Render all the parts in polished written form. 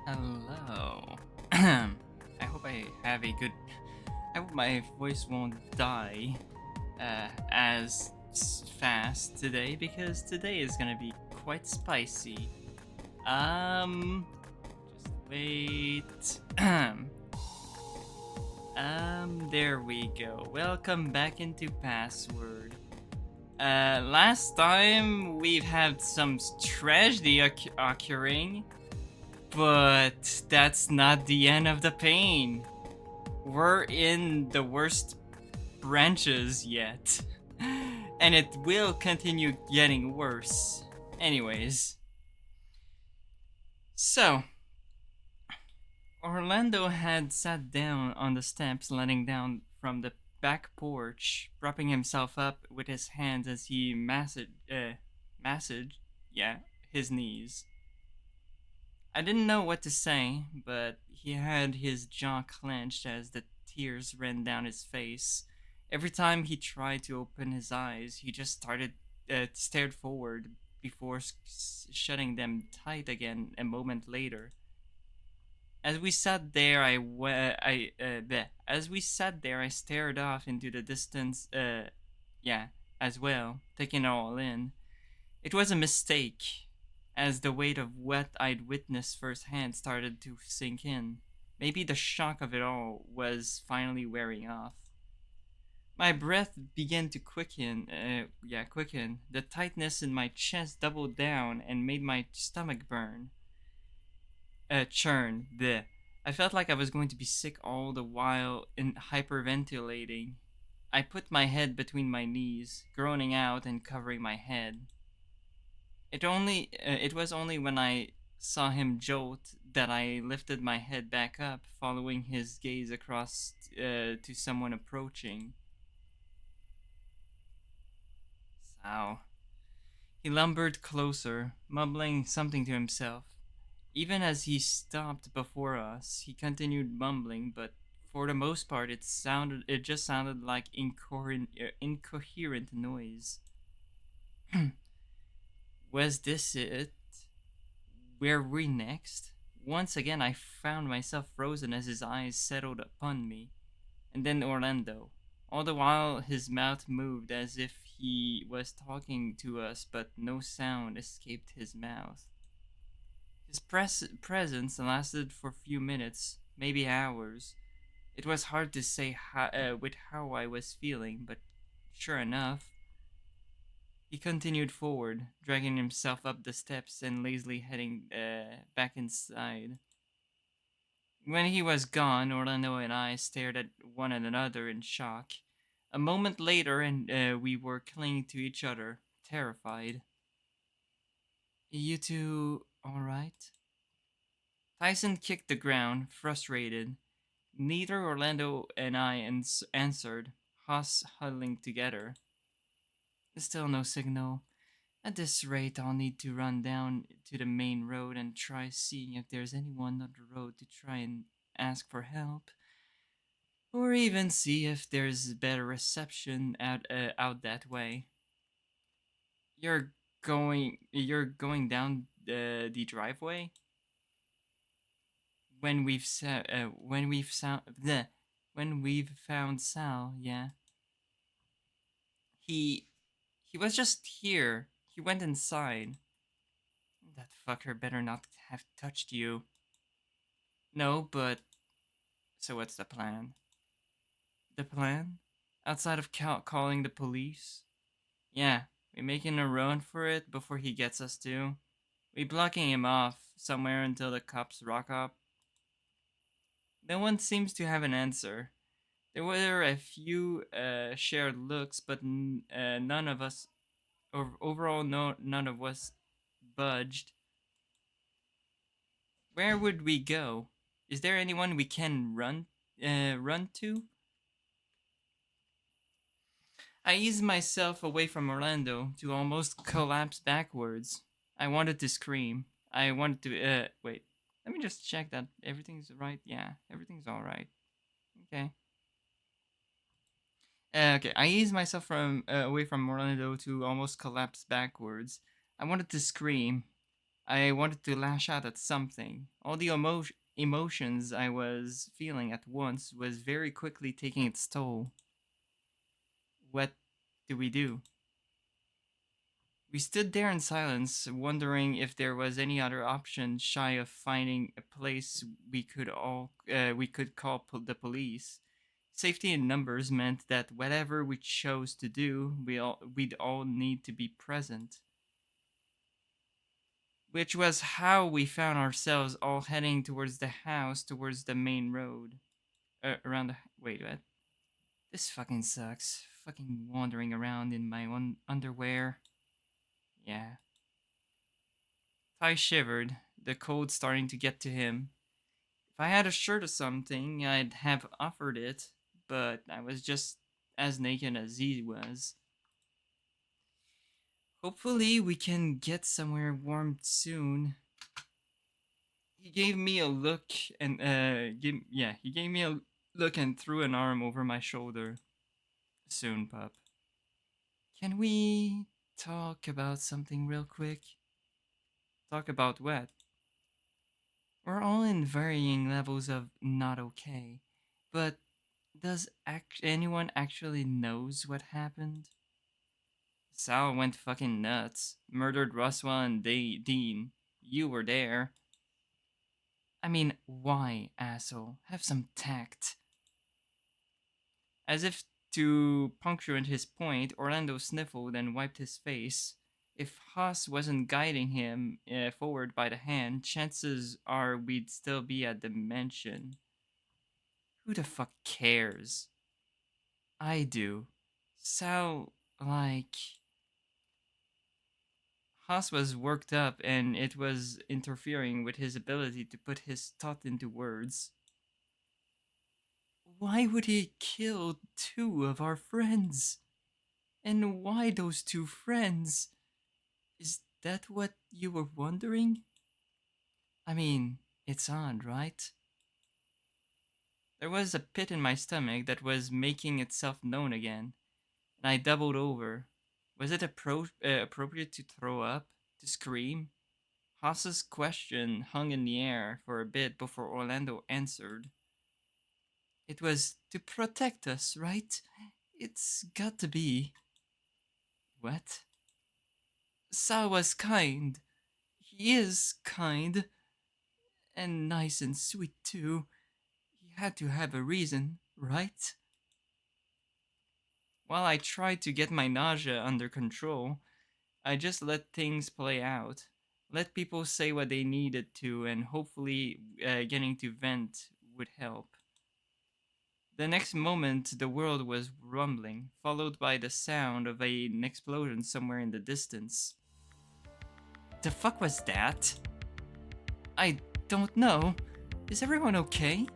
Hello. I hope I have a good. I hope my voice won't die as fast today because today is gonna be quite spicy. Just wait. There we go. Welcome back into Password. Last time we've had some tragedy occurring. But that's not the end of the pain. We're in the worst branches yet. And it will continue getting worse. Anyways. So, Orlando had sat down on the steps letting down from the back porch, propping himself up with his hands as he massaged, yeah, his knees. I didn't know what to say, but he had his jaw clenched as the tears ran down his face. Every time he tried to open his eyes, he just stared forward before shutting them tight again a moment later. As we sat there, as we sat there, I stared off into the distance. Yeah, as well, taking it all in. It was a mistake, as the weight of what I'd witnessed firsthand started to sink in. Maybe the shock of it all was finally wearing off. My breath began to quicken. The tightness in my chest doubled down and made my stomach churn. Bleh. I felt like I was going to be sick all the while in hyperventilating. I put my head between my knees, groaning out and covering my head. It was only when I saw him jolt that I lifted my head back up, following his gaze across to someone approaching. Ow. He lumbered closer, mumbling something to himself. Even as he stopped before us, he continued mumbling, but for the most part it just sounded like incoherent noise. Was this it? Where we next? Once again, I found myself frozen as his eyes settled upon me, and then Orlando. All the while, his mouth moved as if he was talking to us, but no sound escaped his mouth. His presence lasted for a few minutes, maybe hours. It was hard to say with how I was feeling, but sure enough, he continued forward, dragging himself up the steps and lazily heading back inside. When he was gone, Orlando and I stared at one another in shock. A moment later, and we were clinging to each other, terrified. You two alright? Tyson kicked the ground, frustrated. Neither Orlando and I answered, us huddling together. Still no signal. At this rate, I'll need to run down to the main road and try seeing if there's anyone on the road to try and ask for help. Or even see if there's better reception out that way. You're going down the driveway when we've found Sal. Yeah, he he was just here. He went inside. That fucker better not have touched you. No, but so what's the plan? The plan? Outside of calling the police? Yeah, we making a run for it before he gets us too. We blocking him off somewhere until the cops rock up. No one seems to have an answer. There were a few shared looks, but none of us, or overall, no, none of us budged. Where would we go? Is there anyone we can run to? I eased myself away from Orlando to almost collapse backwards. I wanted to scream. I wanted to, wait. Let me just check that everything's right. Yeah, everything's alright. Okay. Okay, I eased myself from away from Orlando to almost collapse backwards. I wanted to scream. I wanted to lash out at something. All the emotions I was feeling at once was very quickly taking its toll. What do we do? We stood there in silence, wondering if there was any other option shy of finding a place we could call the police. Safety in numbers meant that whatever we chose to do, we'd all need to be present. Which was how we found ourselves all heading towards the house, towards the main road. Around the. Wait, what? This fucking sucks. Fucking wandering around in my own underwear. Yeah. Ty shivered, the cold starting to get to him. If I had a shirt or something, I'd have offered it, but I was just as naked as he was. Hopefully, we can get somewhere warm soon. He gave me a look and he gave me a look and threw an arm over my shoulder. Soon, pup. Can we talk about something real quick? Talk about what? We're all in varying levels of not okay, but does anyone actually knows what happened? Sal went fucking nuts. Murdered Roswell and Dean. You were there. I mean, why, asshole? Have some tact. As if to punctuate his point, Orlando sniffled and wiped his face. If Haas wasn't guiding him forward by the hand, chances are we'd still be at the mansion. Who the fuck cares? I do. Sal, like. Haas was worked up and it was interfering with his ability to put his thought into words. Why would he kill two of our friends? And why those two friends? Is that what you were wondering? I mean, it's odd, right? There was a pit in my stomach that was making itself known again, and I doubled over. Was it appropriate to throw up? To scream? Haas's question hung in the air for a bit before Orlando answered. It was to protect us, right? It's got to be. What? Sal was kind. He is kind. And nice and sweet, too. He had to have a reason, right? While I tried to get my nausea under control, I just let things play out. Let people say what they needed to, and hopefully getting to vent would help. The next moment, the world was rumbling, followed by the sound of an explosion somewhere in the distance. The fuck was that? I don't know. Is everyone okay?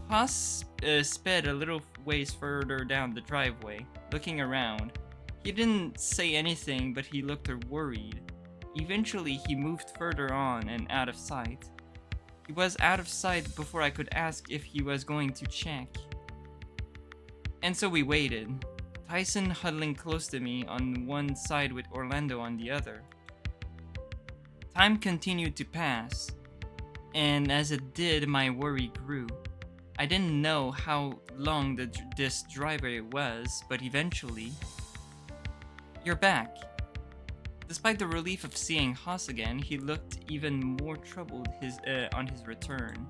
Haas sped a little ways further down the driveway, looking around. He didn't say anything, but he looked worried. Eventually, he moved further on and out of sight. He was out of sight before I could ask if he was going to check. And so we waited, Tyson huddling close to me on one side with Orlando on the other. Time continued to pass, and as it did, my worry grew. I didn't know how long this driveway was, but eventually... You're back. Despite the relief of seeing Haas again, he looked even more troubled on his return.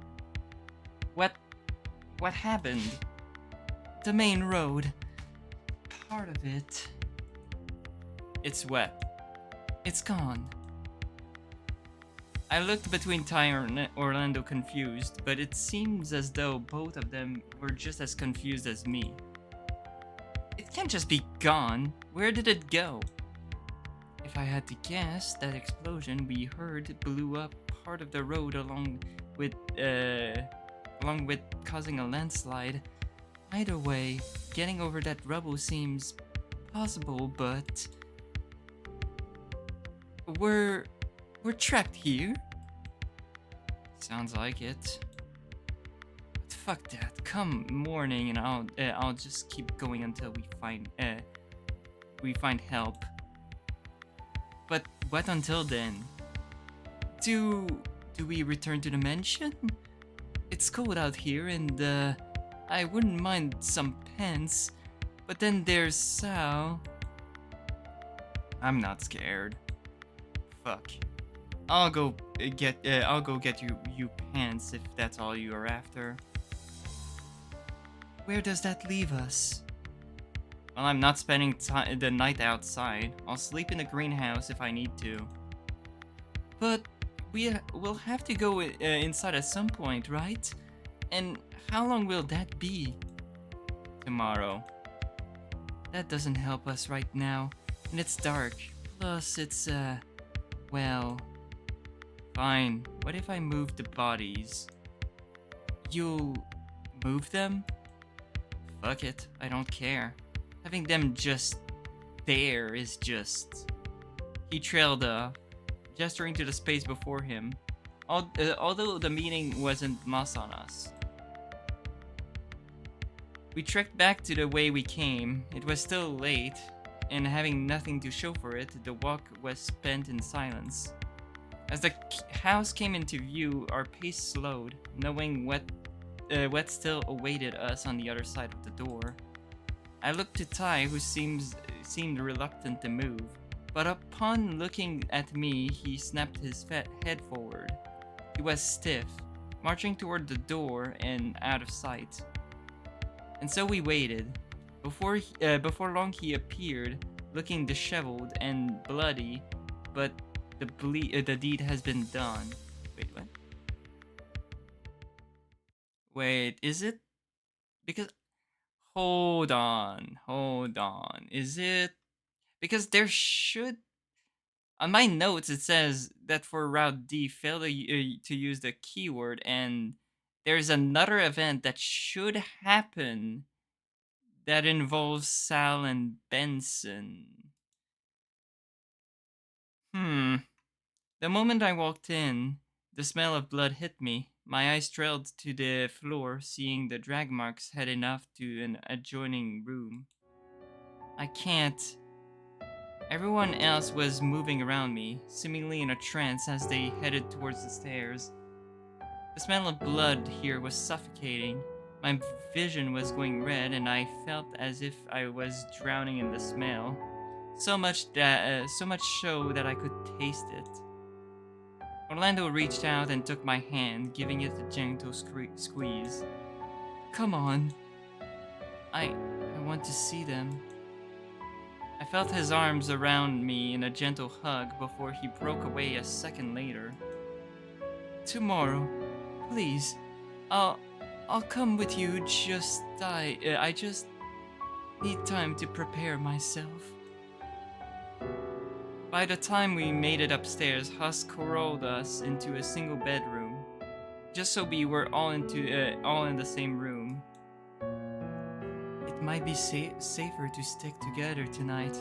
What happened? The main road. Part of it. It's wet. It's gone. I looked between Ty and Orlando confused, but it seems as though both of them were just as confused as me. It can't just be gone. Where did it go? If I had to guess, that explosion we heard blew up part of the road along with causing a landslide. Either way, getting over that rubble seems possible, but we're trapped here? Sounds like it. But fuck that. Come morning and I'll just keep going until we find help. But what until then? Do do we return to the mansion? It's cold out here, and I wouldn't mind some pants. But then there's Sal. I'm not scared. Fuck. I'll go get you pants if that's all you are after. Where does that leave us? Well, I'm not spending the night outside. I'll sleep in the greenhouse if I need to. But will have to go inside at some point, right? And how long will that be? Tomorrow. That doesn't help us right now, and it's dark. Plus, it's well, fine. What if I move the bodies? You'll move them? Fuck it, I don't care. Having them just there is just. He trailed off, gesturing to the space before him, although the meeting wasn't lost on us. We trekked back to the way we came. It was still late, and having nothing to show for it, the walk was spent in silence. As the house came into view, our pace slowed, knowing what still awaited us on the other side of the door. I looked to Ty, who seemed reluctant to move, but upon looking at me, he snapped his head forward. He was stiff, marching toward the door and out of sight. And so we waited. Before long, he appeared, looking disheveled and bloody, but the deed has been done. Wait, what? Wait, is it? Because hold on. Is it? Because there should. On my notes, it says that for Route D, fail to use the keyword, and there's another event that should happen that involves Sal and Benson. The moment I walked in, the smell of blood hit me. My eyes trailed to the floor, seeing the drag marks heading off to an adjoining room. I can't. Everyone else was moving around me, seemingly in a trance as they headed towards the stairs. The smell of blood here was suffocating. My vision was going red, and I felt as if I was drowning in the smell. So much so that I could taste it. Orlando reached out and took my hand, giving it a gentle squeeze. Come on. I want to see them. I felt his arms around me in a gentle hug before he broke away a second later. Tomorrow, please. I'll come with you. I just need time to prepare myself. By the time we made it upstairs, Husk corralled us into a single bedroom, just so we were all in the same room. It might be safer to stick together tonight,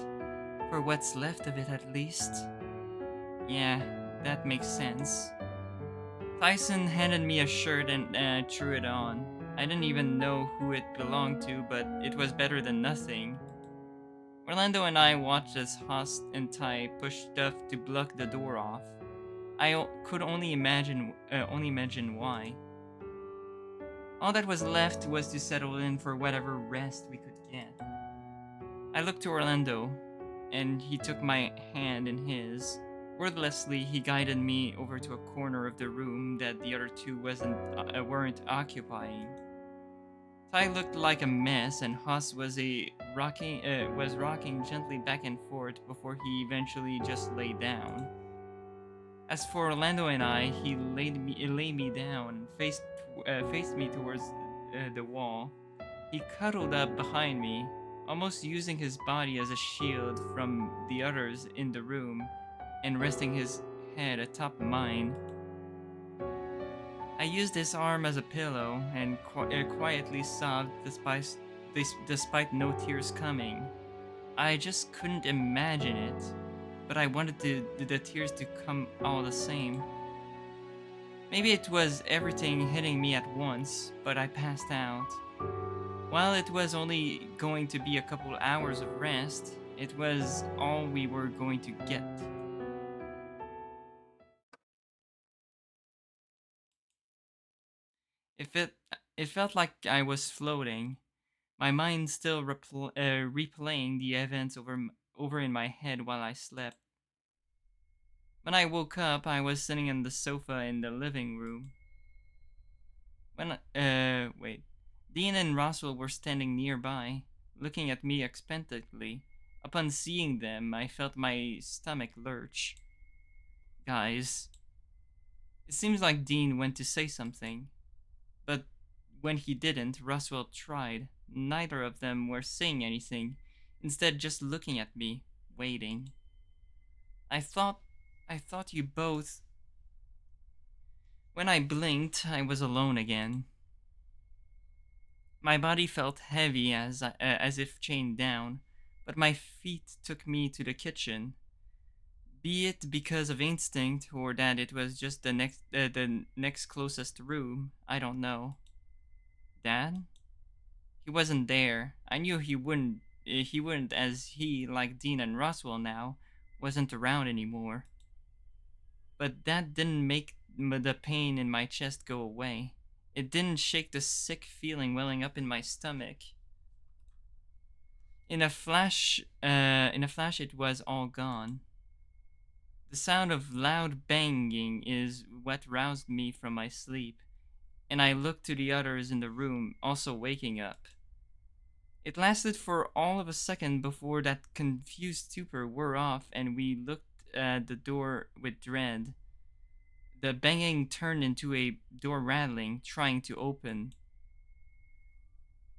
for what's left of it at least. Yeah, that makes sense. Tyson handed me a shirt and threw it on. I didn't even know who it belonged to, but it was better than nothing. Orlando and I watched as Husk and Ty pushed stuff to block the door off. I could only imagine why. All that was left was to settle in for whatever rest we could get. I looked to Orlando, and he took my hand in his. Wordlessly, he guided me over to a corner of the room that the other two weren't occupying. Ty looked like a mess, and Husk was rocking gently back and forth before he eventually just lay down. As for Orlando and I, he laid me down, faced me towards the wall. He cuddled up behind me, almost using his body as a shield from the others in the room, and resting his head atop mine. I used his arm as a pillow and quietly sobbed despite no tears coming. I just couldn't imagine it, but I wanted the tears to come all the same. Maybe it was everything hitting me at once, but I passed out. While it was only going to be a couple hours of rest, it was all we were going to get. If it felt like I was floating, my mind still replaying the events over in my head while I slept. When I woke up, I was sitting on the sofa in the living room. Wait. Dean and Roswell were standing nearby, looking at me expectantly. Upon seeing them, I felt my stomach lurch. Guys, it seems like Dean went to say something, but when he didn't, Roswell tried. Neither of them were saying anything, instead just looking at me, waiting. I thought I thought you both. When I blinked, I was alone again. My body felt heavy as if chained down, but my feet took me to the kitchen. Be it because of instinct or that it was just the next closest room, I don't know. Dad? He wasn't there. I knew he wouldn't as he, like Dean and Roswell now, wasn't around anymore. But that didn't make the pain in my chest go away. It didn't shake the sick feeling welling up in my stomach. In a flash, it was all gone. The sound of loud banging is what roused me from my sleep, and I looked to the others in the room, also waking up. It lasted for all of a second before that confused stupor wore off, and we looked at the door with dread. The banging turned into a door rattling, trying to open.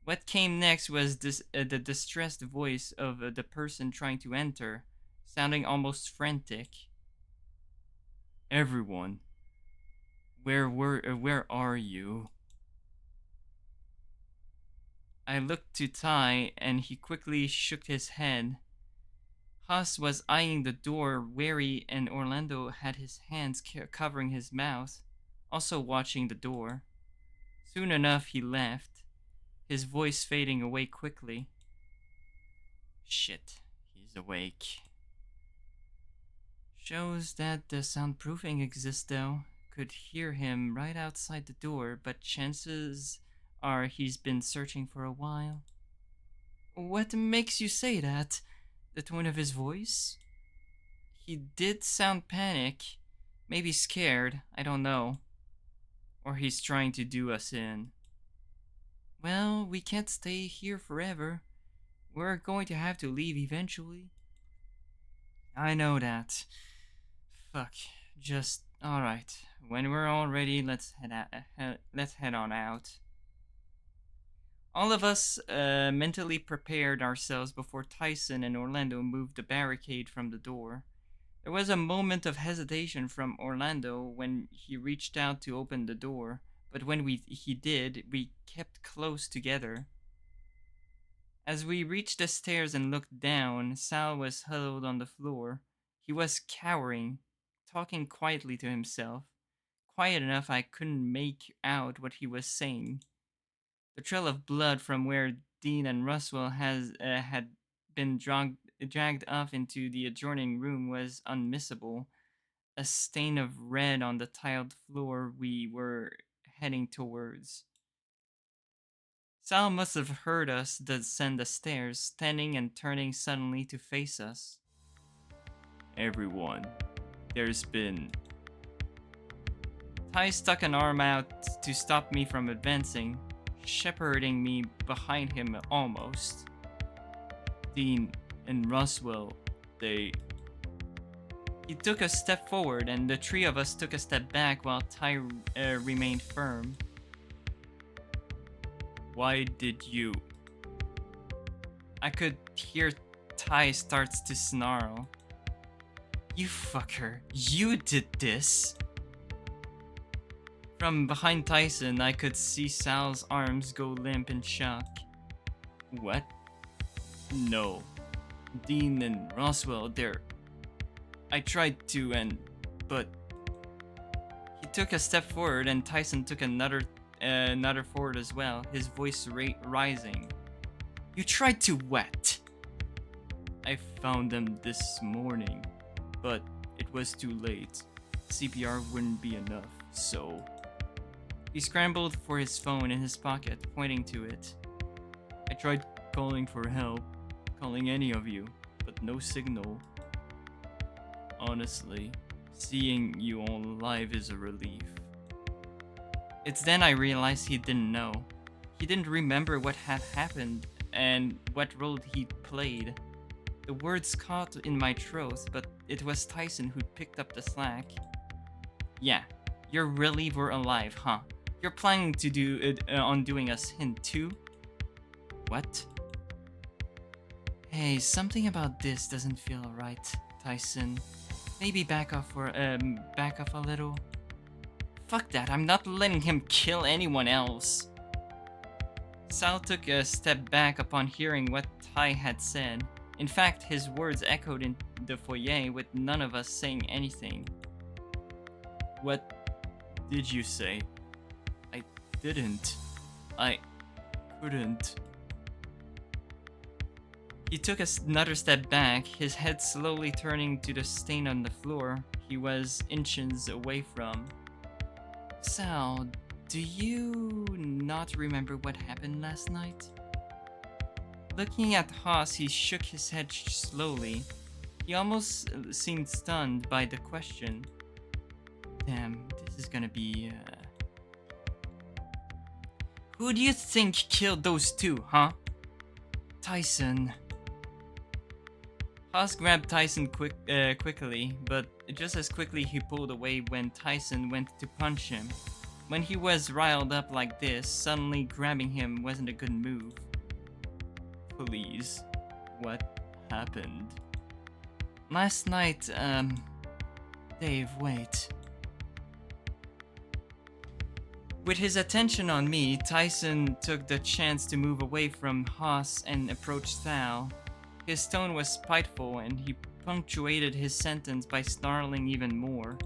What came next was the distressed voice of the person trying to enter, sounding almost frantic. Everyone, where are you? I looked to Ty, and he quickly shook his head. Huss was eyeing the door, wary, and Orlando had his hands covering his mouth, also watching the door. Soon enough, he left, his voice fading away quickly. Shit, he's awake. Shows that the soundproofing exists, though. Could hear him right outside the door, but chances are he's been searching for a while. What makes you say that? The tone of his voice? He did sound panic. Maybe scared, I don't know. Or he's trying to do us in. Well, we can't stay here forever. We're going to have to leave eventually. I know that. Fuck. Just alright. When we're all ready, let's head on out. All of us mentally prepared ourselves before Tyson and Orlando moved the barricade from the door. There was a moment of hesitation from Orlando when he reached out to open the door, but when he did, we kept close together. As we reached the stairs and looked down, Sal was huddled on the floor. He was cowering, talking quietly to himself, quiet enough I couldn't make out what he was saying. The trail of blood from where Dean and Roswell had been dragged off into the adjoining room was unmissable, a stain of red on the tiled floor we were heading towards. Sal must have heard us descend the stairs, standing and turning suddenly to face us. Everyone, there's been. Ty stuck an arm out to stop me from advancing, shepherding me behind him almost. Dean and Roswell, they. He took a step forward, and the three of us took a step back while Ty remained firm. Why did you? I could hear Ty starts to snarl. You fucker, you did this! From behind Tyson, I could see Sal's arms go limp in shock. What? No. Dean and Roswell, they're. I tried to, but. He took a step forward, and Tyson took another forward as well, his voice rising. You tried to what? I found them this morning, but it was too late. CPR wouldn't be enough, so. He scrambled for his phone in his pocket, pointing to it. I tried calling for help, calling any of you, but no signal. Honestly, seeing you all alive is a relief. It's then I realized he didn't know. He didn't remember what had happened and what role he'd played. The words caught in my throat, but it was Tyson who'd picked up the slack. Yeah, you're relieved we're alive, huh? You're planning to do it on doing us in too? What? Hey, something about this doesn't feel right, Tyson. Maybe back off a little. Fuck that, I'm not letting him kill anyone else. Sal took a step back upon hearing what Ty had said. In fact, his words echoed in the foyer with none of us saying anything. What did you say? I didn't. I couldn't. He took another step back, his head slowly turning to the stain on the floor he was inches away from. Sal, do you not remember what happened last night? Looking at Haas, he shook his head slowly. He almost seemed stunned by the question. Damn, this is gonna be, Who do you think killed those two, huh? Tyson. Haas grabbed Tyson quickly, but just as quickly he pulled away when Tyson went to punch him. When he was riled up like this, suddenly grabbing him wasn't a good move. Please, what happened? Last night, Dave, wait. With his attention on me, Tyson took the chance to move away from Haas and approach Sal. His tone was spiteful, and he punctuated his sentence by snarling even more.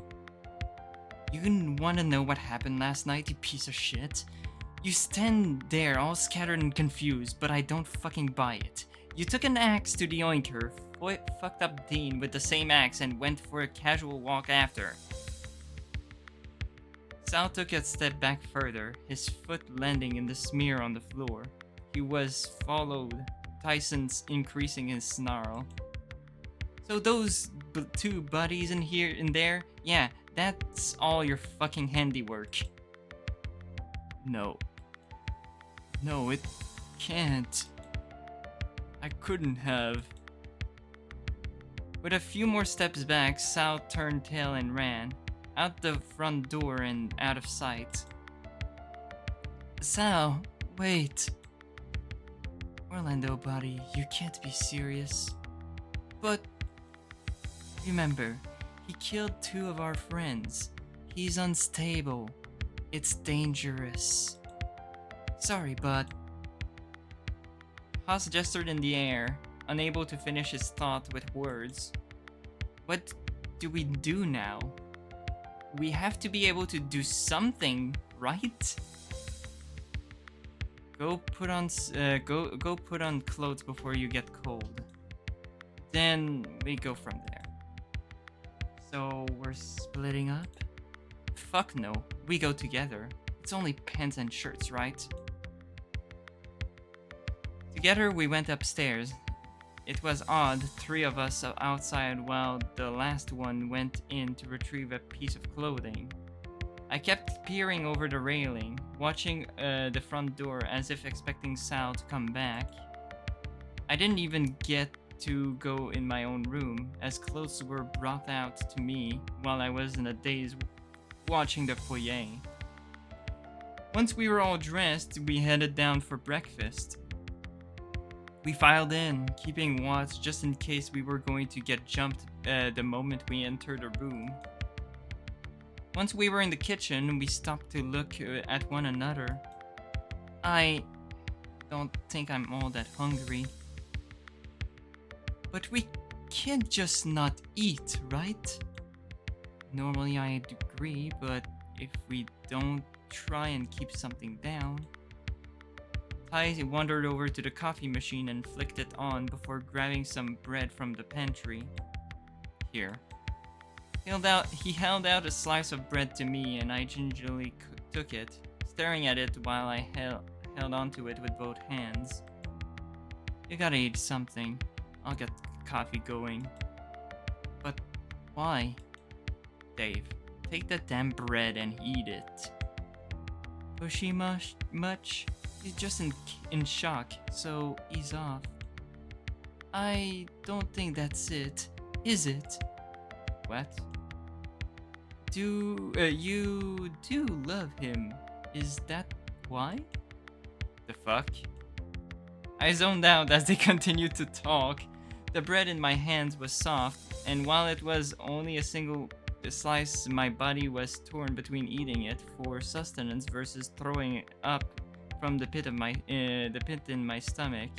You want to know what happened last night, you piece of shit? You stand there all scattered and confused, but I don't fucking buy it. You took an axe to the oinker, fucked up Dean with the same axe, and went for a casual walk after. Sal took a step back further, his foot landing in the smear on the floor. He was followed, Tyson's increasing his snarl. So those two buddies in there, yeah, that's all your fucking handiwork. No, it can't. I couldn't have. With a few more steps back, Sal turned tail and ran. Out the front door and out of sight. Sal, wait. Orlando, buddy, you can't be serious. But remember, he killed two of our friends. He's unstable. It's dangerous. Sorry, but... Haas gestured in the air, unable to finish his thought with words. What do we do now? We have to be able to do something, right? Go put on clothes before you get cold. Then we go from there. So we're splitting up? Fuck no, we go together. It's only pants and shirts, right? Together we went upstairs. It was odd, three of us outside while the last one went in to retrieve a piece of clothing. I kept peering over the railing, watching the front door as if expecting Sal to come back. I didn't even get to go in my own room, as clothes were brought out to me while I was in a daze watching the foyer. Once we were all dressed, we headed down for breakfast. We filed in, keeping watch just in case we were going to get jumped the moment we entered the room. Once we were in the kitchen, we stopped to look at one another. I don't think I'm all that hungry. But we can't just not eat, right? Normally I'd agree, but if we don't try and keep something down... Ty wandered over to the coffee machine and flicked it on before grabbing some bread from the pantry. Here. He held out a slice of bread to me and I gingerly took it, staring at it while I held onto it with both hands. You gotta eat something. I'll get coffee going. But why? Dave, take that damn bread and eat it. Pushy much? He's just in shock, so ease off. I don't think that's it, is it? What? You do love him. Is that why? The fuck? I zoned out as they continued to talk. The bread in my hands was soft, and while it was only a single slice, my body was torn between eating it for sustenance versus throwing it up from the pit in my stomach.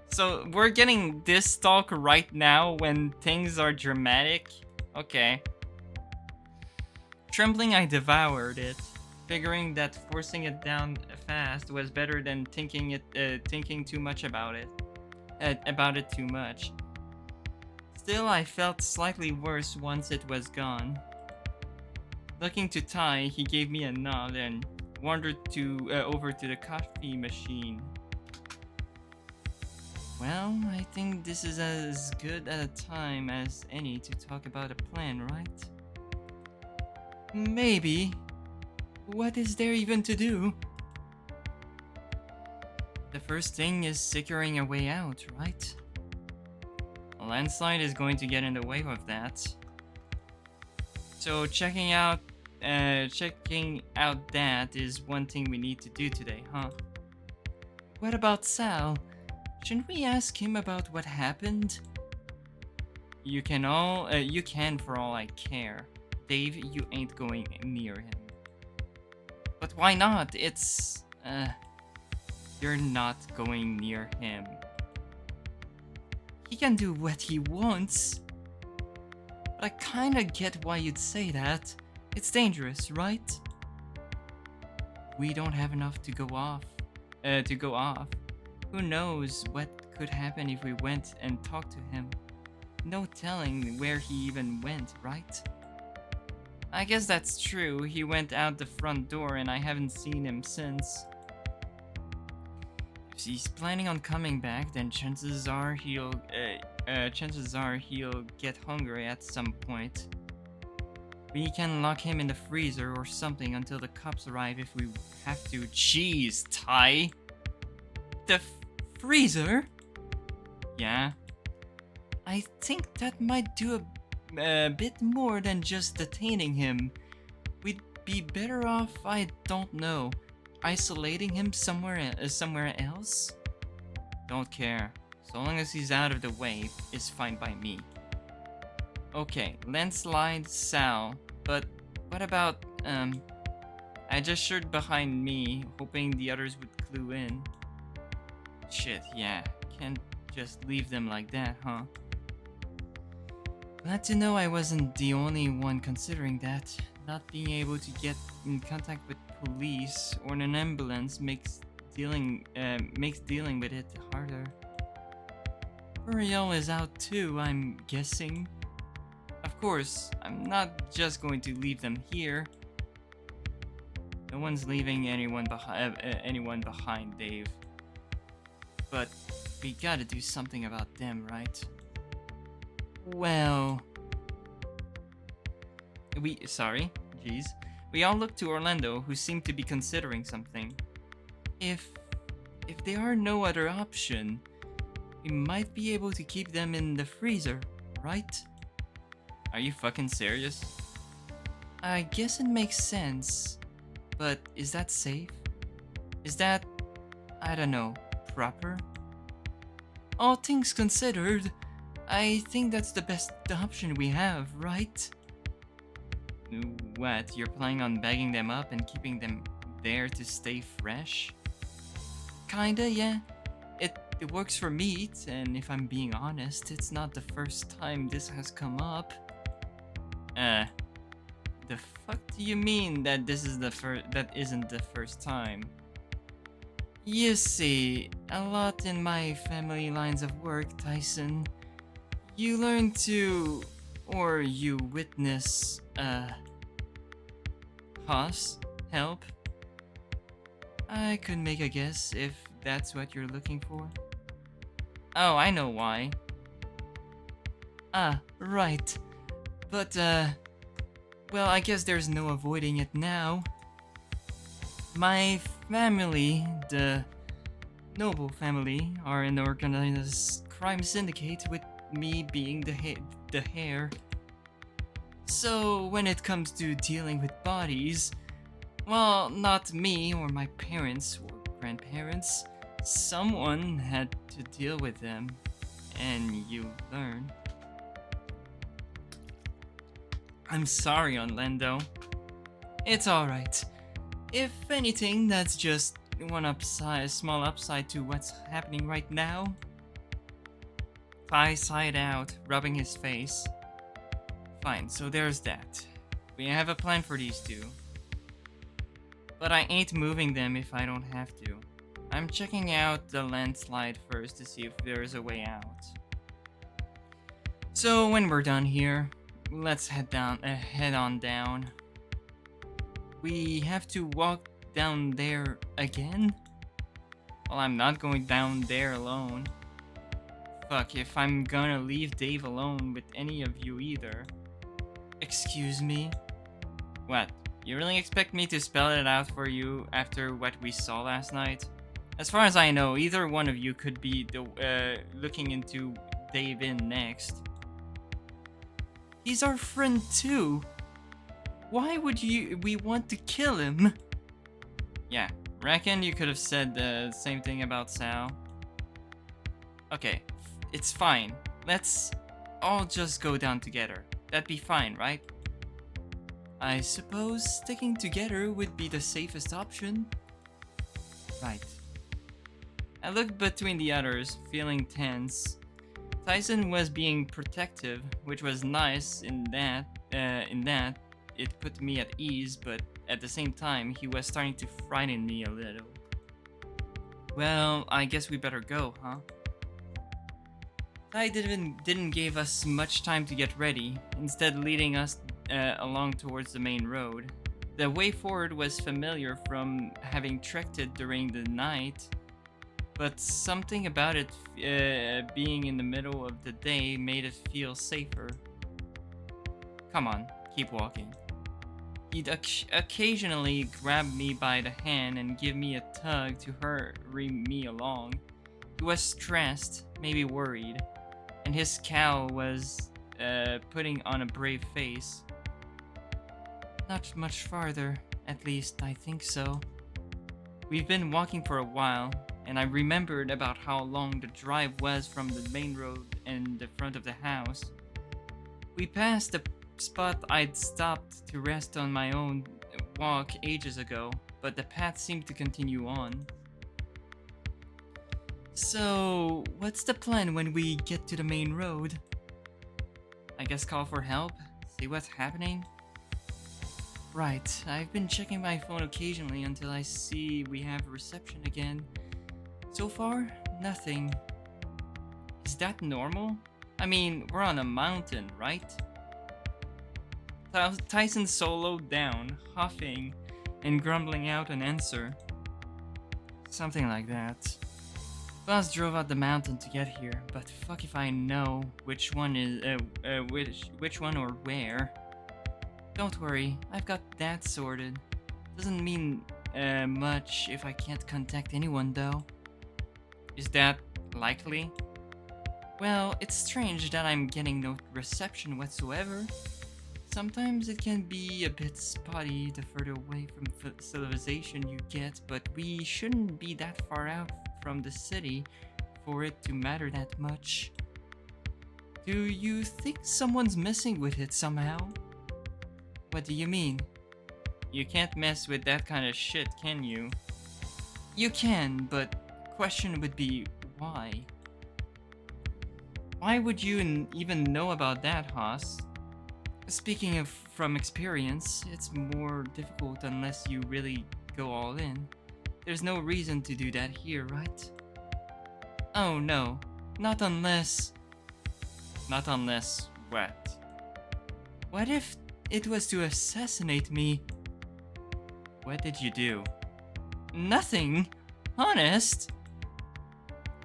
So we're getting this talk right now when things are dramatic. Okay. Trembling, I devoured it, figuring that forcing it down fast was better than thinking too much about it too much. Still, I felt slightly worse once it was gone. Looking to Ty, he gave me a nod and wandered over to the coffee machine. Well, I think this is as good a time as any to talk about a plan, right? Maybe. What is there even to do? The first thing is securing a way out, right? A landslide is going to get in the way of that. So checking out that is one thing we need to do today, huh? What about Sal? Shouldn't we ask him about what happened? You can for all I care. Dave, you ain't going near him. But why not? You're not going near him. He can do what he wants. But I kinda get why you'd say that. It's dangerous, right? We don't have enough to go off. Who knows what could happen if we went and talked to him? No telling where he even went, right? I guess that's true. He went out the front door and I haven't seen him since. If he's planning on coming back, then chances are he'll get hungry at some point. We can lock him in the freezer or something until the cops arrive if we have to. Jeez, Ty. The freezer? Yeah. I think that might do a bit more than just detaining him. We'd be better off, I don't know, isolating him somewhere else? Don't care. So long as he's out of the way, is fine by me. Okay, landslide, Sal. But what about, I gestured behind me, hoping the others would clue in. Shit, yeah. Can't just leave them like that, huh? Glad to know I wasn't the only one considering that. Not being able to get in contact with police or an ambulance makes dealing with it harder. Uriel is out too, I'm guessing. Of course, I'm not just going to leave them here. No one's leaving anyone behind, Dave. But we gotta do something about them, right? Well... We all looked to Orlando, who seemed to be considering something. If there are no other option, we might be able to keep them in the freezer, right? Are you fucking serious? I guess it makes sense, but is that safe? Is that, I don't know, proper? All things considered, I think that's the best option we have, right? What, you're planning on bagging them up and keeping them there to stay fresh? Kinda, yeah. It works for meat, and if I'm being honest, it's not the first time this has come up. The fuck do you mean that that isn't the first time? You see, a lot in my family lines of work, Tyson. You learn to, or you witness, Hoss, Help? I could make a guess if that's what you're looking for. Oh, I know why. Ah, right. But, well, I guess there's no avoiding it now. My family, the Noble family, are an organized crime syndicate with me being the heir. So, when it comes to dealing with bodies, well, not me or my parents or grandparents. Someone had to deal with them, and you learn. I'm sorry, Orlando. It's alright. If anything, that's just one small upside to what's happening right now. Ty sighed out, rubbing his face. Fine, so there's that. We have a plan for these two. But I ain't moving them if I don't have to. I'm checking out the landslide first to see if there's a way out. So when we're done here, let's head on down. We have to walk down there again? Well, I'm not going down there alone. Fuck, if I'm gonna leave Dave alone with any of you either. Excuse me? What? You really expect me to spell it out for you after what we saw last night? As far as I know, either one of you could be looking into Dave in next. He's our friend too. Why would we want to kill him? Yeah, reckon you could have said the same thing about Sal. Okay, it's fine. Let's all just go down together. That'd be fine, right? I suppose sticking together would be the safest option. Right. I looked between the others, feeling tense. Tyson was being protective, which was nice in that it put me at ease, but at the same time, he was starting to frighten me a little. Well, I guess we better go, huh? Ty didn't give us much time to get ready, instead leading us along towards the main road. The way forward was familiar from having trekked it during the night, but something about it being in the middle of the day made it feel safer. Come on, keep walking. He'd occasionally grab me by the hand and give me a tug to hurry me along. He was stressed, maybe worried, and his cowl was putting on a brave face. Not much farther, at least I think so. We've been walking for a while, and I remembered about how long the drive was from the main road and the front of the house. We passed the spot I'd stopped to rest on my own walk ages ago, but the path seemed to continue on. So, what's the plan when we get to the main road? I guess call for help? See what's happening? Right, I've been checking my phone occasionally until I see we have reception again. So far, nothing. Is that normal? I mean, we're on a mountain, right? Tyson soloed down, huffing and grumbling out an answer. Something like that. Boss drove out the mountain to get here, but fuck if I know which one is which one or where. Don't worry, I've got that sorted. Doesn't mean much if I can't contact anyone though. Is that likely? Well, it's strange that I'm getting no reception whatsoever. Sometimes it can be a bit spotty the further away from civilization you get, but we shouldn't be that far out from the city for it to matter that much. Do you think someone's messing with it somehow? What do you mean? You can't mess with that kind of shit, can you? You can, but question would be why? Why would you even know about that, Haas? Speaking of from experience, it's more difficult unless you really go all in. There's no reason to do that here, right? Oh no, not unless... Not unless what? What if it was to assassinate me? What did you do? Nothing. Honest.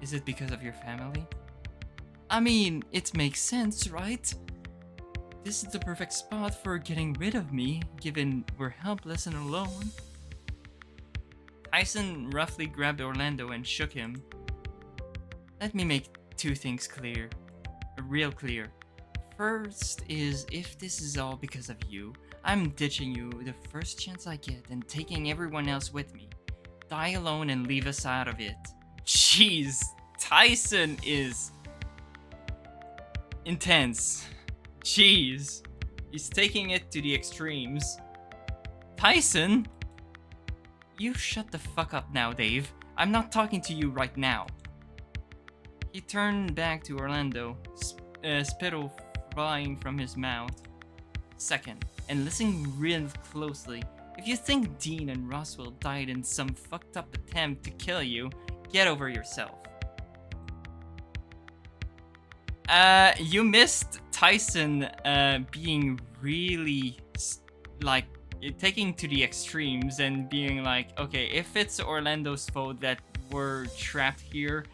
Is it because of your family? I mean, it makes sense, right? This is the perfect spot for getting rid of me, given we're helpless and alone. Tyson roughly grabbed Orlando and shook him. Let me make two things clear. Real clear. First is, if this is all because of you, I'm ditching you the first chance I get and taking everyone else with me. Die alone and leave us out of it. Jeez, Tyson is intense. Jeez, he's taking it to the extremes. Tyson? You shut the fuck up now, Dave. I'm not talking to you right now. He turned back to Orlando, spittle flying from his mouth. Second, and listen real closely, if you think Dean and Roswell died in some fucked up attempt to kill you, get over yourself. You missed Tyson being really like taking to the extremes and being like, okay, if it's Orlando's fault that we're trapped here,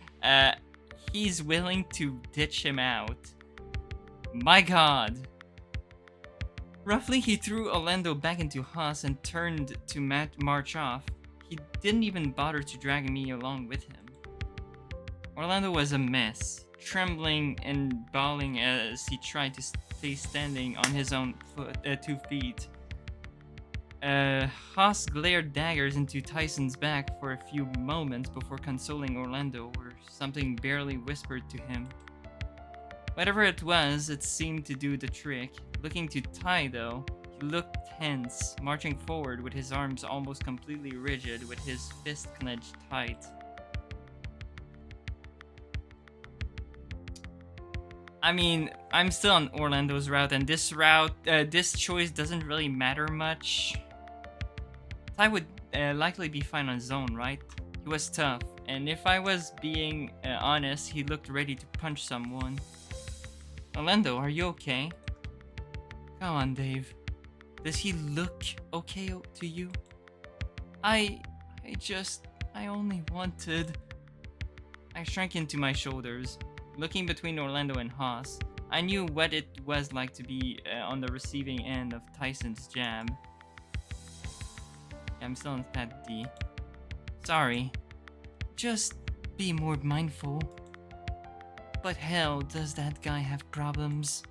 he's willing to ditch him out. My god. Roughly, he threw Orlando back into Haas and turned to march off. He didn't even bother to drag me along with him. Orlando was a mess, trembling and bawling as he tried to stay standing on his own 2 feet. Haas glared daggers into Tyson's back for a few moments before consoling Orlando, or something barely whispered to him. Whatever it was, it seemed to do the trick. Looking to Ty, though, he looked tense, marching forward with his arms almost completely rigid, with his fist clenched tight. I mean, I'm still on Orlando's route, and this choice doesn't really matter much. Ty would likely be fine on his own, right? He was tough, and if I was being honest, he looked ready to punch someone. Orlando, are you okay? Come on, Dave. Does he look okay to you? I only wanted... I shrank into my shoulders, looking between Orlando and Haas. I knew what it was like to be on the receiving end of Tyson's jab. I'm still on Stat D. Sorry. Just be more mindful. But hell, does that guy have problems?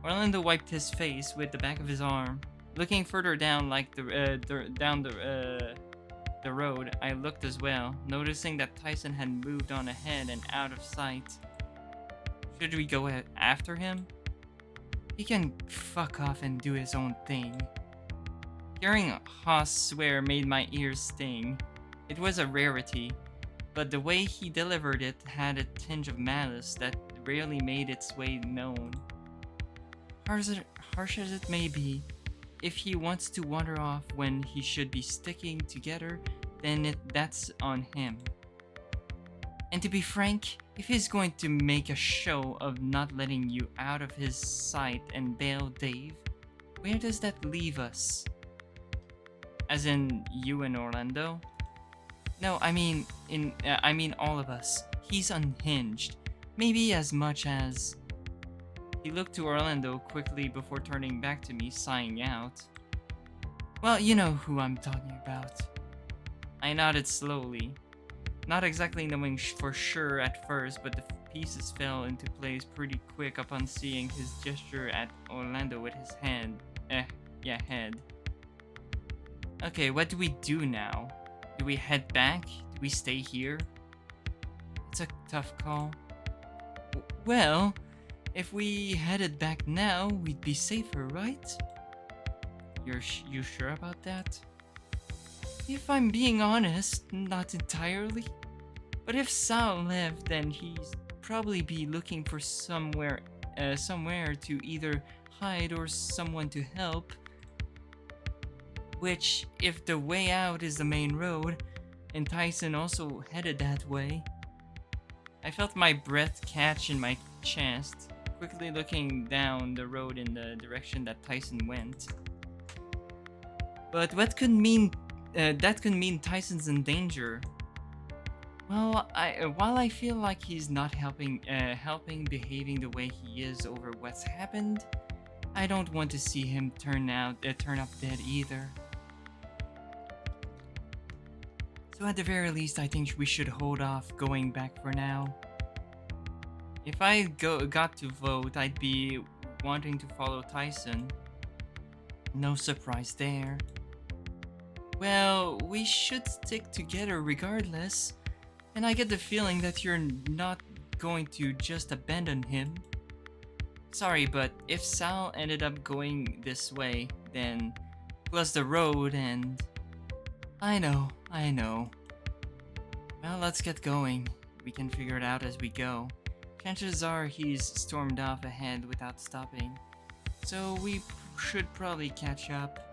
Orlando wiped his face with the back of his arm. Looking further down, like the road, I looked as well, noticing that Tyson had moved on ahead and out of sight. Should we go after him? He can fuck off and do his own thing. Hearing Haas swear made my ears sting. It was a rarity, but the way he delivered it had a tinge of malice that rarely made its way known. Harsh as it may be, if he wants to wander off when he should be sticking together, then that's on him. And to be frank, if he's going to make a show of not letting you out of his sight and bail Dave, where does that leave us? As in you and Orlando? No, I mean all of us. He's unhinged. Maybe as much as... He looked to Orlando quickly before turning back to me, sighing out. Well, you know who I'm talking about. I nodded slowly, not exactly knowing for sure at first, but the pieces fell into place pretty quick upon seeing his gesture at Orlando with his head. Okay, what do we do now? Do we head back? Do we stay here? It's a tough call. Well, if we headed back now, we'd be safer, right? You sure about that? If I'm being honest, not entirely. But if Sal left, then he's probably be looking for somewhere to either hide or someone to help. Which, if the way out is the main road, and Tyson also headed that way. I felt my breath catch in my chest, quickly looking down the road in the direction that Tyson went. But what could mean that could mean Tyson's in danger. Well, while I feel like he's not helping behaving the way he is over what's happened, I don't want to see him turn up dead either. So at the very least, I think we should hold off going back for now. If I got to vote, I'd be wanting to follow Tyson. No surprise there. Well, we should stick together regardless, and I get the feeling that you're not going to just abandon him. Sorry, but if Sal ended up going this way, then plus the road and... I know. Well, let's get going. We can figure it out as we go. Chances are he's stormed off ahead without stopping, so we should probably catch up.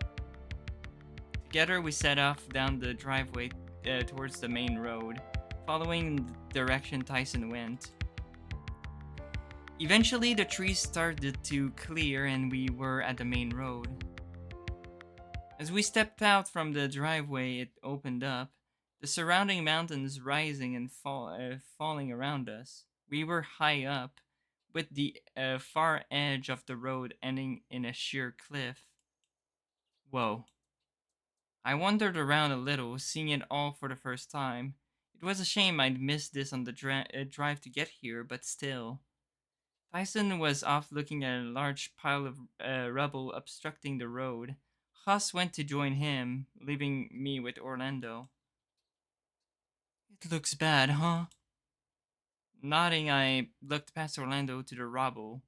Together, we set off down the driveway towards the main road, following the direction Tyson went. Eventually, the trees started to clear and we were at the main road. As we stepped out from the driveway, it opened up, the surrounding mountains rising and falling around us. We were high up, with the far edge of the road ending in a sheer cliff. Whoa. I wandered around a little, seeing it all for the first time. It was a shame I'd missed this on the drive to get here, but still. Tyson was off looking at a large pile of rubble obstructing the road. Huss went to join him, leaving me with Orlando. It looks bad, huh? Nodding, I looked past Orlando to the rubble.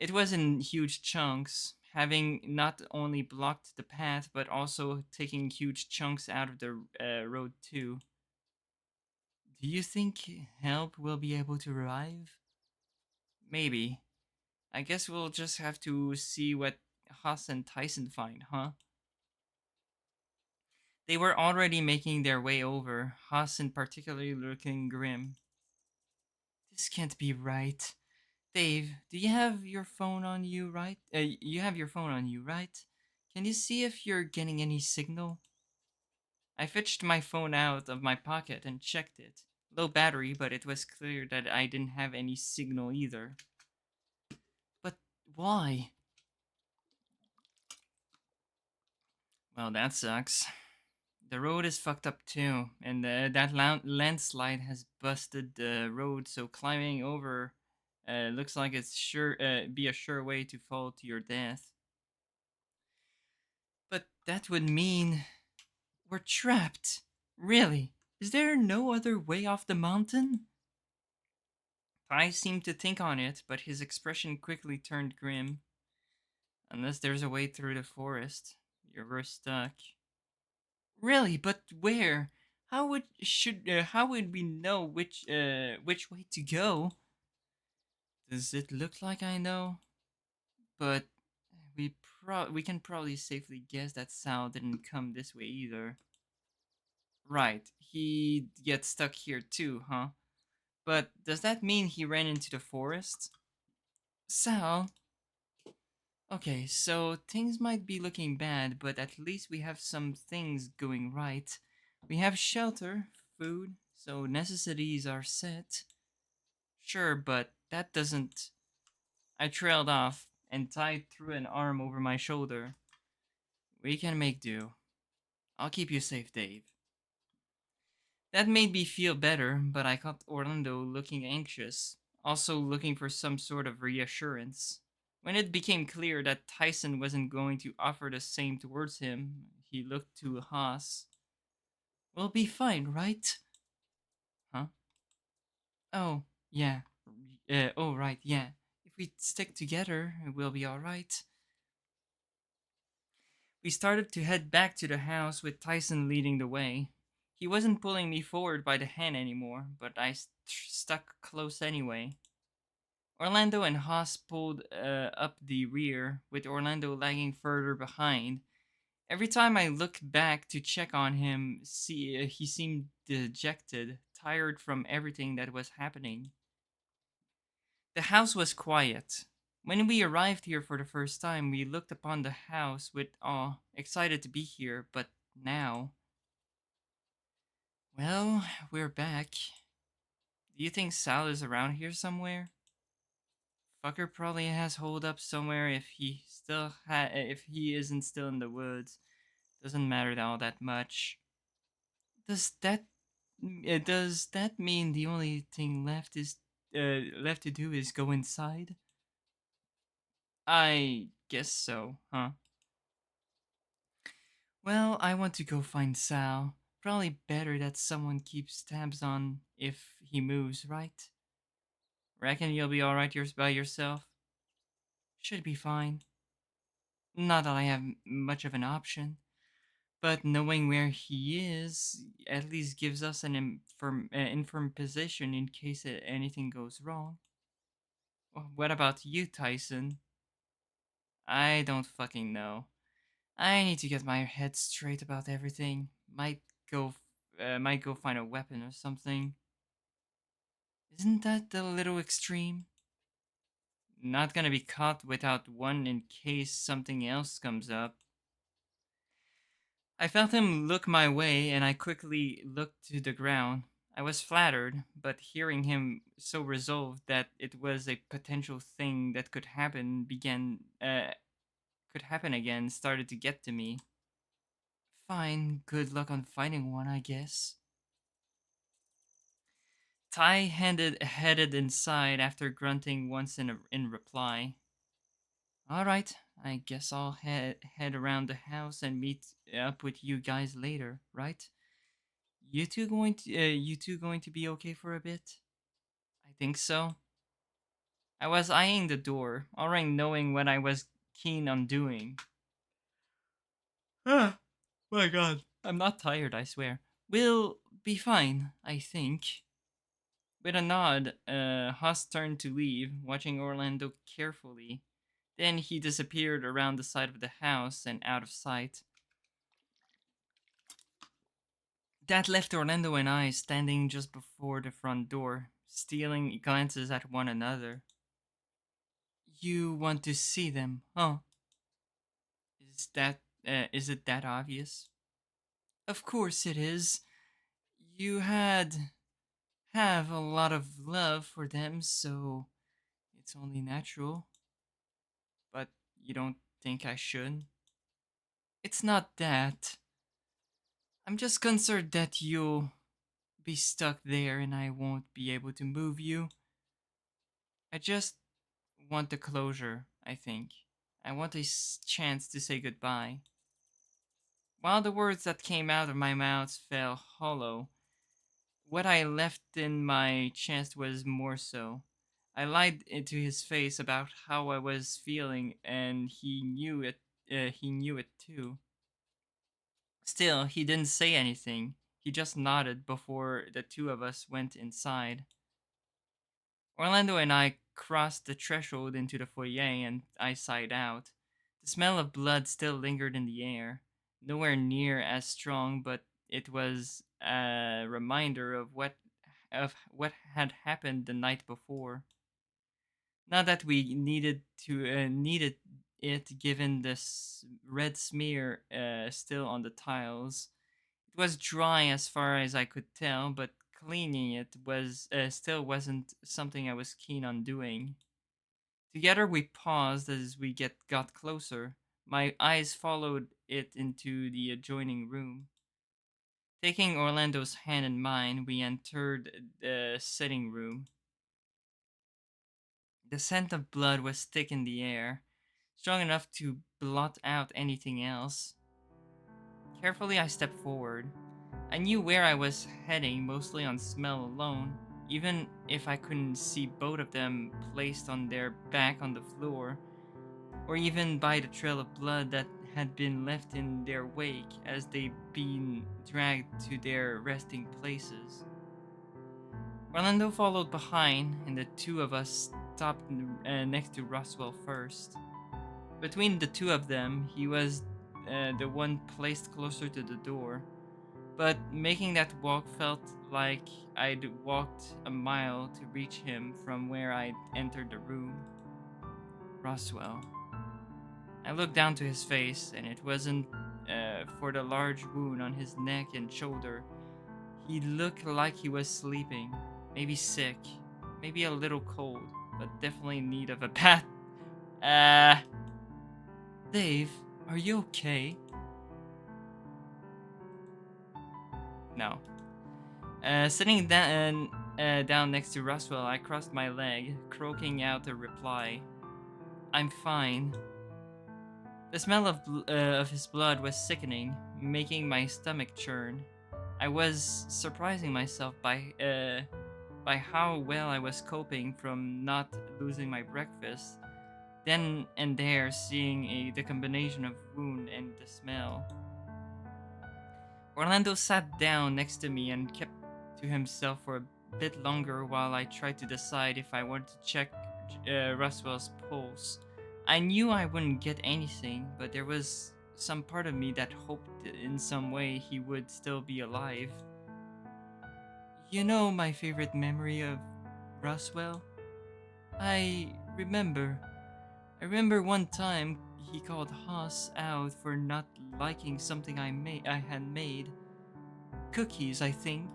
It was in huge chunks, having not only blocked the path but also taking huge chunks out of the road too. Do you think help will be able to arrive? Maybe. I guess we'll just have to see what Huss and Tyson find, huh? They were already making their way over, Huss in particularly looking grim. This can't be right. Dave, do you have your phone on you, right? You have your phone on you, right? Can you see if you're getting any signal? I fetched my phone out of my pocket and checked it. Low battery, but it was clear that I didn't have any signal either. But why? Well, that sucks. The road is fucked up too, and that landslide has busted the road, so climbing over looks like it's sure be a sure way to fall to your death. But that would mean we're trapped. Really? Is there no other way off the mountain? Ty seemed to think on it, but his expression quickly turned grim. Unless there's a way through the forest, we're stuck. Really, but where? How would we know which way to go? Does it look like I know? But we can probably safely guess that Sal didn't come this way either. Right, he gets stuck here too, huh? But does that mean he ran into the forest? Sal? Okay, so things might be looking bad, but at least we have some things going right. We have shelter, food, so necessities are set. Sure, but that doesn't. I trailed off and Ty threw an arm over my shoulder. We can make do. I'll keep you safe, Dave. That made me feel better, but I caught Orlando looking anxious, also looking for some sort of reassurance. When it became clear that Tyson wasn't going to offer the same towards him, he looked to Haas. We'll be fine, right? Huh? Oh, yeah. Oh, right, yeah. If we stick together, we'll be alright. We started to head back to the house with Tyson leading the way. He wasn't pulling me forward by the hand anymore, but I stuck close anyway. Orlando and Haas pulled up the rear, with Orlando lagging further behind. Every time I looked back to check on him, he seemed dejected, tired from everything that was happening. The house was quiet. When we arrived here for the first time, we looked upon the house with awe, excited to be here, but now, well, we're back. Do you think Sal is around here somewhere? Fucker probably has holed up somewhere if he isn't still in the woods. Doesn't matter all that much. Does that does that mean the only thing left to do is go inside? I guess so, huh? Well, I want to go find Sal. Probably better that someone keeps tabs on if he moves, right? Reckon you'll be alright by yourself? Should be fine. Not that I have much of an option, but knowing where he is at least gives us an informed position in case anything goes wrong. What about you, Tyson? I don't fucking know. I need to get my head straight about everything. Might go find a weapon or something. Isn't that a little extreme? Not gonna be caught without one in case something else comes up. I felt him look my way, and I quickly looked to the ground. I was flattered, but hearing him so resolved that it was a potential thing that could happen again started to get to me. Fine, good luck on finding one, I guess. Headed inside after grunting once in reply. All right, I guess I'll head around the house and meet up with you guys later, right? You two going to be okay for a bit? I think so. I was eyeing the door, already knowing what I was keen on doing. Ah, my God. I'm not tired, I swear. We'll be fine, I think. With a nod, Huss turned to leave, watching Orlando carefully. Then he disappeared around the side of the house and out of sight. That left Orlando and I standing just before the front door, stealing glances at one another. You want to see them, huh? Is it that obvious? Of course it is. You have a lot of love for them, so it's only natural. But you don't think I should? It's not that. I'm just concerned that you'll be stuck there and I won't be able to move you. I just want the closure, I think. I want a chance to say goodbye. While the words that came out of my mouth fell hollow, what I left in my chest was more so. I lied into his face about how I was feeling, and he knew it. He knew it too. Still, he didn't say anything. He just nodded before the two of us went inside. Orlando and I crossed the threshold into the foyer, and I sighed out. The smell of blood still lingered in the air, nowhere near as strong, but it was a reminder of what had happened the night before. Not that we needed it, given this red smear still on the tiles. It was dry as far as I could tell, but cleaning it was still wasn't something I was keen on doing. Together we paused as we got closer. My eyes followed it into the adjoining room. Taking Orlando's hand in mine, we entered the sitting room. The scent of blood was thick in the air, strong enough to blot out anything else. Carefully, I stepped forward. I knew where I was heading, mostly on smell alone, even if I couldn't see both of them placed on their back on the floor, or even by the trail of blood that had been left in their wake as they'd been dragged to their resting places. Orlando followed behind, and the two of us stopped next to Roswell first. Between the two of them, he was the one placed closer to the door, but making that walk felt like I'd walked a mile to reach him from where I'd entered the room. Roswell. I looked down to his face, and it wasn't for the large wound on his neck and shoulder. He looked like he was sleeping, maybe sick, maybe a little cold, but definitely in need of a bath. Uh, Dave, are you okay? No. Sitting down next to Roswell, I crossed my leg, croaking out a reply. I'm fine. The smell of his blood was sickening, making my stomach churn. I was surprising myself by how well I was coping from not losing my breakfast. Then and there, seeing the combination of wound and the smell. Orlando sat down next to me and kept to himself for a bit longer while I tried to decide if I wanted to check Roswell's pulse. I knew I wouldn't get anything, but there was some part of me that hoped in some way he would still be alive. You know my favorite memory of Roswell? I remember. I remember one time he called Haas out for not liking something I had made. Cookies, I think.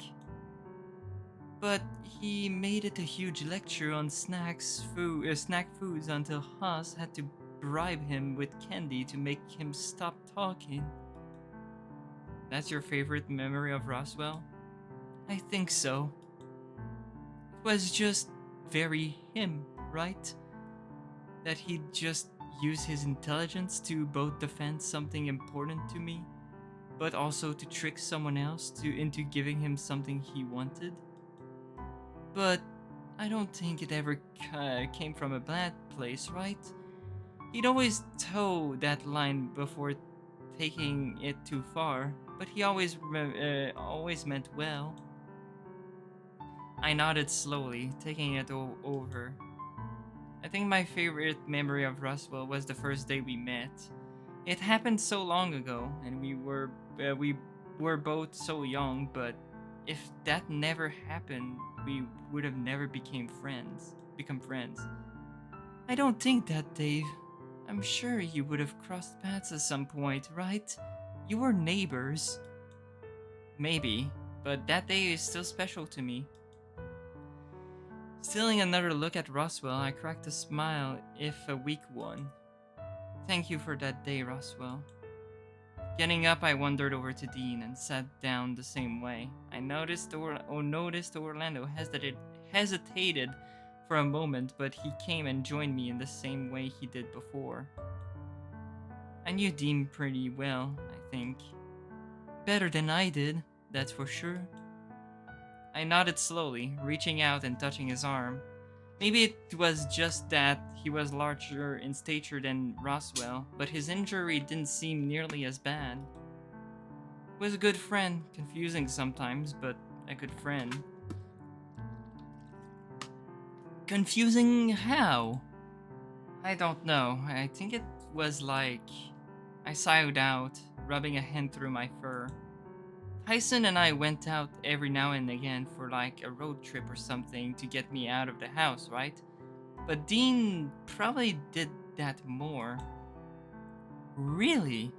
But he made it a huge lecture on snack foods until Haas had to bribe him with candy to make him stop talking. That's your favorite memory of Roswell? I think so. It was just very him, right? That he'd just use his intelligence to both defend something important to me, but also to trick someone else into giving him something he wanted. But I don't think it ever came from a bad place, right? He'd always toe that line before taking it too far, but he always meant well. I nodded slowly, taking it over. I think my favorite memory of Roswell was the first day we met. It happened so long ago, and we were both so young. But if that never happened, we would have never become friends. I don't think that, Dave. I'm sure you would have crossed paths at some point, right? You were neighbors. Maybe, but that day is still special to me. Stealing another look at Roswell, I cracked a smile, if a weak one. Thank you for that day, Roswell. Getting up, I wandered over to Dean and sat down the same way. I noticed Orlando hesitated for a moment, but he came and joined me in the same way he did before. I knew Dean pretty well, I think. Better than I did, that's for sure. I nodded slowly, reaching out and touching his arm. Maybe it was just that he was larger in stature than Roswell, but his injury didn't seem nearly as bad. He was a good friend, confusing sometimes, but a good friend. Confusing how? I don't know. I think it was like I sighed out, rubbing a hand through my fur. Tyson and I went out every now and again for like a road trip or something to get me out of the house, right? But Dean probably did that more. Really?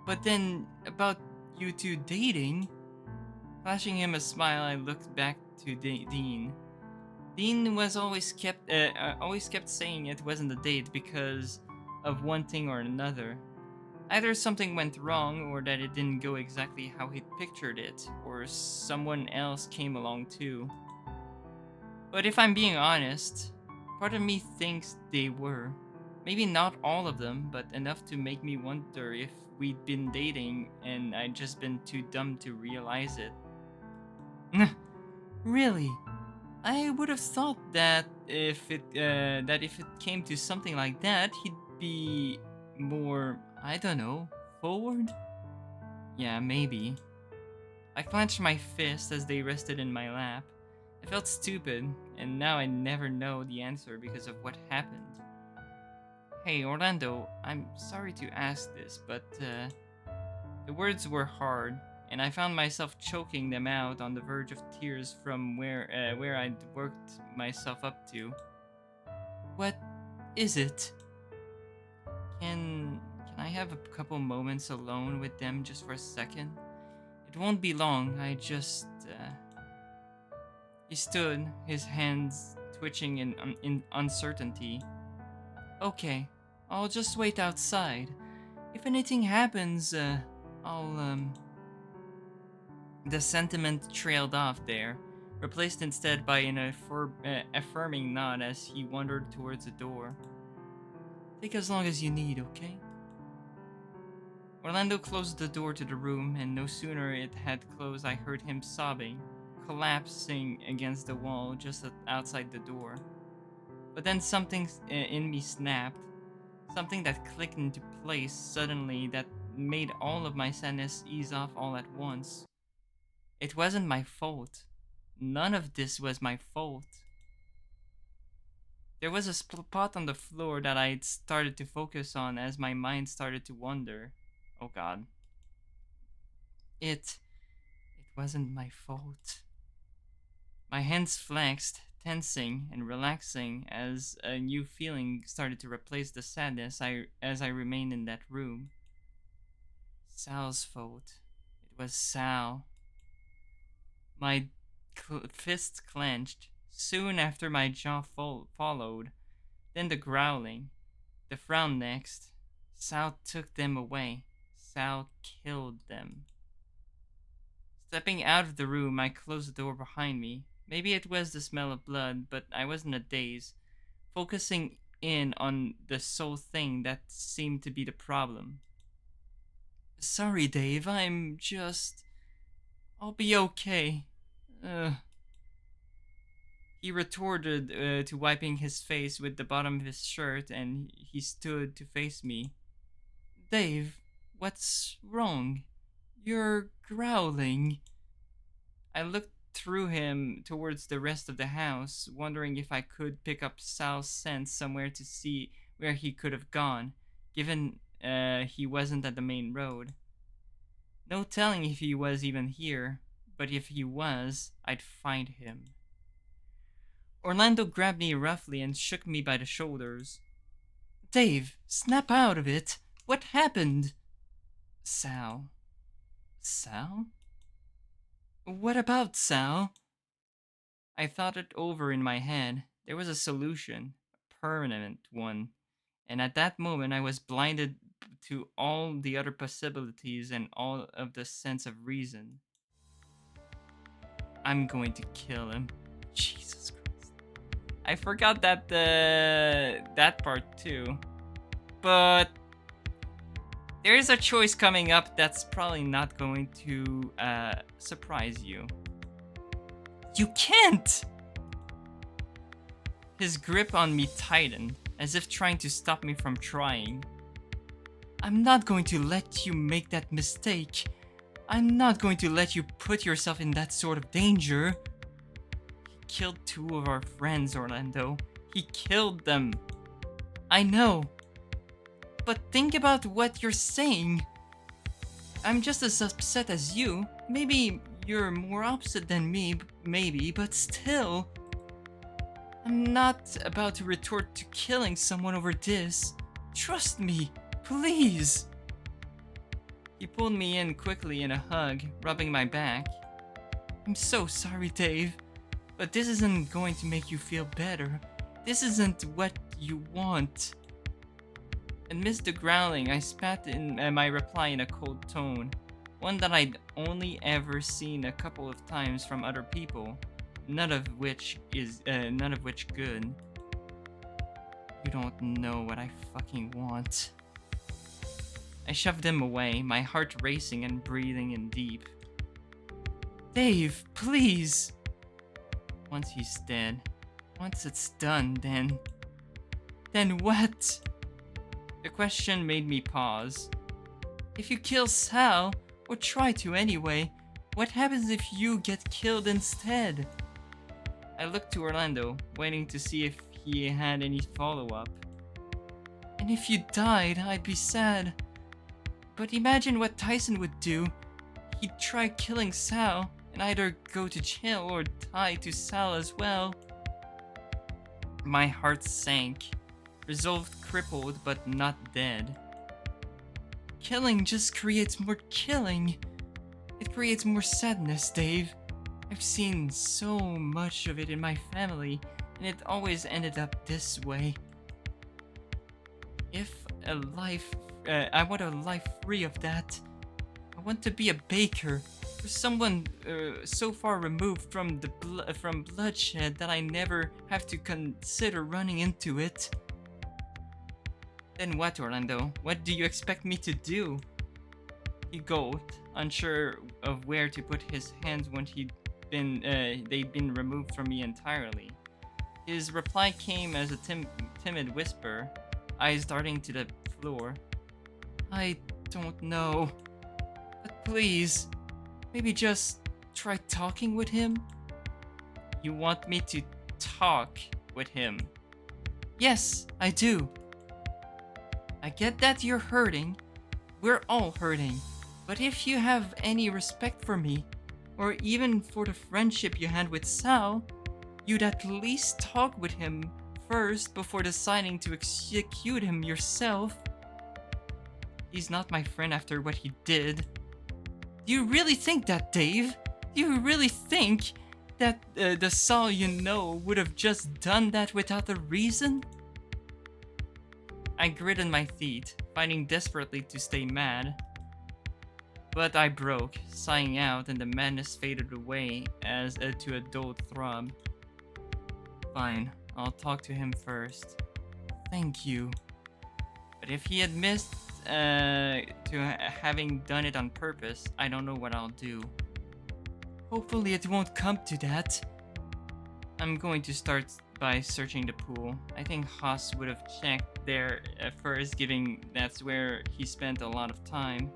But then about you two dating? Flashing him a smile, I looked back to Dean. Dean was always kept saying it wasn't a date because of one thing or another. Either something went wrong, or that it didn't go exactly how he'd pictured it, or someone else came along too. But if I'm being honest, part of me thinks they were. Maybe not all of them, but enough to make me wonder if we'd been dating and I'd just been too dumb to realize it. Really? I would have thought that if it came to something like that, he'd be more, I don't know, forward? Yeah, maybe. I clenched my fists as they rested in my lap. I felt stupid, and now I never know the answer because of what happened. Hey, Orlando, I'm sorry to ask this, but the words were hard, and I found myself choking them out on the verge of tears from where I'd worked myself up to. What is it? Can I have a couple moments alone with them just for a second? It won't be long. He stood, his hands twitching in uncertainty. Okay, I'll just wait outside. If anything happens, I'll. The sentiment trailed off there, replaced instead by an affirming nod as he wandered towards the door. Take as long as you need, okay? Orlando closed the door to the room, and no sooner it had closed, I heard him sobbing, collapsing against the wall just outside the door. But then something in me snapped, something that clicked into place suddenly that made all of my sadness ease off all at once. It wasn't my fault. None of this was my fault. There was a spot on the floor that I'd started to focus on as my mind started to wander. Oh god. It wasn't my fault. My hands flexed, tensing and relaxing as a new feeling started to replace the sadness as I remained in that room. Sal's fault. It was Sal. My fists clenched. Soon after, my jaw followed. Then the growling. The frown next. Sal took them away. Sal killed them. Stepping out of the room, I closed the door behind me. Maybe it was the smell of blood, but I was in a daze, focusing in on the sole thing that seemed to be the problem. Sorry, Dave, I'll be okay. He retorted to wiping his face with the bottom of his shirt, and he stood to face me. Dave, what's wrong? You're growling. I looked through him towards the rest of the house, wondering if I could pick up Sal's scent somewhere to see where he could have gone, given he wasn't at the main road. No telling if he was even here, but if he was, I'd find him. Orlando grabbed me roughly and shook me by the shoulders. Dave, snap out of it! What happened? Sal. Sal? What about Sal? I thought it over in my head. There was a solution, a permanent one, and at that moment I was blinded to all the other possibilities and all of the sense of reason. I'm going to kill him. Jesus Christ. I forgot that part too. But there's a choice coming up that's probably not going to surprise you. You can't! His grip on me tightened, as if trying to stop me from trying. I'm not going to let you make that mistake. I'm not going to let you put yourself in that sort of danger. He killed 2 of our friends, Orlando. He killed them. I know. But think about what you're saying. I'm just as upset as you. Maybe you're more upset than me, maybe, but still. I'm not about to retort to killing someone over this. Trust me, please. He pulled me in quickly in a hug, rubbing my back. I'm so sorry, Dave, but this isn't going to make you feel better. This isn't what you want. Amidst the growling, I spat in my reply in a cold tone, one that I'd only ever seen a couple of times from other people, none of which good. You don't know what I fucking want. I shoved him away, my heart racing and breathing in deep. Dave, please! Once he's dead, once it's done, then what? The question made me pause. If you kill Sal, or try to anyway, what happens if you get killed instead? I looked to Orlando, waiting to see if he had any follow-up. And if you died, I'd be sad. But imagine what Tyson would do. He'd try killing Sal, and either go to jail or die to Sal as well. My heart sank. Resolved crippled but not dead. Killing just creates more killing. It creates more sadness, Dave. I've seen so much of it in my family, and it always ended up this way. If a life, I want a life free of that. I want to be a baker, or someone so far removed from from bloodshed that I never have to consider running into it. Then what, Orlando? What do you expect me to do? He gulped, unsure of where to put his hands when they'd been removed from me entirely. His reply came as a timid whisper, eyes darting to the floor. I don't know. But please, maybe just try talking with him? You want me to talk with him? Yes, I do. I get that you're hurting. We're all hurting. But if you have any respect for me, or even for the friendship you had with Sal, you'd at least talk with him first before deciding to execute him yourself. He's not my friend after what he did. Do you really think that, Dave? Do you really think that the Sal you know would have just done that without a reason? I gritted my teeth, fighting desperately to stay mad. But I broke, sighing out, and the madness faded away as to a dull throb. Fine, I'll talk to him first. Thank you. But if he admits to having done it on purpose, I don't know what I'll do. Hopefully it won't come to that. I'm going to start by searching the pool. I think Haas would have checked there first, given that's where he spent a lot of time.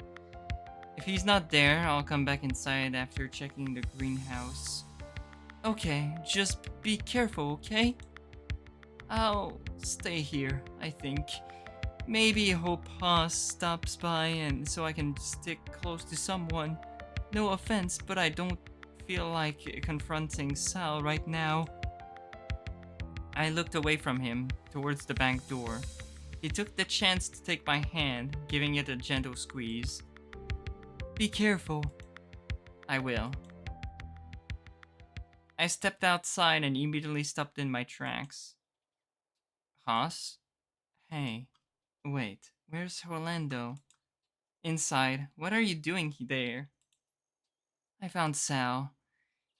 If he's not there, I'll come back inside after checking the greenhouse. Okay, just be careful, okay? I'll stay here, I think. Maybe hope Haas stops by and so I can stick close to someone. No offense, but I don't feel like confronting Sal right now. I looked away from him, towards the bank door. He took the chance to take my hand, giving it a gentle squeeze. Be careful. I will. I stepped outside and immediately stopped in my tracks. Haas? Hey. Wait, where's Orlando? Inside. What are you doing there? I found Sal.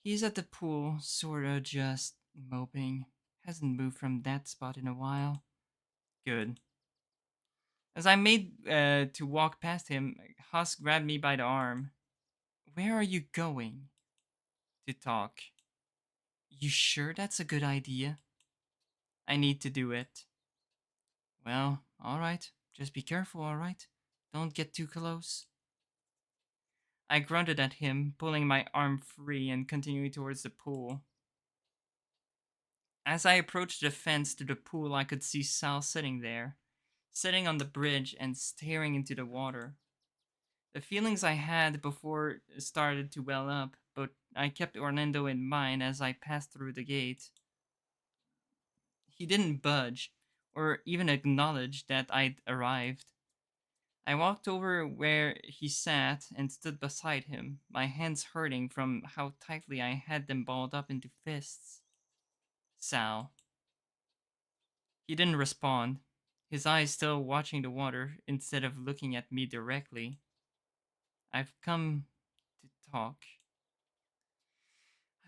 He's at the pool, sorta just moping. Hasn't moved from that spot in a while. Good. As I made to walk past him, Haas grabbed me by the arm. Where are you going? To talk. You sure that's a good idea? I need to do it. Well, alright. Just be careful, alright? Don't get too close. I grunted at him, pulling my arm free and continuing towards the pool. As I approached the fence to the pool, I could see Sal sitting there, sitting on the bridge and staring into the water. The feelings I had before started to well up, but I kept Orlando in mind as I passed through the gate. He didn't budge, or even acknowledge that I'd arrived. I walked over where he sat and stood beside him, my hands hurting from how tightly I had them balled up into fists. Sal. He didn't respond, his eyes still watching the water instead of looking at me directly. I've come to talk.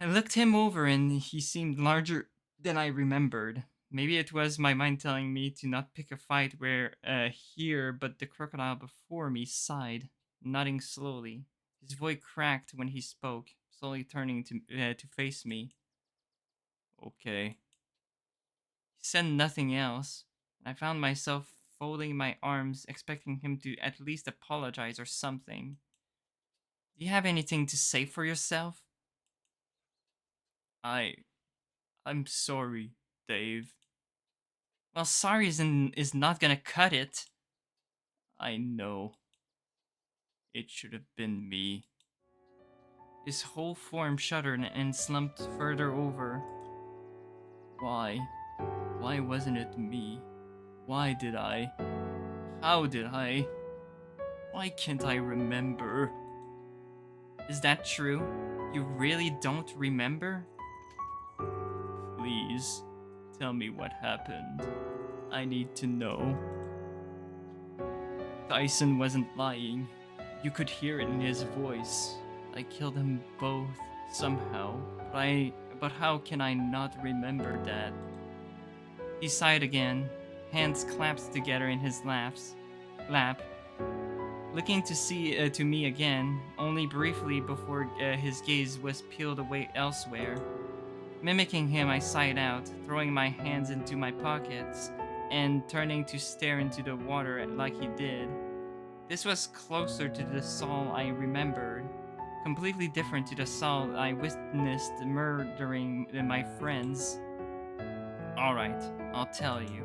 I looked him over and he seemed larger than I remembered. Maybe it was my mind telling me to not pick a fight where here, but the crocodile before me sighed, nodding slowly. His voice cracked when he spoke, slowly turning to face me. Okay. He said nothing else. I found myself folding my arms, expecting him to at least apologize or something. Do you have anything to say for yourself? I'm sorry, Dave. Well, sorry is not gonna cut it. I know. It should have been me. His whole form shuddered and slumped further over. Why? Why wasn't it me? Why did I? How did I? Why can't I remember? Is that true? You really don't remember? Please, tell me what happened. I need to know. Tyson wasn't lying. You could hear it in his voice. I killed them both somehow, but how can I not remember that? He sighed again, hands clasped together in his lap, looking to me again, only briefly before his gaze was peeled away elsewhere. Mimicking him, I sighed out, throwing my hands into my pockets and turning to stare into the water like he did. This was closer to the Saul I remembered, completely different to the Saul I witnessed murdering my friends. Alright, I'll tell you.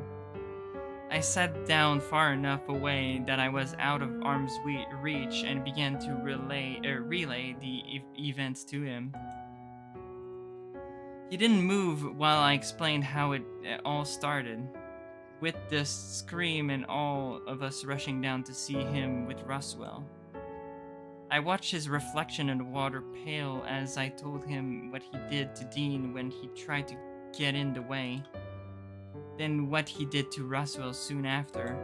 I sat down far enough away that I was out of arm's reach and began to relay the events to him. He didn't move while I explained how it all started, with the scream and all of us rushing down to see him with Roswell. I watched his reflection in the water pale as I told him what he did to Dean when he tried to get in the way, then what he did to Roswell soon after.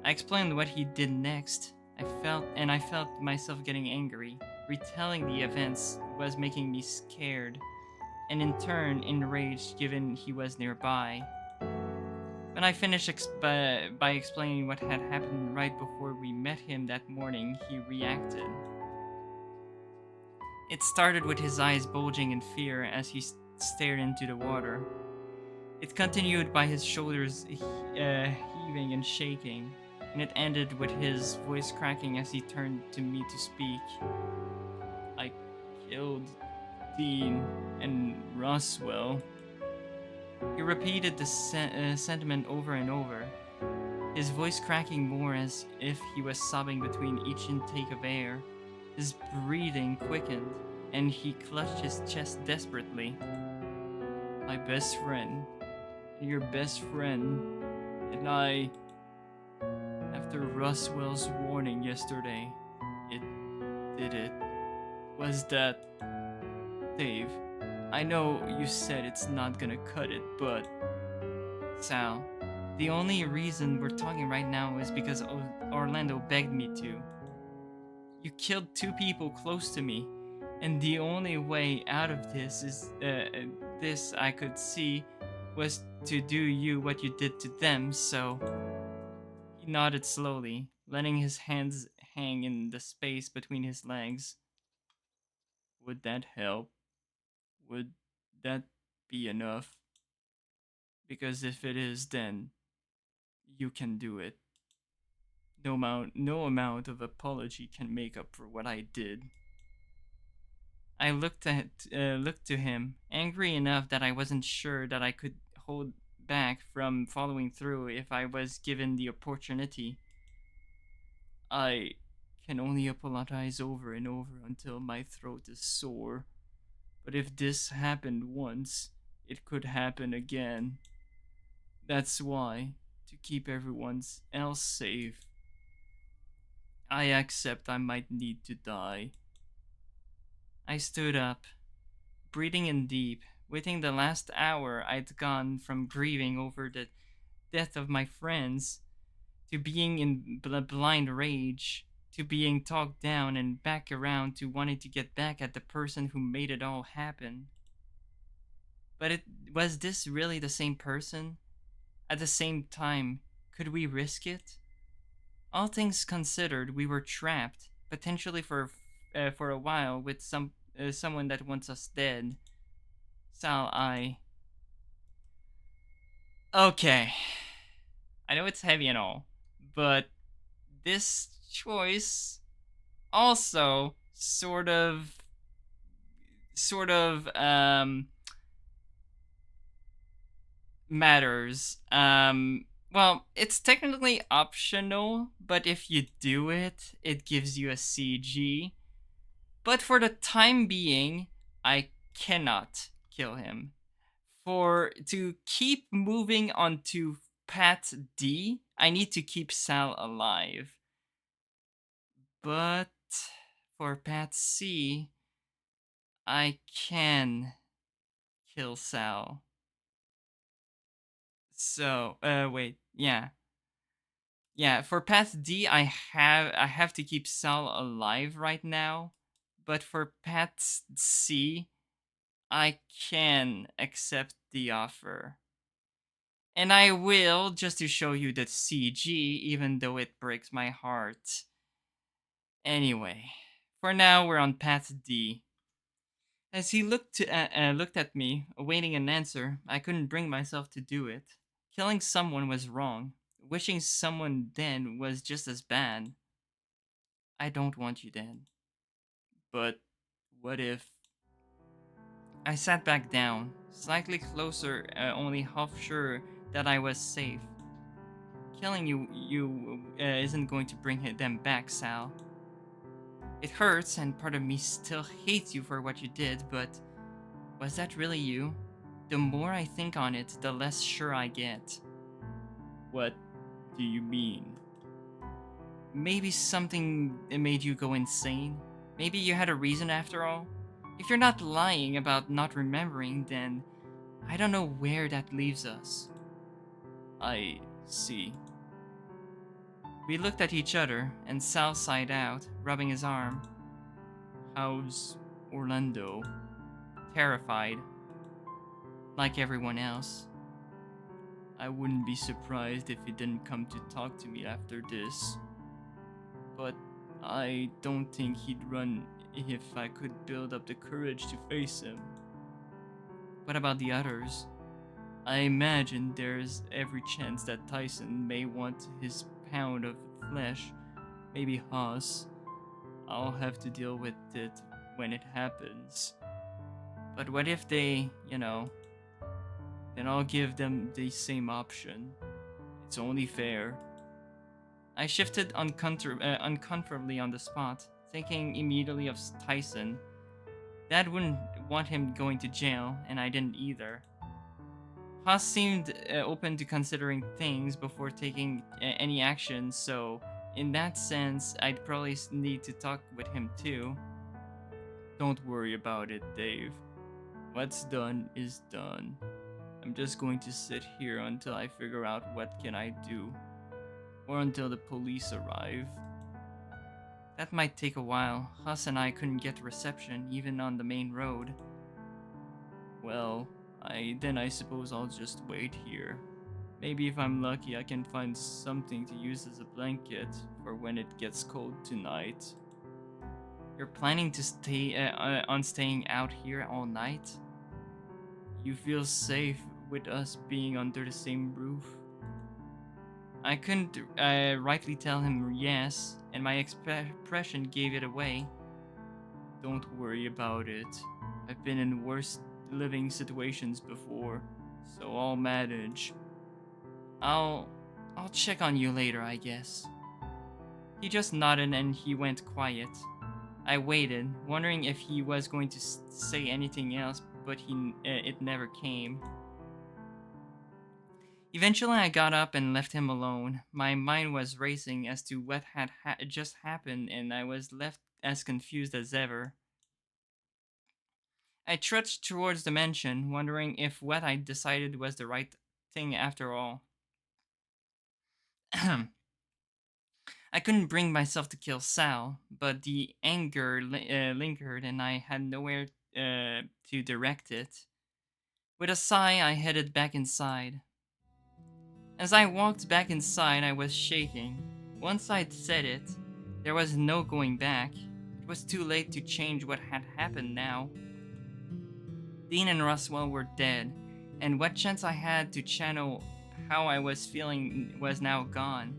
I explained what he did next. I felt myself getting angry. Retelling the events was making me scared, and in turn enraged given he was nearby. When I finished by explaining what had happened right before we met him that morning, he reacted. It started with his eyes bulging in fear as he stared into the water. It continued by his shoulders heaving and shaking, and it ended with his voice cracking as he turned to me to speak. I killed Dean and Roswell. He repeated the sentiment over and over, his voice cracking more as if he was sobbing between each intake of air. His breathing quickened, and he clutched his chest desperately. My best friend, your best friend, and I, after Roswell's warning yesterday, it did it. Was that... Dave, I know you said it's not gonna cut it, but... Sal, the only reason we're talking right now is because Orlando begged me to. You killed two people close to me, and the only way out of this is, this I could see, was to do you what you did to them, so... He nodded slowly, letting his hands hang in the space between his legs. Would that help? Would that be enough? Because if it is, then you can do it. No amount of apology can make up for what I did. I looked to him, angry enough that I wasn't sure that I could hold back from following through if I was given the opportunity. I can only apologize over and over until my throat is sore. But if this happened once, it could happen again. That's why, to keep everyone else safe, I accept I might need to die. I stood up, breathing in deep, waiting the last hour I'd gone from grieving over the death of my friends, to being in blind rage, to being talked down and back around to wanting to get back at the person who made it all happen. But was this really the same person? At the same time, could we risk it? All things considered, we were trapped, potentially for a while, with someone that wants us dead. Sal, okay. I know it's heavy and all, but this choice also sort of matters. Well, it's technically optional, but if you do it, it gives you a CG. But for the time being, I cannot kill him. For to keep moving on to Pat D, I need to keep Sal alive. But for Pat C, I can kill Sal. So, wait, yeah. Yeah, for Path D, I have to keep Sal alive right now, but for Path C, I can accept the offer. And I will, just to show you the CG, even though it breaks my heart. Anyway, for now we're on Path D. As he looked at me, awaiting an answer, I couldn't bring myself to do it. Killing someone was wrong. Wishing someone dead was just as bad. I don't want you dead. But what if... I sat back down, slightly closer, only half sure that I was safe. Killing you isn't going to bring them back, Sal. It hurts, and part of me still hates you for what you did, but was that really you? The more I think on it, the less sure I get. What do you mean? Maybe something made you go insane? Maybe you had a reason after all? If you're not lying about not remembering, then I don't know where that leaves us. I see. We looked at each other, and Sal sighed out, rubbing his arm. How's Orlando? Terrified. Like everyone else. I wouldn't be surprised if he didn't come to talk to me after this. But I don't think he'd run if I could build up the courage to face him. What about the others? I imagine there's every chance that Tyson may want his pound of flesh, maybe Haas. I'll have to deal with it when it happens. But what if they, then I'll give them the same option. It's only fair. I shifted uncomfortably on the spot, thinking immediately of Tyson. Dad wouldn't want him going to jail, and I didn't either. Haas seemed open to considering things before taking any action, so in that sense, I'd probably need to talk with him too. Don't worry about it, Dave. What's done is done. I'm just going to sit here until I figure out what can I do. Or until the police arrive. That might take a while. Huss and I couldn't get reception, even on the main road. Well, I suppose I'll just wait here. Maybe if I'm lucky, I can find something to use as a blanket for when it gets cold tonight. You're planning to staying out here all night? You feel safe with us being under the same roof? I couldn't rightly tell him yes, and my expression gave it away. Don't worry about it. I've been in worse living situations before, so I'll manage. I'll check on you later, I guess. He just nodded and he went quiet. I waited, wondering if he was going to say anything else, but it never came. Eventually, I got up and left him alone. My mind was racing as to what had just happened, and I was left as confused as ever. I trudged towards the mansion, wondering if what I decided was the right thing after all. I couldn't bring myself to kill Sal, but the anger lingered and I had nowhere to direct it. With a sigh, I headed back inside. As I walked back inside, I was shaking. Once I'd said it, there was no going back. It was too late to change what had happened now. Dean and Roswell were dead, and what chance I had to channel how I was feeling was now gone.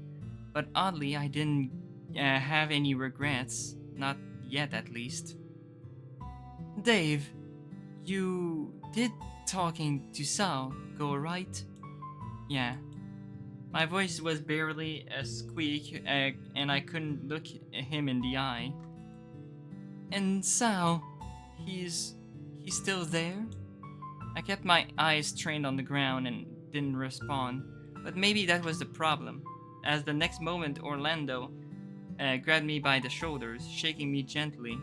But oddly, I didn't have any regrets. Not yet, at least. Dave, you did talking to Sal go right? Yeah. My voice was barely a squeak, and I couldn't look him in the eye. And Sal, he's still there? I kept my eyes trained on the ground and didn't respond. But maybe that was the problem, as the next moment Orlando grabbed me by the shoulders, shaking me gently.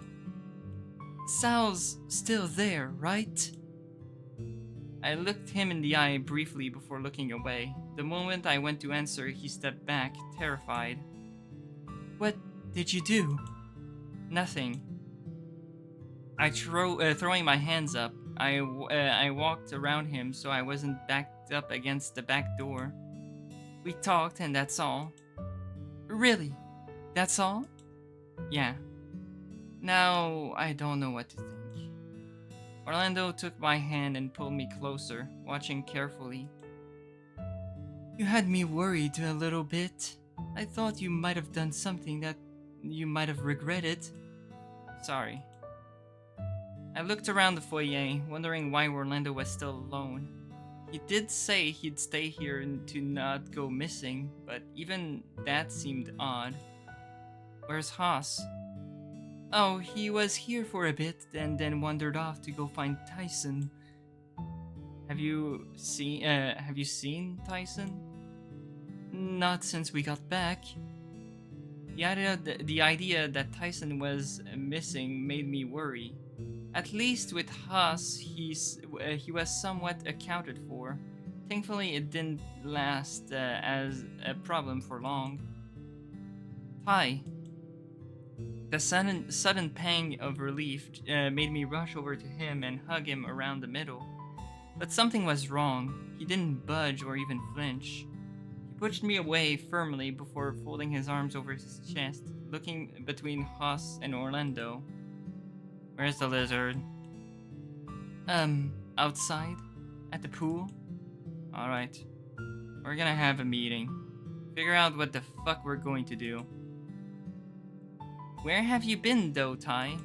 Sal's still there, right? I looked him in the eye briefly before looking away. The moment I went to answer, he stepped back, terrified. What did you do? Nothing. Throwing my hands up, I walked around him so I wasn't backed up against the back door. We talked and that's all. Really? That's all? Yeah. Now, I don't know what to think. Orlando took my hand and pulled me closer, watching carefully. You had me worried a little bit. I thought you might have done something that you might have regretted. Sorry. I looked around the foyer, wondering why Orlando was still alone. He did say he'd stay here to not go missing, but even that seemed odd. Where's Haas? Oh, he was here for a bit and then wandered off to go find Tyson. Have you seen Tyson? Not since we got back. The idea that Tyson was missing made me worry. At least with Haas, he was somewhat accounted for. Thankfully, it didn't last as a problem for long. Ty. The sudden pang of relief made me rush over to him and hug him around the middle. But something was wrong. He didn't budge or even flinch. He pushed me away firmly before folding his arms over his chest, looking between Haas and Orlando. Where's the lizard? Outside? At the pool? Alright. We're gonna have a meeting. Figure out what the fuck we're going to do. Where have you been, though, Ty?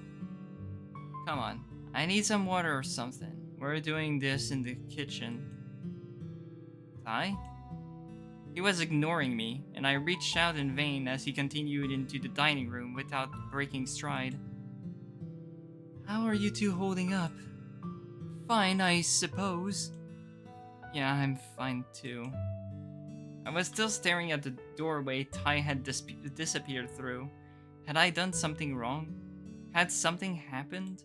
Come on. I need some water or something. We're doing this in the kitchen. Ty? He was ignoring me, and I reached out in vain as he continued into the dining room without breaking stride. How are you two holding up? Fine, I suppose. Yeah, I'm fine too. I was still staring at the doorway Ty had disappeared through. Had I done something wrong? Had something happened?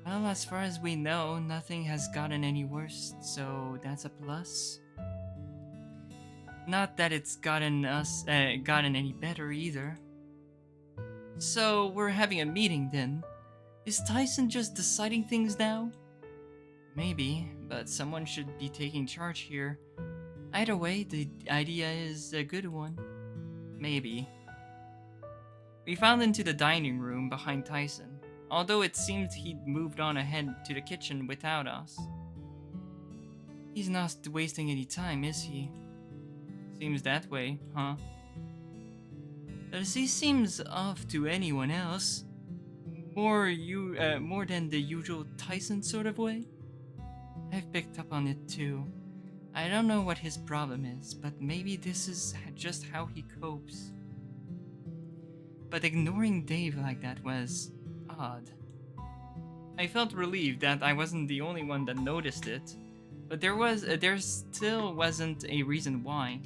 Well, as far as we know, nothing has gotten any worse, so that's a plus. Not that it's gotten any better either. So, we're having a meeting then. Is Tyson just deciding things now? Maybe, but someone should be taking charge here. Either way, the idea is a good one. Maybe. We filed into the dining room behind Tyson, although it seemed he'd moved on ahead to the kitchen without us. He's not wasting any time, is he? Seems that way, huh? Does he seems off to anyone else? More than the usual Tyson sort of way? I've picked up on it too. I don't know what his problem is, but maybe this is just how he copes. But ignoring Dave like that was odd. I felt relieved that I wasn't the only one that noticed it, but there still wasn't a reason why.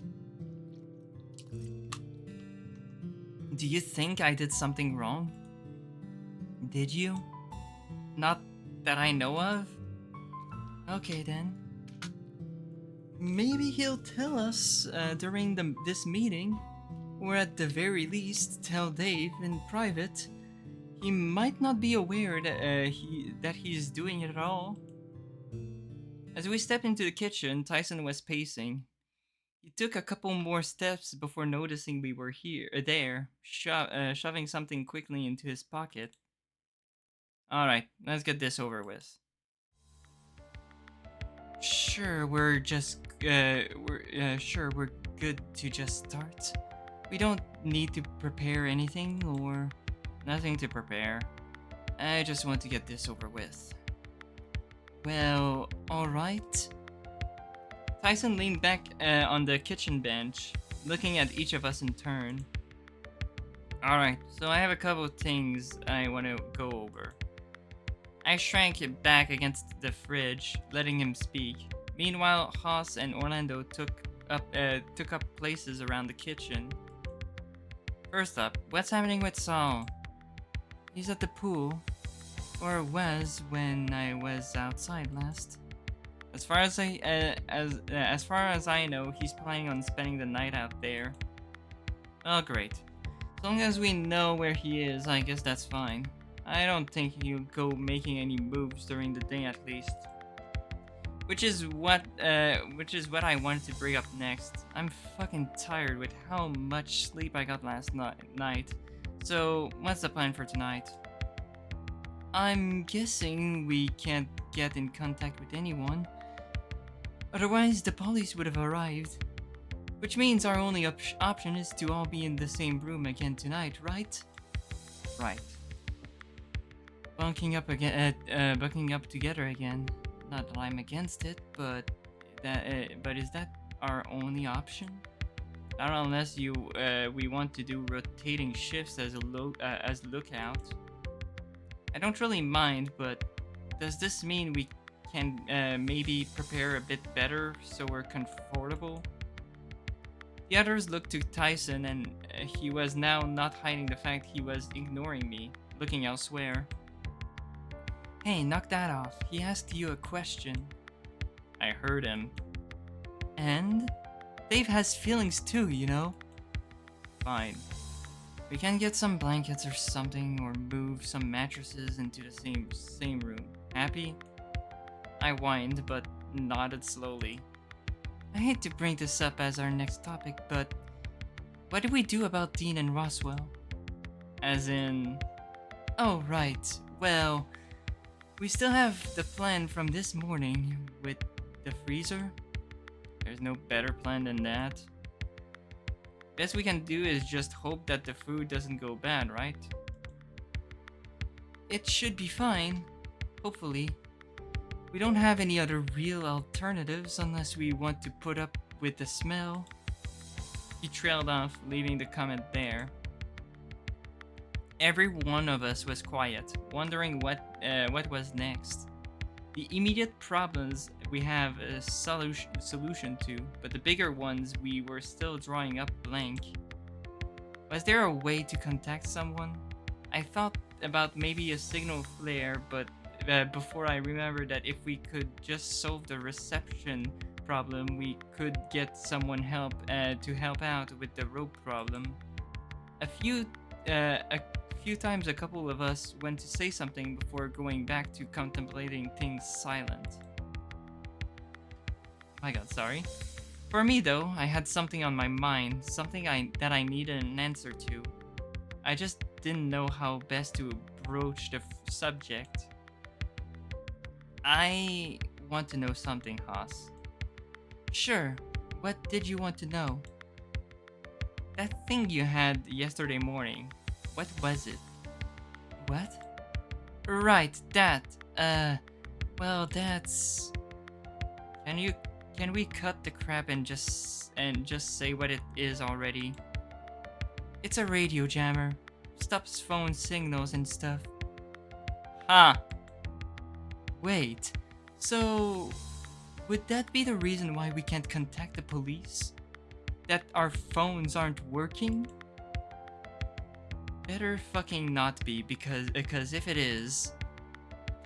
Do you think I did something wrong? Did you? Not that I know of? Okay then. Maybe he'll tell us during this meeting, or at the very least tell Dave in private. He might not be aware that he's doing it at all. As we stepped into the kitchen, Tyson was pacing. He took a couple more steps before noticing we were shoving something quickly into his pocket. Alright, let's get this over with. Sure, we're good to just start. We don't need to prepare anything or nothing to prepare. I just want to get this over with. Well, alright. Tyson leaned back on the kitchen bench, looking at each of us in turn. Alright, so I have a couple of things I want to go over. I shrank back against the fridge, letting him speak. Meanwhile, Haas and Orlando took took up places around the kitchen. First up, what's happening with Saul? He's at the pool, or was when I was outside last. As far as I know, he's planning on spending the night out there. Oh, great. As long as we know where he is, I guess that's fine. I don't think he'll go making any moves during the day, at least. Which is what I wanted to bring up next. I'm fucking tired with how much sleep I got last night. So, what's the plan for tonight? I'm guessing we can't get in contact with anyone. Otherwise, the police would have arrived. Which means our only option is to all be in the same room again tonight, right? Right. Bunking up together again. Not that I'm against it, but is that our only option? Not unless we want to do rotating shifts as lookout. I don't really mind, but does this mean we can maybe prepare a bit better so we're comfortable? The others looked to Tyson, and he was now not hiding the fact he was ignoring me, looking elsewhere. Hey, knock that off. He asked you a question. I heard him. And? Dave has feelings too, you know? Fine. We can get some blankets or something, or move some mattresses into the same room. Happy? I whined, but nodded slowly. I hate to bring this up as our next topic, but what do we do about Dean and Roswell? As in... Oh, right. Well, we still have the plan from this morning with the freezer. There's no better plan than that. Best we can do is just hope that the food doesn't go bad, right? It should be fine. Hopefully. We don't have any other real alternatives unless we want to put up with the smell. He trailed off, leaving the comment there. Every one of us was quiet, wondering what was next. The immediate problems we have a solution to, but the bigger ones we were still drawing up blank. Was there a way to contact someone? I thought about maybe a signal flare, but before I remembered that if we could just solve the reception problem, we could get someone to help out with the rope problem. A few times a couple of us went to say something before going back to contemplating things silent. My god, sorry. For me though, I had something on my mind, something that I needed an answer to. I just didn't know how best to broach the subject. I want to know something, Haas. Sure, what did you want to know? That thing you had yesterday morning, what was it? What? Right, that. Well, that's... Can we cut the crap and just say what it is already? It's a radio jammer. Stops phone signals and stuff. Huh. Wait, so would that be the reason why we can't contact the police? That our phones aren't working? Better fucking not be, because if it is...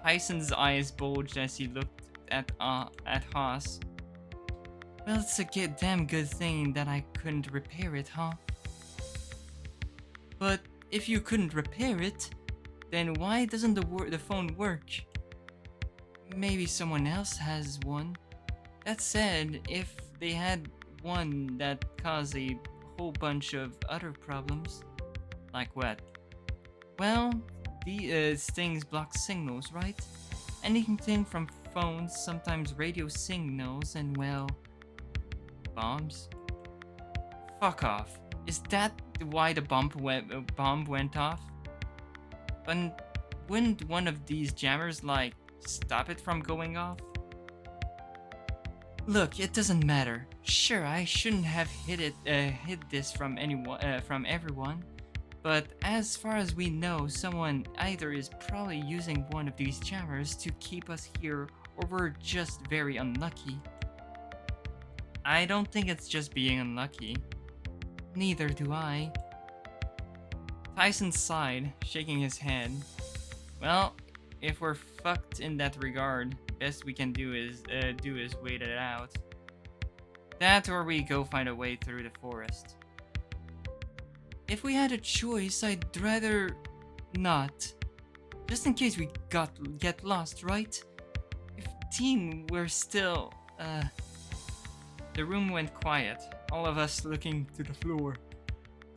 Tyson's eyes bulged as he looked at Haas. Well, it's a damn good thing that I couldn't repair it, huh? But if you couldn't repair it, then why doesn't the phone work? Maybe someone else has one. That said, if they had one that caused a whole bunch of other problems. Like what? Well, these things block signals, right? Anything from phones, sometimes radio signals, and well... bombs? Fuck off. Is that why the bomb went off? But wouldn't one of these jammers, like, stop it from going off? Look, it doesn't matter. Sure, I shouldn't have hid this from everyone. But as far as we know, someone either is probably using one of these jammers to keep us here, or we're just very unlucky. I don't think it's just being unlucky. Neither do I. Tyson sighed, shaking his head. Well, if we're fucked in that regard, best we can do is wait it out. That or we go find a way through the forest. If we had a choice, I'd rather not. Just in case we get lost, right? If Dean were still, The room went quiet, all of us looking to the floor.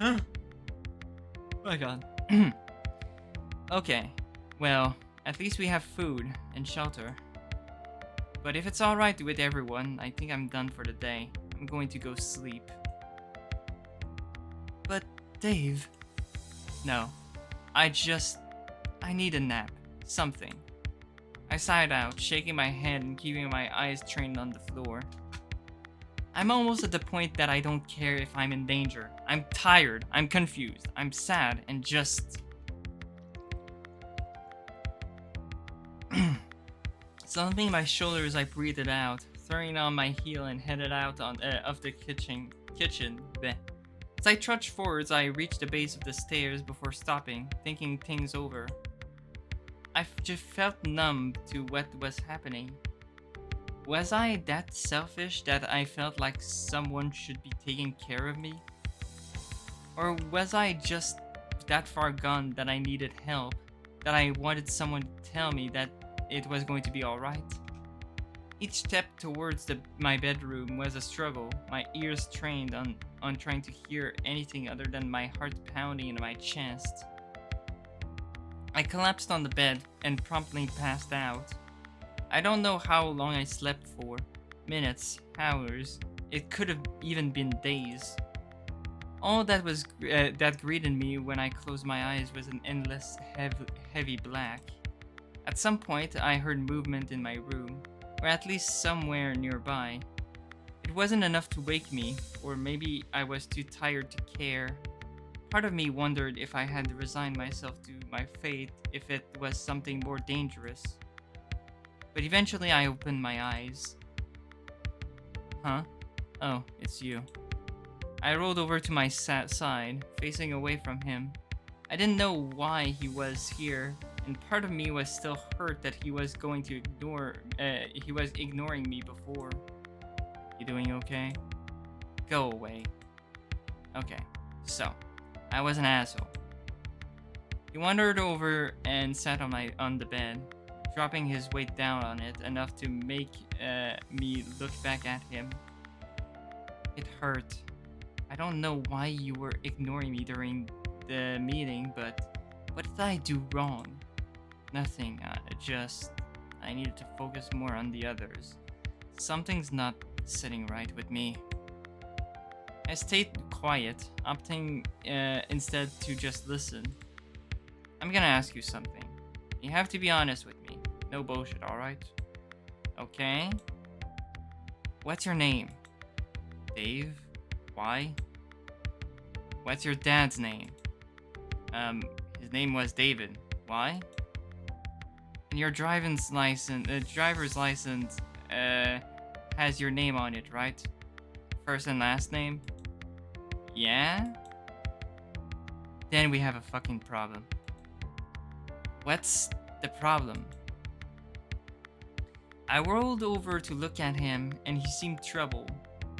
Huh? My god. Okay, well, at least we have food and shelter. But if it's alright with everyone, I think I'm done for the day. I'm going to go sleep. But, Dave... No. I need a nap. Something. I sighed out, shaking my head and keeping my eyes trained on the floor. I'm almost at the point that I don't care if I'm in danger. I'm tired, I'm confused, I'm sad, and just... Slumping my shoulders, I breathed it out, throwing on my heel and headed out of the kitchen. Bleh. As I trudged forwards, I reached the base of the stairs before stopping, thinking things over. I just felt numb to what was happening. Was I that selfish that I felt like someone should be taking care of me? Or was I just that far gone that I needed help, that I wanted someone to tell me that it was going to be alright? Each step towards my bedroom was a struggle, my ears trained on trying to hear anything other than my heart pounding in my chest. I collapsed on the bed and promptly passed out. I don't know how long I slept for. Minutes, hours, it could have even been days. All that was that greeted me when I closed my eyes was an endless, heavy black. At some point, I heard movement in my room, or at least somewhere nearby. It wasn't enough to wake me, or maybe I was too tired to care. Part of me wondered if I had resigned myself to my fate, if it was something more dangerous. But eventually I opened my eyes. Huh? Oh, it's you. I rolled over to my side, facing away from him. I didn't know why he was here, and part of me was still hurt that he was ignoring me before. You doing okay? Go away. Okay, so, I was an asshole. He wandered over and sat on the bed, dropping his weight down on it enough to make me look back at him. It hurt. I don't know why you were ignoring me during the meeting, but what did I do wrong? Nothing, I needed to focus more on the others. Something's not sitting right with me. I stayed quiet, opting instead to just listen. I'm gonna ask you something. You have to be honest with me. No bullshit, alright? Okay? What's your name? Dave? Why? What's your dad's name? His name was David. Why? And your driver's license has your name on it, right? First and last name? Yeah? Then we have a fucking problem. What's the problem? I rolled over to look at him, and he seemed troubled,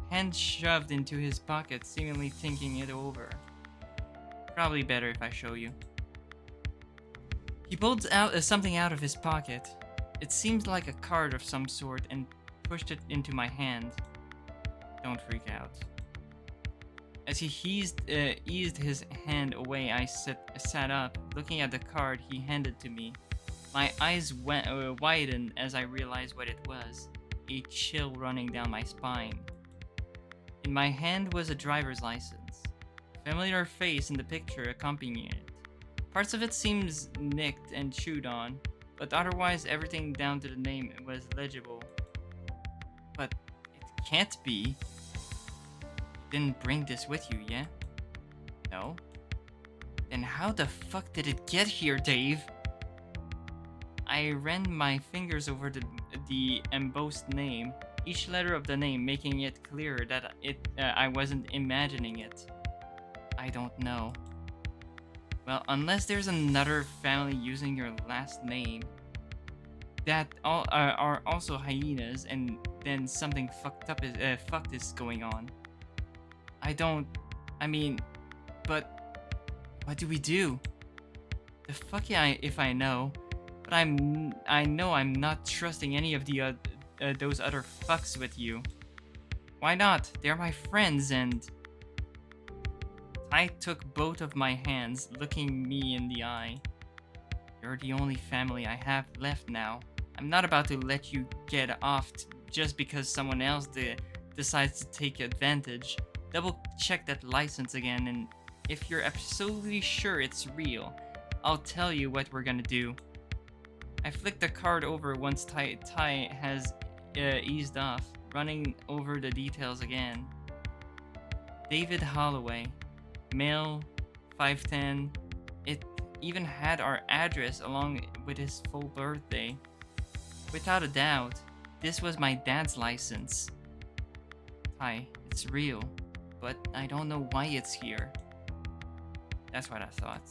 hands shoved into his pocket, seemingly thinking it over. Probably better if I show you. He pulled something out of his pocket. It seemed like a card of some sort, and pushed it into my hand. Don't freak out. As he eased his hand away, I sat up, looking at the card he handed to me. My eyes widened as I realized what it was, a chill running down my spine. In my hand was a driver's license, a familiar face in the picture accompanying it. Parts of it seems nicked and chewed on, but otherwise everything down to the name was legible. But it can't be. You didn't bring this with you, yeah? No? Then how the fuck did it get here, Dave? I ran my fingers over the embossed name, each letter of the name, making it clearer that I wasn't imagining it. I don't know. Well, unless there's another family using your last name that all are also hyenas, and then something fucked is going on. I don't. I mean, but what do we do? The fuck yeah, if I know, but I know I'm not trusting any of the those other fucks with you. Why not? They're my friends, and I took both of my hands, looking me in the eye. You're the only family I have left now. I'm not about to let you get off just because someone else decides to take advantage. Double check that license again, and if you're absolutely sure it's real, I'll tell you what we're gonna do. I flicked the card over once Ty has eased off, running over the details again. David Holloway, male, 5'10". It even had our address along with his full birthday. Without a doubt, this was my dad's license. Ty, it's real, but I don't know why it's here. That's what I thought.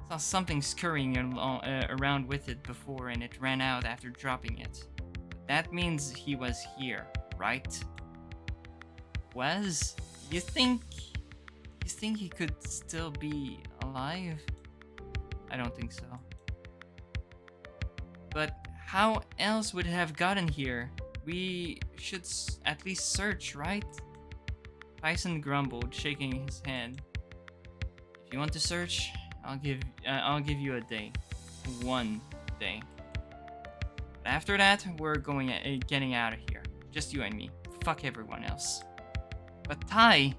Saw something scurrying around with it before, and it ran out after dropping it. That means he was here, right? Was? You think he could still be alive? I don't think so. But how else would it have gotten here? We should at least search, right? Tyson grumbled, shaking his head. If you want to search, I'll give you a day. 1 day. But after that, we're getting out of here. Just you and me. Fuck everyone else. But Ty,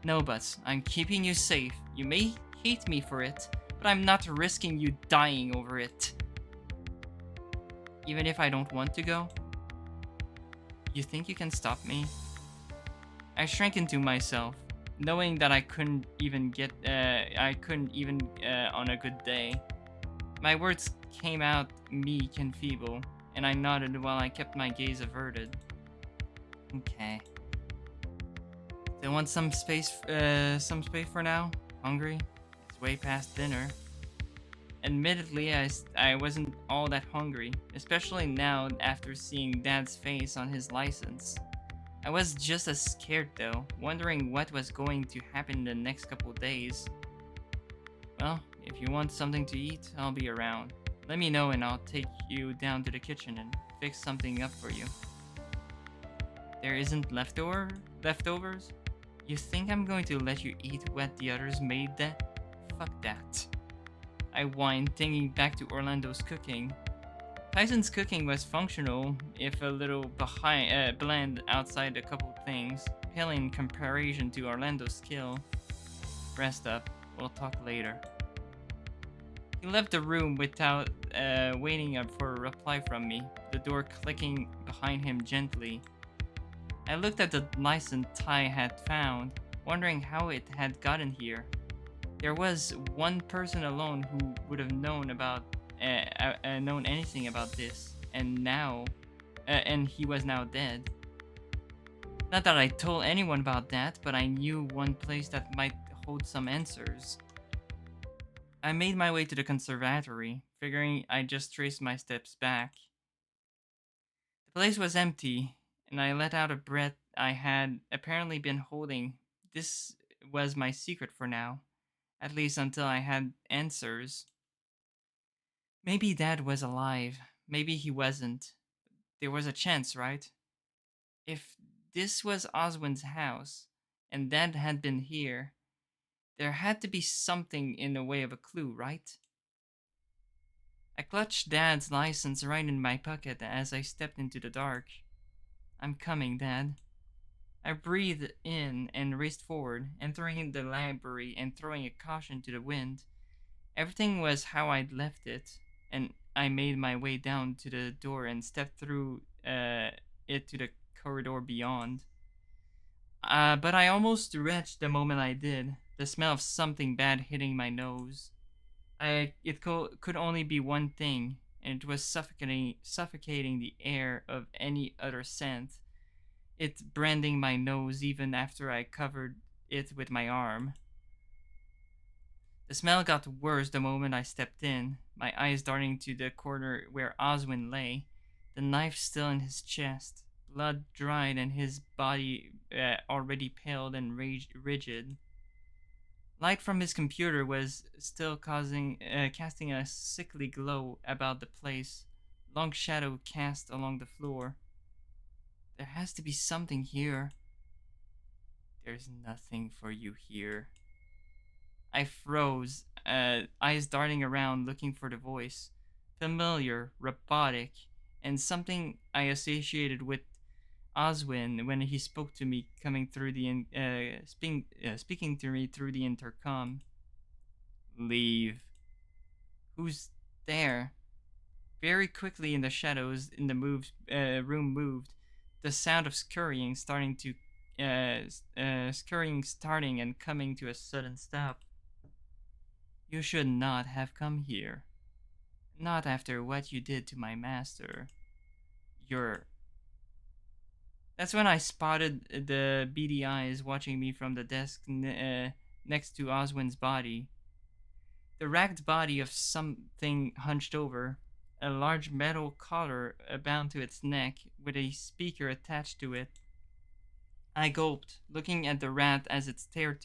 no buts. I'm keeping you safe. You may hate me for it, but I'm not risking you dying over it. Even if I don't want to go? You think you can stop me? I shrank into myself, knowing that I couldn't even on a good day. My words came out meek and feeble, and I nodded while I kept my gaze averted. Okay. Still want some space for now? Hungry? It's way past dinner. Admittedly, I wasn't all that hungry, especially now after seeing Dad's face on his license. I was just as scared though, wondering what was going to happen the next couple days. Well, if you want something to eat, I'll be around. Let me know and I'll take you down to the kitchen and fix something up for you. There isn't leftovers? You think I'm going to let you eat what the others made that? Fuck that. I whined, thinking back to Orlando's cooking. Tyson's cooking was functional, if a little bland outside a couple things, pale in comparison to Orlando's skill. Rest up, we'll talk later. He left the room without waiting up for a reply from me, the door clicking behind him gently. I looked at the license Ty had found, wondering how it had gotten here. There was one person alone who would have known anything about this, and he was now dead. Not that I told anyone about that, but I knew one place that might hold some answers. I made my way to the conservatory, figuring I'd just trace my steps back. The place was empty, and I let out a breath I had apparently been holding. This was my secret for now. At least until I had answers. Maybe Dad was alive. Maybe he wasn't. There was a chance, right? If this was Oswin's house, and Dad had been here, there had to be something in the way of a clue, right? I clutched Dad's license right in my pocket as I stepped into the dark. I'm coming, Dad. I breathed in and raced forward, entering the library and throwing a caution to the wind. Everything was how I'd left it, and I made my way down to the door and stepped through it to the corridor beyond. But I almost retched the moment I did, the smell of something bad hitting my nose. It could only be one thing, and it was suffocating the air of any other scent. It branding my nose even after I covered it with my arm. The smell got worse the moment I stepped in, my eyes darting to the corner where Oswin lay, the knife still in his chest, blood dried and his body already pale and rigid. Light from his computer was still casting a sickly glow about the place, long shadow cast along the floor. There has to be something here. There's nothing for you here. I froze, eyes darting around looking for the voice. Familiar, robotic, and something I associated with Oswin when he spoke to me coming through speaking to me through the intercom. Leave. Who's there? Very quickly in the shadows in the room moved, the sound of scurrying starting and coming to a sudden stop. You should not have come here. Not after what you did to my master. You're... That's when I spotted the beady eyes watching me from the desk next to Oswin's body. The ragged body of something hunched over, a large metal collar bound to its neck with a speaker attached to it. I gulped, looking at the rat as it stared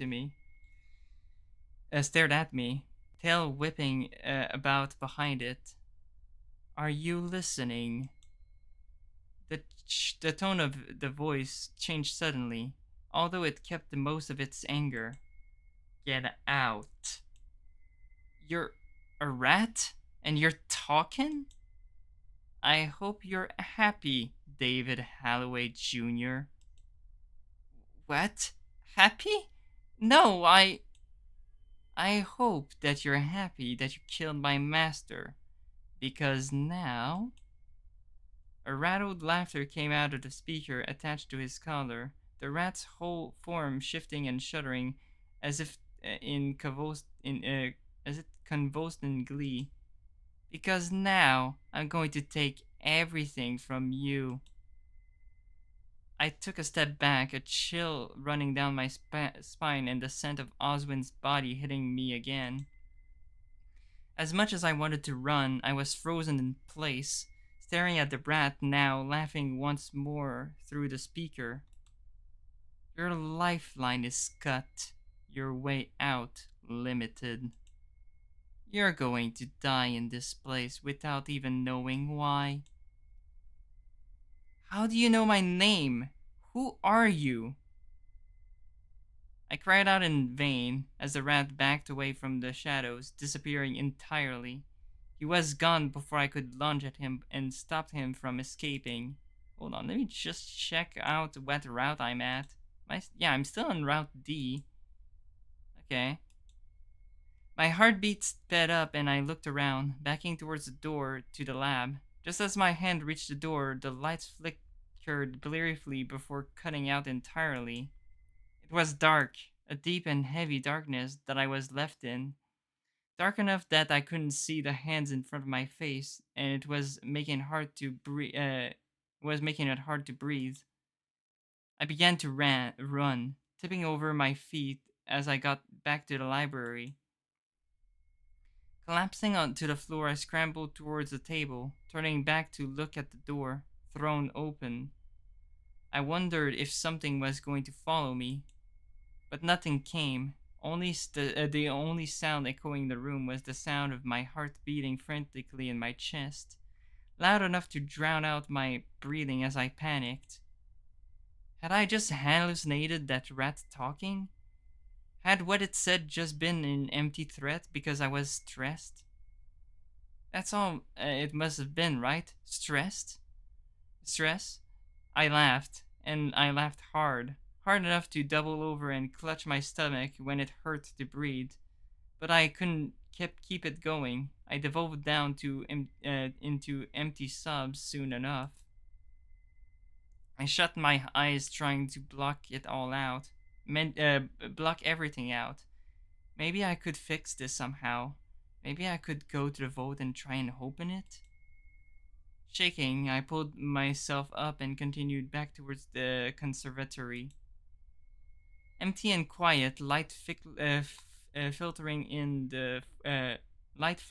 at me, tail whipping about behind it. Are you listening? The tone of the voice changed suddenly, although it kept the most of its anger. Get out. You're a rat? And you're talking? I hope you're happy, David Holloway Jr. What? Happy? No, I hope that you're happy that you killed my master, because now... A rattled laughter came out of the speaker attached to his collar, the rat's whole form shifting and shuddering as if as it convulsed in glee. Because now I'm going to take everything from you. I took a step back, a chill running down my spine and the scent of Oswin's body hitting me again. As much as I wanted to run, I was frozen in place, staring at the brat now, laughing once more through the speaker. Your lifeline is cut. Your way out limited. You're going to die in this place without even knowing why. How do you know my name? Who are you? I cried out in vain as the rat backed away from the shadows, disappearing entirely. He was gone before I could lunge at him and stop him from escaping. Hold on, let me just check out what route I'm at. I'm still on Route D. Okay. My heartbeat sped up and I looked around, backing towards the door to the lab. Just as my hand reached the door, the lights flickered briefly before cutting out entirely. It was dark, a deep and heavy darkness that I was left in. Dark enough that I couldn't see the hands in front of my face, and it was making it hard to breathe. I began to run, tipping over my feet as I got back to the library. Collapsing onto the floor, I scrambled towards the table, turning back to look at the door, thrown open. I wondered if something was going to follow me, but nothing came. The only sound echoing the room was the sound of my heart beating frantically in my chest, loud enough to drown out my breathing as I panicked. Had I just hallucinated that rat talking? Had what it said just been an empty threat because I was stressed? That's all it must have been, right? Stressed? Stress? I laughed, and I laughed hard enough to double over and clutch my stomach when it hurt to breathe. But I couldn't keep it going. I devolved down into empty sobs soon enough. I shut my eyes trying to block it all out. Block everything out. Maybe I could fix this somehow. Maybe I could go to the vote and try and open it. Shaking, I pulled myself up and continued back towards the conservatory. Empty and quiet, filtering in the light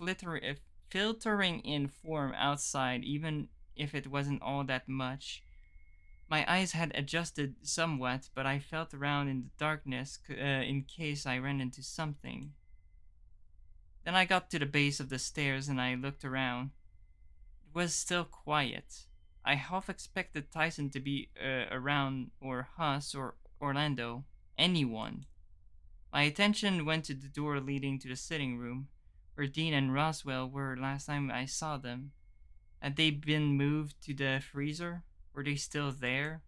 filtering in form outside, even if it wasn't all that much. My eyes had adjusted somewhat, but I felt around in the darkness in case I ran into something. Then I got to the base of the stairs and I looked around. It was still quiet. I half expected Tyson to be around, or Huss, or Orlando. Anyone. My attention went to the door leading to the sitting room, where Dean and Roswell were last time I saw them. Had they been moved to the freezer? Were they still there?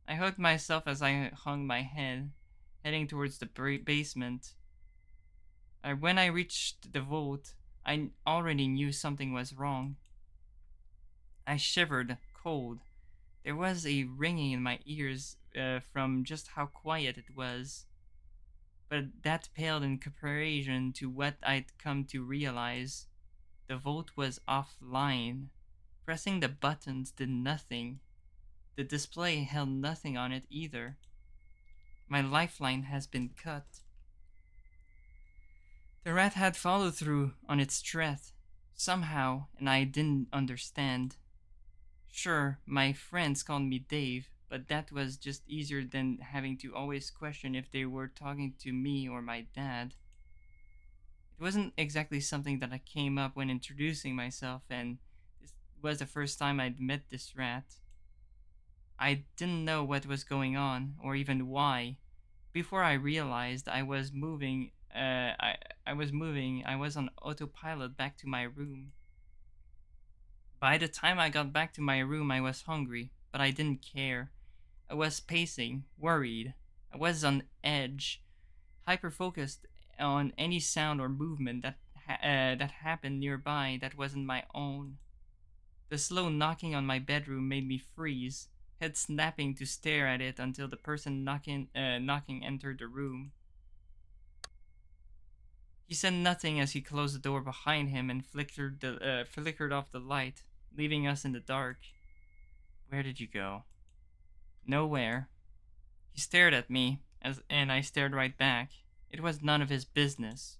I hugged myself as I hung my head, heading towards the basement. When I reached the vault, I already knew something was wrong. I shivered, cold. There was a ringing in my ears from just how quiet it was, but that paled in comparison to what I'd come to realize. The vault was offline. Pressing the buttons did nothing. The display held nothing on it either. My lifeline has been cut. The rat had followed through on its threat, somehow, and I didn't understand. Sure, my friends called me Dave, but that was just easier than having to always question if they were talking to me or my dad. It wasn't exactly something that I came up when introducing myself, and this was the first time I'd met this rat. I didn't know what was going on, or even why. Before I realized I was on autopilot back to my room. By the time I got back to my room, I was hungry, but I didn't care. I was pacing, worried. I was on edge, hyper focused on any sound or movement that happened nearby that wasn't my own. The slow knocking on my bedroom made me freeze, head snapping to stare at it until the person knocking entered the room. He said nothing as he closed the door behind him and flickered off the light, leaving us in the dark. Where did you go? Nowhere. He stared at me, and I stared right back. It was none of his business.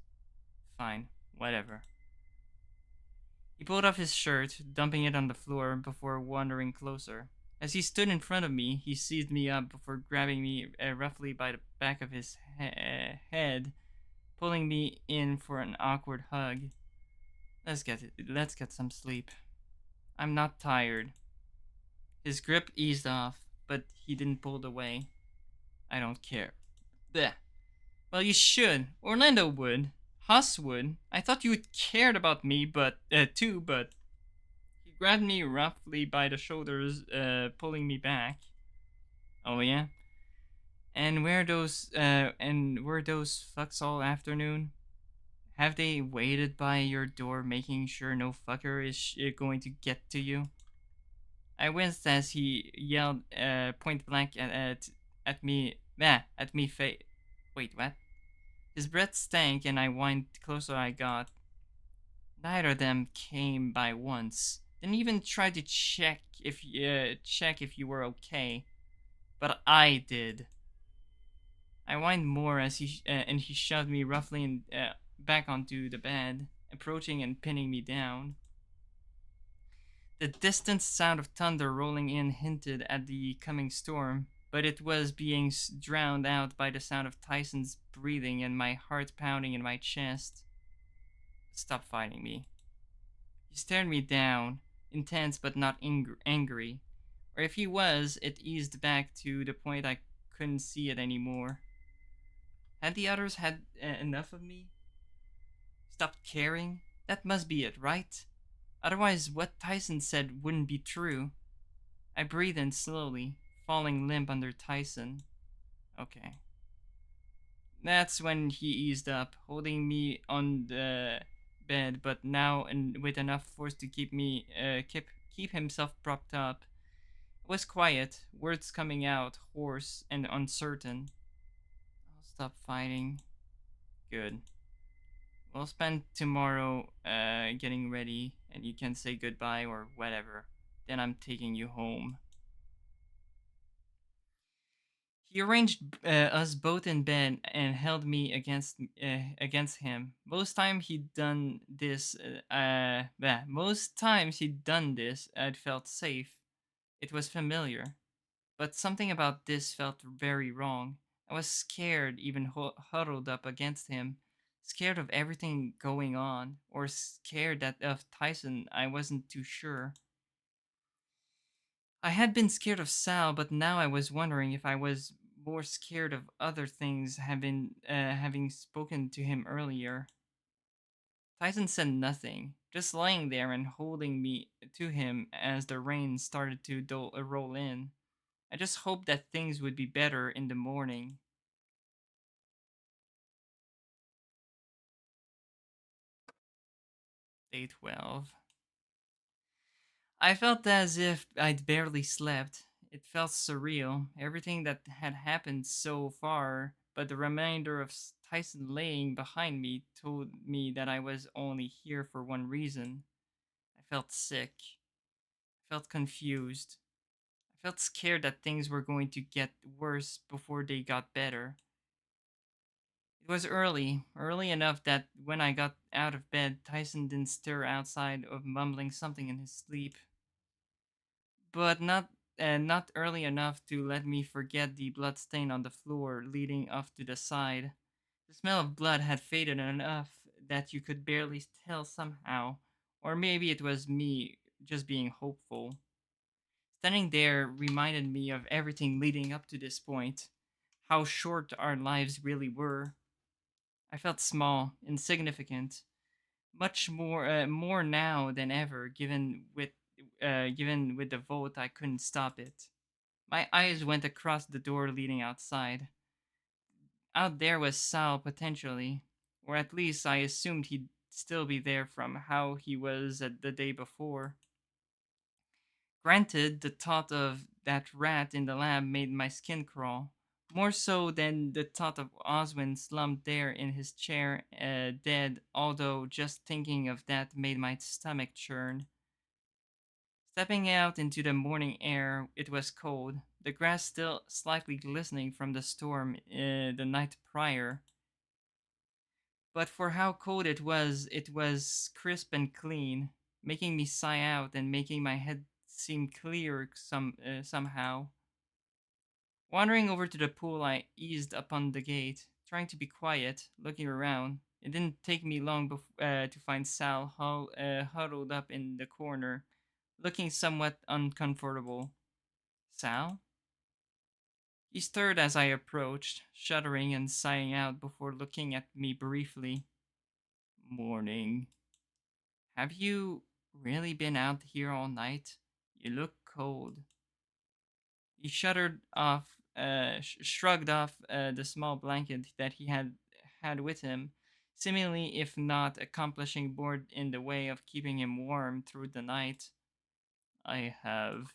Fine, whatever. He pulled off his shirt, dumping it on the floor before wandering closer. As he stood in front of me, he seized me up before grabbing me roughly by the back of his head, pulling me in for an awkward hug. Let's get some sleep. I'm not tired. His grip eased off, but he didn't pull away. I don't care. Blech. Well, you should. Orlando would. Huss would. I thought you cared about me, too, but he grabbed me roughly by the shoulders, pulling me back. Oh yeah. And were those fucks all afternoon? Have they waited by your door, making sure no fucker is going to get to you? I winced as he yelled, point blank at me. At me. Wait, what? His breath stank, and I whined the closer I got. Neither of them came by once. Didn't even try to check if you were okay. But I did. I whined more as he shoved me roughly back onto the bed, approaching and pinning me down. The distant sound of thunder rolling in hinted at the coming storm, but it was being drowned out by the sound of Tyson's breathing and my heart pounding in my chest. Stop fighting me. He stared me down, intense but not angry. Or if he was, it eased back to the point I couldn't see it anymore. Had the others had enough of me? Stopped caring? That must be it, right? Otherwise, what Tyson said wouldn't be true. I breathed in slowly, falling limp under Tyson. Okay. That's when he eased up, holding me on the bed, but now with enough force to keep himself propped up. It was quiet, words coming out, hoarse and uncertain. I'll stop fighting. Good. We'll spend tomorrow getting ready, and you can say goodbye or whatever. then I'm taking you home. He arranged us both in bed and held me against him. Most times he'd done this, I'd felt safe. It was familiar, but something about this felt very wrong. I was scared, even huddled up against him, scared of everything going on, or scared that of Tyson. I wasn't too sure. I had been scared of Sal, but now I was wondering if I was more scared of other things having spoken to him earlier. Tyson said nothing, just lying there and holding me to him as the rain started to roll in. I just hoped that things would be better in the morning. Day 12. I felt as if I'd barely slept. It felt surreal, everything that had happened so far, but the reminder of Tyson laying behind me told me that I was only here for one reason. I felt sick. I felt confused. I felt scared that things were going to get worse before they got better. It was early enough that when I got out of bed, Tyson didn't stir outside of mumbling something in his sleep. But not early enough to let me forget the blood stain on the floor leading off to the side. The smell of blood had faded enough that you could barely tell somehow, or maybe it was me just being hopeful. Standing there reminded me of everything leading up to this point, how short our lives really were. I felt small, insignificant, much more now than ever. Given with the vote, I couldn't stop it. My eyes went across the door leading outside. Out there was Sal potentially, or at least I assumed he'd still be there from how he was at the day before. Granted, the thought of that rat in the lab made my skin crawl, more so than the thought of Oswin slumped there in his chair, dead, although just thinking of that made my stomach churn. Stepping out into the morning air, it was cold, the grass still slightly glistening from the storm the night prior. But for how cold it was crisp and clean, making me sigh out and making my head seem clear somehow. Wandering over to the pool, I eased upon the gate, trying to be quiet, looking around. It didn't take me long to find Sal huddled up in the corner, looking somewhat uncomfortable. Sal? He stirred as I approached, shuddering and sighing out before looking at me briefly. Morning. Have you really been out here all night? You look cold. He shrugged off the small blanket that he had with him, seemingly, if not accomplishing, more in the way of keeping him warm through the night. I have.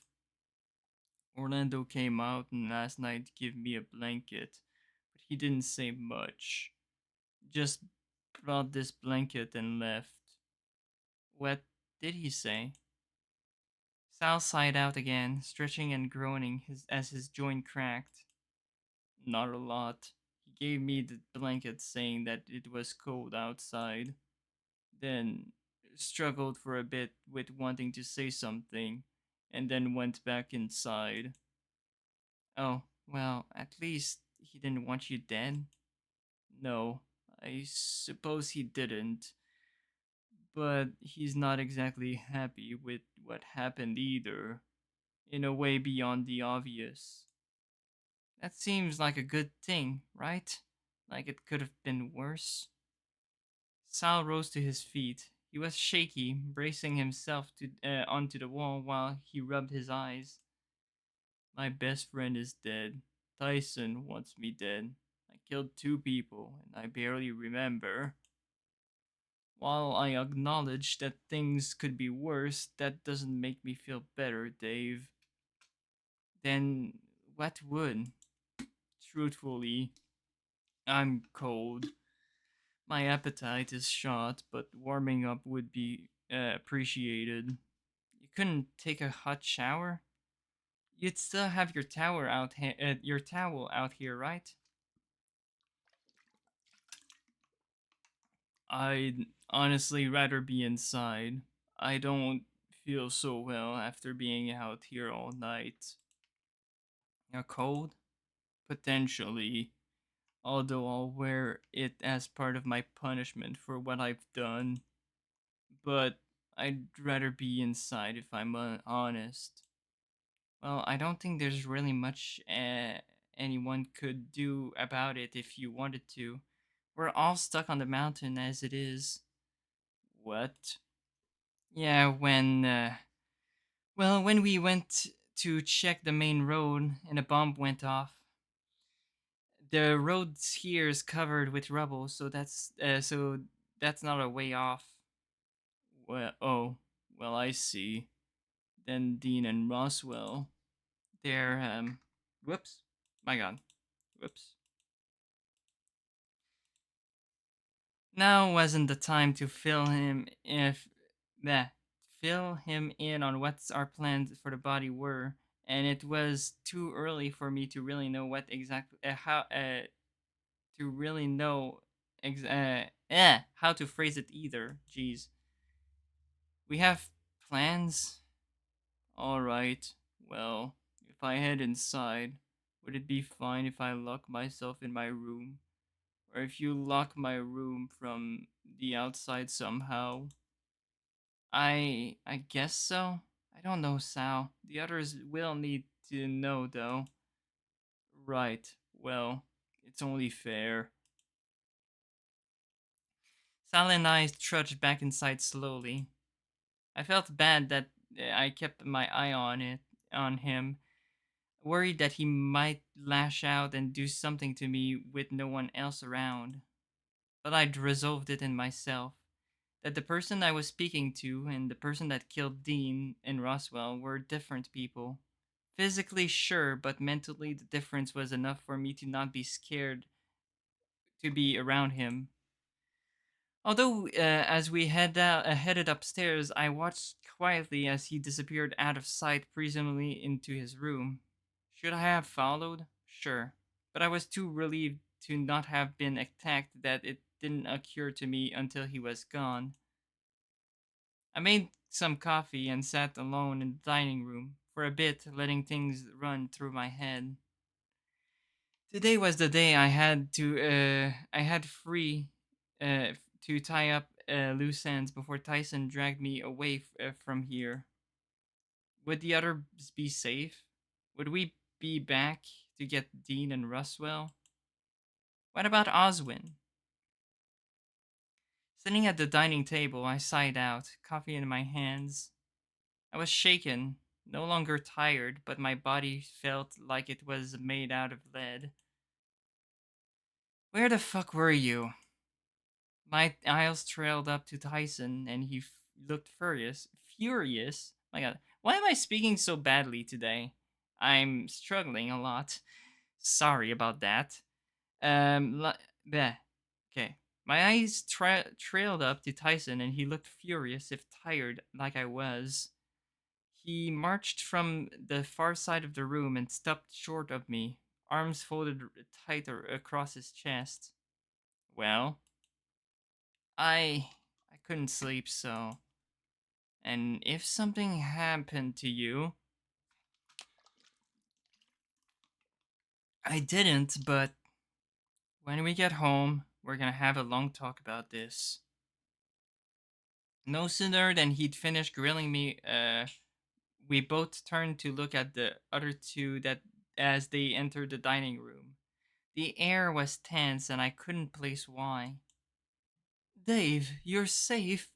Orlando came out and last night to give me a blanket, but he didn't say much. Just brought this blanket and left. What did he say? Sal sighed out again, stretching and groaning as his joint cracked. Not a lot. He gave me the blanket saying that it was cold outside. Then struggled for a bit with wanting to say something, and then went back inside. Oh, well, at least he didn't want you dead? No, I suppose he didn't. But he's not exactly happy with what happened either, in a way beyond the obvious. That seems like a good thing, right? Like it could have been worse. Sal rose to his feet. He was shaky, bracing himself onto the wall while he rubbed his eyes. My best friend is dead. Tyson wants me dead. I killed two people, and I barely remember. While I acknowledge that things could be worse, that doesn't make me feel better, Dave. Then what would? Truthfully, I'm cold. My appetite is shot, but warming up would be appreciated. You couldn't take a hot shower? You'd still have your towel out here, right? I'd honestly rather be inside. I don't feel so well after being out here all night. A cold? Potentially. Although I'll wear it as part of my punishment for what I've done. But I'd rather be inside if I'm honest. Well, I don't think there's really much anyone could do about it if you wanted to. We're all stuck on the mountain as it is. What? Yeah, when we went to check the main road and a bomb went off. The road here is covered with rubble, so that's not a way off. Well, oh, well, I see. Then Dean and Roswell, they're whoops, my God, whoops. Now wasn't the time to fill him in on what our plans for the body were, and it was too early for me to really know what exactly how to really know how to phrase it either. Jeez. We have plans? Alright. Well, if I head inside, would it be fine if I lock myself in my room? Or if you lock my room from the outside somehow? I guess so. I don't know, Sal. The others will need to know though. Right. Well, it's only fair. Sal and I trudged back inside slowly. I felt bad that I kept my eye on him, worried that he might lash out and do something to me with no one else around. But I'd resolved it in myself that the person I was speaking to and the person that killed Dean and Roswell were different people. Physically, sure, but mentally, the difference was enough for me to not be scared to be around him. Although, as we headed upstairs, I watched quietly as he disappeared out of sight, presumably into his room. Should I have followed? Sure. But I was too relieved to not have been attacked that it didn't occur to me until he was gone. I made some coffee and sat alone in the dining room for a bit, letting things run through my head. Today was the day I had free to tie up loose ends before Tyson dragged me away from here. Would the others be safe? Would we be back to get Dean and Roswell? What about Oswin? Sitting at the dining table, I sighed out, coffee in my hands. I was shaken, no longer tired, but my body felt like it was made out of lead. Where the fuck were you? My eyes trailed up to Tyson, and he looked furious. Furious? My God, why am I speaking so badly today? I'm struggling a lot. Sorry about that. Bleh. Okay. My eyes trailed up to Tyson, and he looked furious, if tired, like I was. He marched from the far side of the room and stopped short of me, arms folded tighter across his chest. Well, I couldn't sleep, so. And if something happened to you, I didn't, but when we get home, we're gonna have a long talk about this. No sooner than he'd finished grilling me, we both turned to look at the other two that as they entered the dining room. The air was tense and I couldn't place why. Dave, you're safe.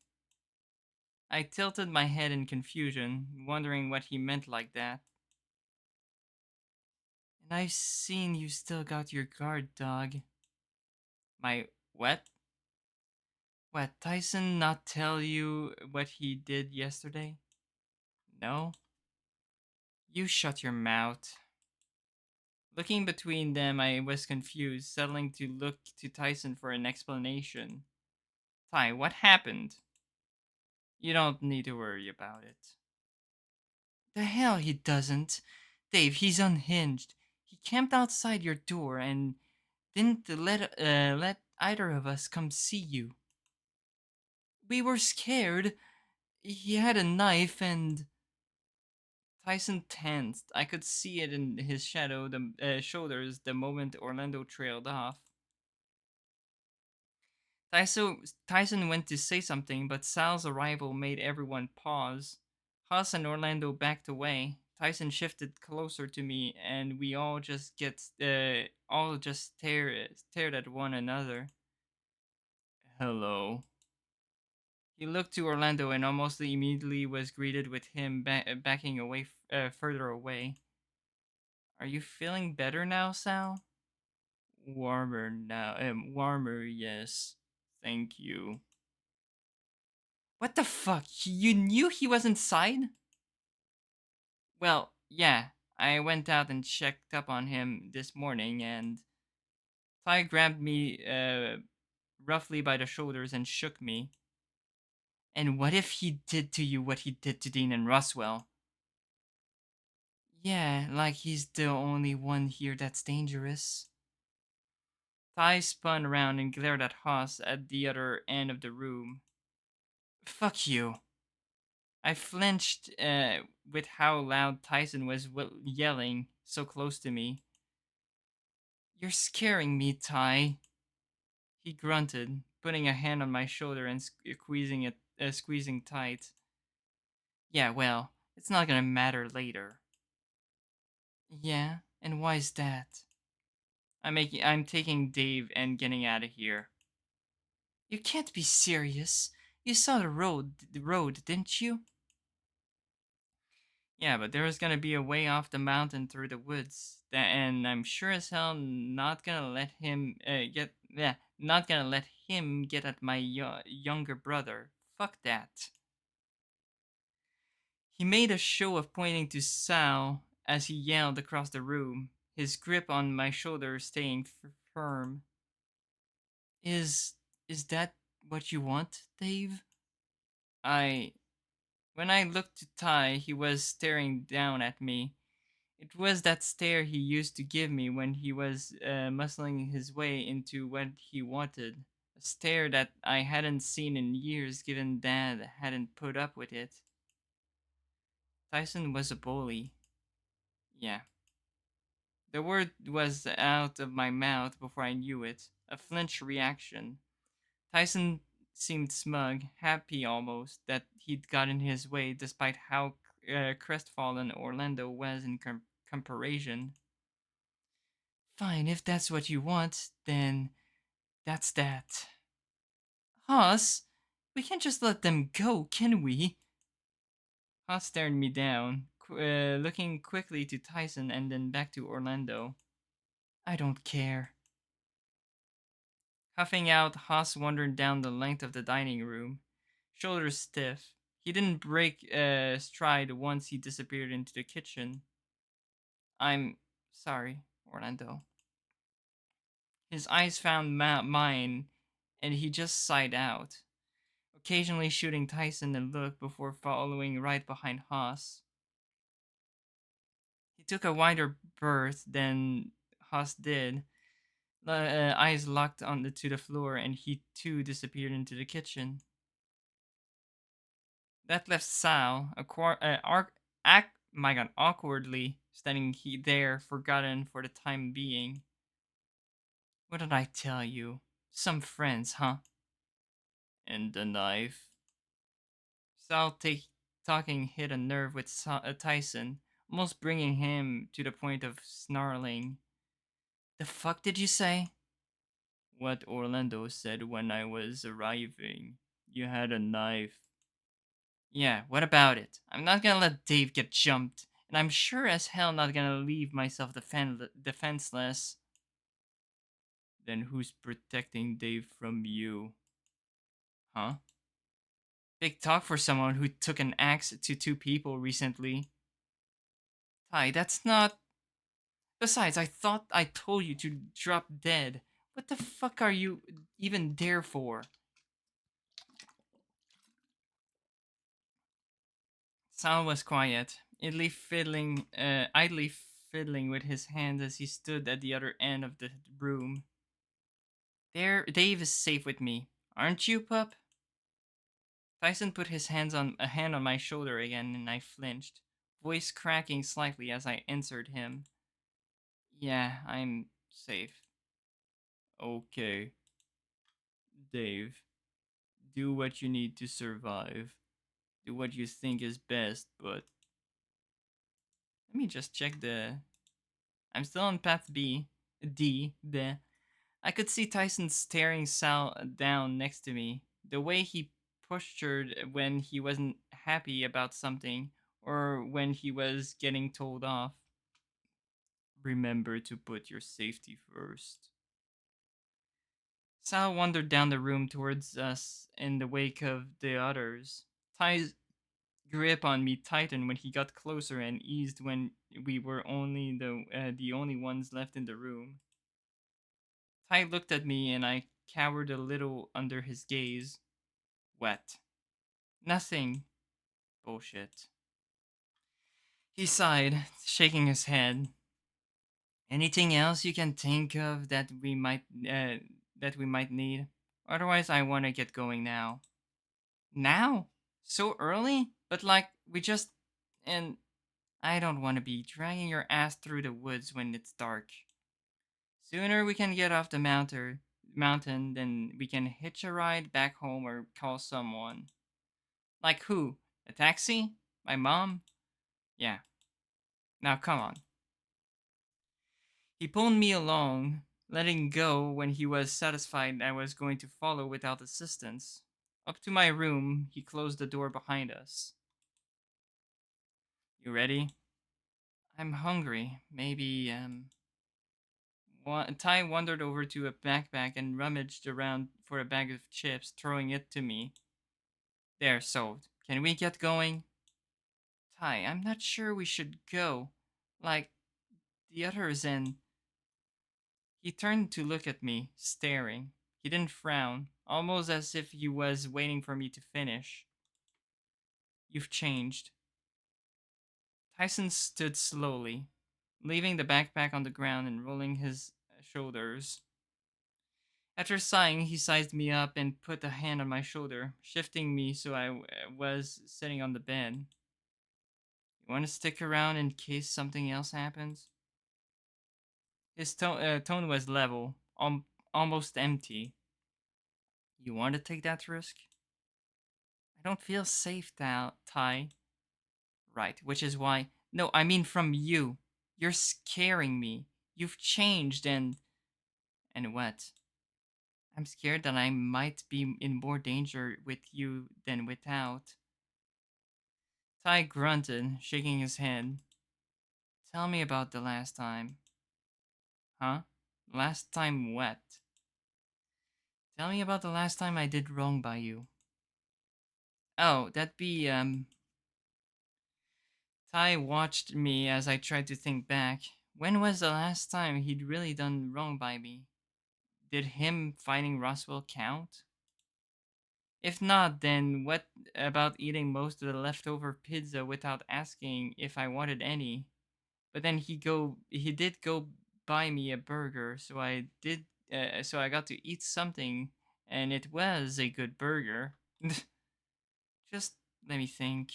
I tilted my head in confusion, wondering what he meant like that. And I've seen you still got your guard, dog. My what? What, Tyson not tell you what he did yesterday? No? You shut your mouth. Looking between them, I was confused, settling to look to Tyson for an explanation. Ty, what happened? You don't need to worry about it. The hell he doesn't. Dave, he's unhinged. He camped outside your door and didn't let either of us come see you. We were scared. He had a knife and Tyson tensed. I could see it in his the shoulders the moment Orlando trailed off. Tyson went to say something, but Sal's arrival made everyone pause. Haas and Orlando backed away. Tyson shifted closer to me, and we all just stared at one another. Hello. He looked to Orlando and almost immediately was greeted with him backing away further away. Are you feeling better now, Sal? Warmer now. Warmer, yes. Thank you. What the fuck? You knew he was inside? Well, yeah. I went out and checked up on him this morning, and Ty grabbed me roughly by the shoulders and shook me. And what if he did to you what he did to Dean and Roswell? Yeah, like he's the only one here that's dangerous. Ty spun around and glared at Haas at the other end of the room. Fuck you. I flinched with how loud Tyson was yelling so close to me. You're scaring me, Ty. He grunted, putting a hand on my shoulder and squeezing tight. Yeah, well, it's not gonna matter later. Yeah, and why's that? I'm taking Dave and getting out of here. You can't be serious. You saw the road, didn't you? Yeah, but there was gonna be a way off the mountain through the woods, and I'm sure as hell not gonna let him not gonna let him get at my younger brother. Fuck that. He made a show of pointing to Sal as he yelled across the room, his grip on my shoulder staying firm. Is is that what you want, Dave? I When I looked to Ty, he was staring down at me. It was that stare he used to give me when he was muscling his way into what he wanted. A stare that I hadn't seen in years given Dad hadn't put up with it. Tyson was a bully. Yeah. The word was out of my mouth before I knew it. A flinch reaction. Tyson seemed smug, happy almost, that he'd gotten his way despite how crestfallen Orlando was in comparison. Fine, if that's what you want, then that's that. Haas, we can't just let them go, can we? Haas stared me down, looking quickly to Tyson and then back to Orlando. I don't care. Huffing out, Haas wandered down the length of the dining room, shoulders stiff. He didn't break stride once he disappeared into the kitchen. I'm sorry, Orlando. His eyes found mine, and he just sighed out, occasionally shooting Tyson a look before following right behind Haas. He took a wider berth than Haas did, eyes locked to the floor, and he too disappeared into the kitchen. That left Sal, awkwardly standing there, forgotten for the time being. What did I tell you? Some friends, huh? And the knife. Talking hit a nerve with Tyson, almost bringing him to the point of snarling. The fuck did you say? What Orlando said when I was arriving. You had a knife. Yeah, what about it? I'm not gonna let Dave get jumped, and I'm sure as hell not gonna leave myself defenseless. Then who's protecting Dave from you? Huh? Big talk for someone who took an axe to two people recently. Ty, that's not. Besides, I thought I told you to drop dead. What the fuck are you even there for? Sal was quiet. idly fiddling with his hands as he stood at the other end of the room. There, Dave is safe with me, aren't you, pup? Tyson put his hands on a hand on my shoulder again, and I flinched, voice cracking slightly as I answered him. Yeah, I'm safe. Okay, Dave. Do what you need to survive. Do what you think is best, but let me just check the. I'm still on path B. D. The. I could see Tyson staring Sal down next to me. The way he postured when he wasn't happy about something, or when he was getting told off. Remember to put your safety first. Sal wandered down the room towards us in the wake of the others. Ty's grip on me tightened when he got closer and eased when we were only the only ones left in the room. Ty looked at me and I cowered a little under his gaze. What? Nothing. Bullshit. He sighed, shaking his head. Anything else you can think of that we might need? Otherwise, I want to get going now. Now? So early? But like we just and I don't want to be dragging your ass through the woods when it's dark. Sooner we can get off the mountain, then we can hitch a ride back home or call someone. Like who? A taxi? My mom? Yeah. Now come on. He pulled me along, letting go when he was satisfied I was going to follow without assistance. Up to my room, he closed the door behind us. You ready? I'm hungry. Maybe, Ty wandered over to a backpack and rummaged around for a bag of chips, throwing it to me. There, solved. Can we get going? Ty, I'm not sure we should go. Like the others, and he turned to look at me, staring. He didn't frown, almost as if he was waiting for me to finish. You've changed. Tyson stood slowly, leaving the backpack on the ground and rolling his shoulders. After sighing, he sized me up and put a hand on my shoulder, shifting me so I was sitting on the bed. You want to stick around in case something else happens? His tone was level, almost empty. You want to take that risk? I don't feel safe, Ty. Right, which is why. No, I mean from you. You're scaring me. You've changed and. And what? I'm scared that I might be in more danger with you than without. Ty grunted, shaking his head. Tell me about the last time. Huh? Last time what? Tell me about the last time I did wrong by you. Oh, that'd be, Ty watched me as I tried to think back. When was the last time he'd really done wrong by me? Did him fighting Roswell count? If not, then what about eating most of the leftover pizza without asking if I wanted any? But then he did go buy me a burger, so I got to eat something, and it was a good burger. Just let me think.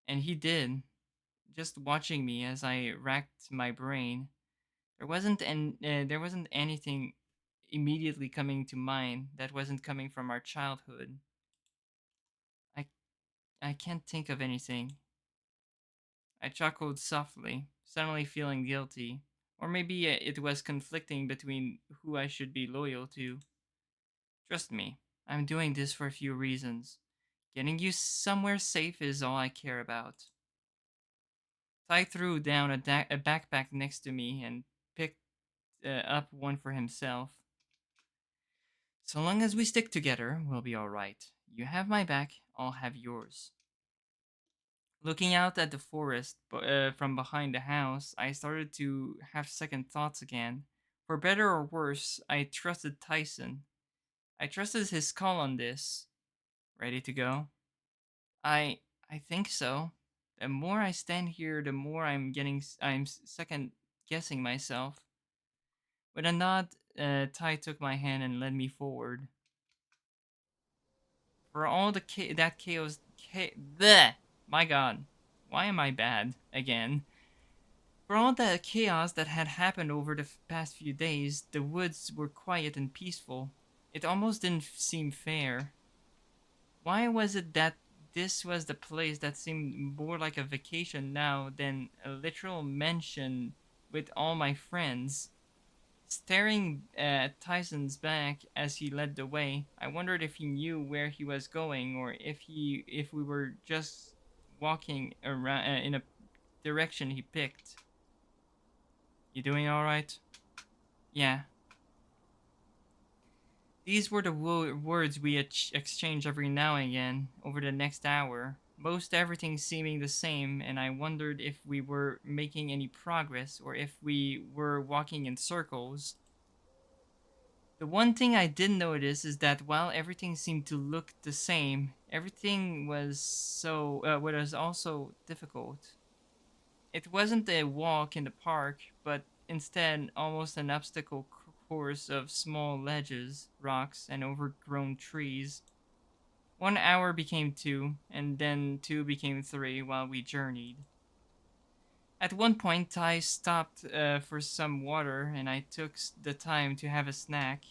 And he did, just watching me as I racked my brain. There wasn't anything immediately coming to mind that wasn't coming from our childhood. I I can't think of anything. I chuckled softly, suddenly feeling guilty. Or maybe it was conflicting between who I should be loyal to. Trust me, I'm doing this for a few reasons. Getting you somewhere safe is all I care about. Ty threw down a backpack next to me and picked up one for himself. So long as we stick together, we'll be alright. You have my back, I'll have yours. Looking out at the forest from behind the house, I started to have second thoughts again. For better or worse, I trusted Tyson. I trusted his call on this. Ready to go? I think so. The more I stand here, the more I'm second guessing myself. With a nod, Ty took my hand and led me forward. For all that chaos, bleh! My God, why am I bad again? For all the chaos that had happened over the past few days, the woods were quiet and peaceful. It almost didn't seem fair. Why was it that this was the place that seemed more like a vacation now than a literal mansion with all my friends? Staring at Tyson's back as he led the way, I wondered if he knew where he was going or if we were just walking around in a direction he picked. You doing all right? Yeah. These were the words we exchange every now and again over the next hour, most everything seeming the same, and I wondered if we were making any progress or if we were walking in circles. The one thing I did notice is that while everything seemed to look the same, everything was also difficult. It wasn't a walk in the park, but instead almost an obstacle course of small ledges, rocks, and overgrown trees. 1 hour became two, and then two became three while we journeyed. At one point, Ty stopped for some water, and I took the time to have a snack.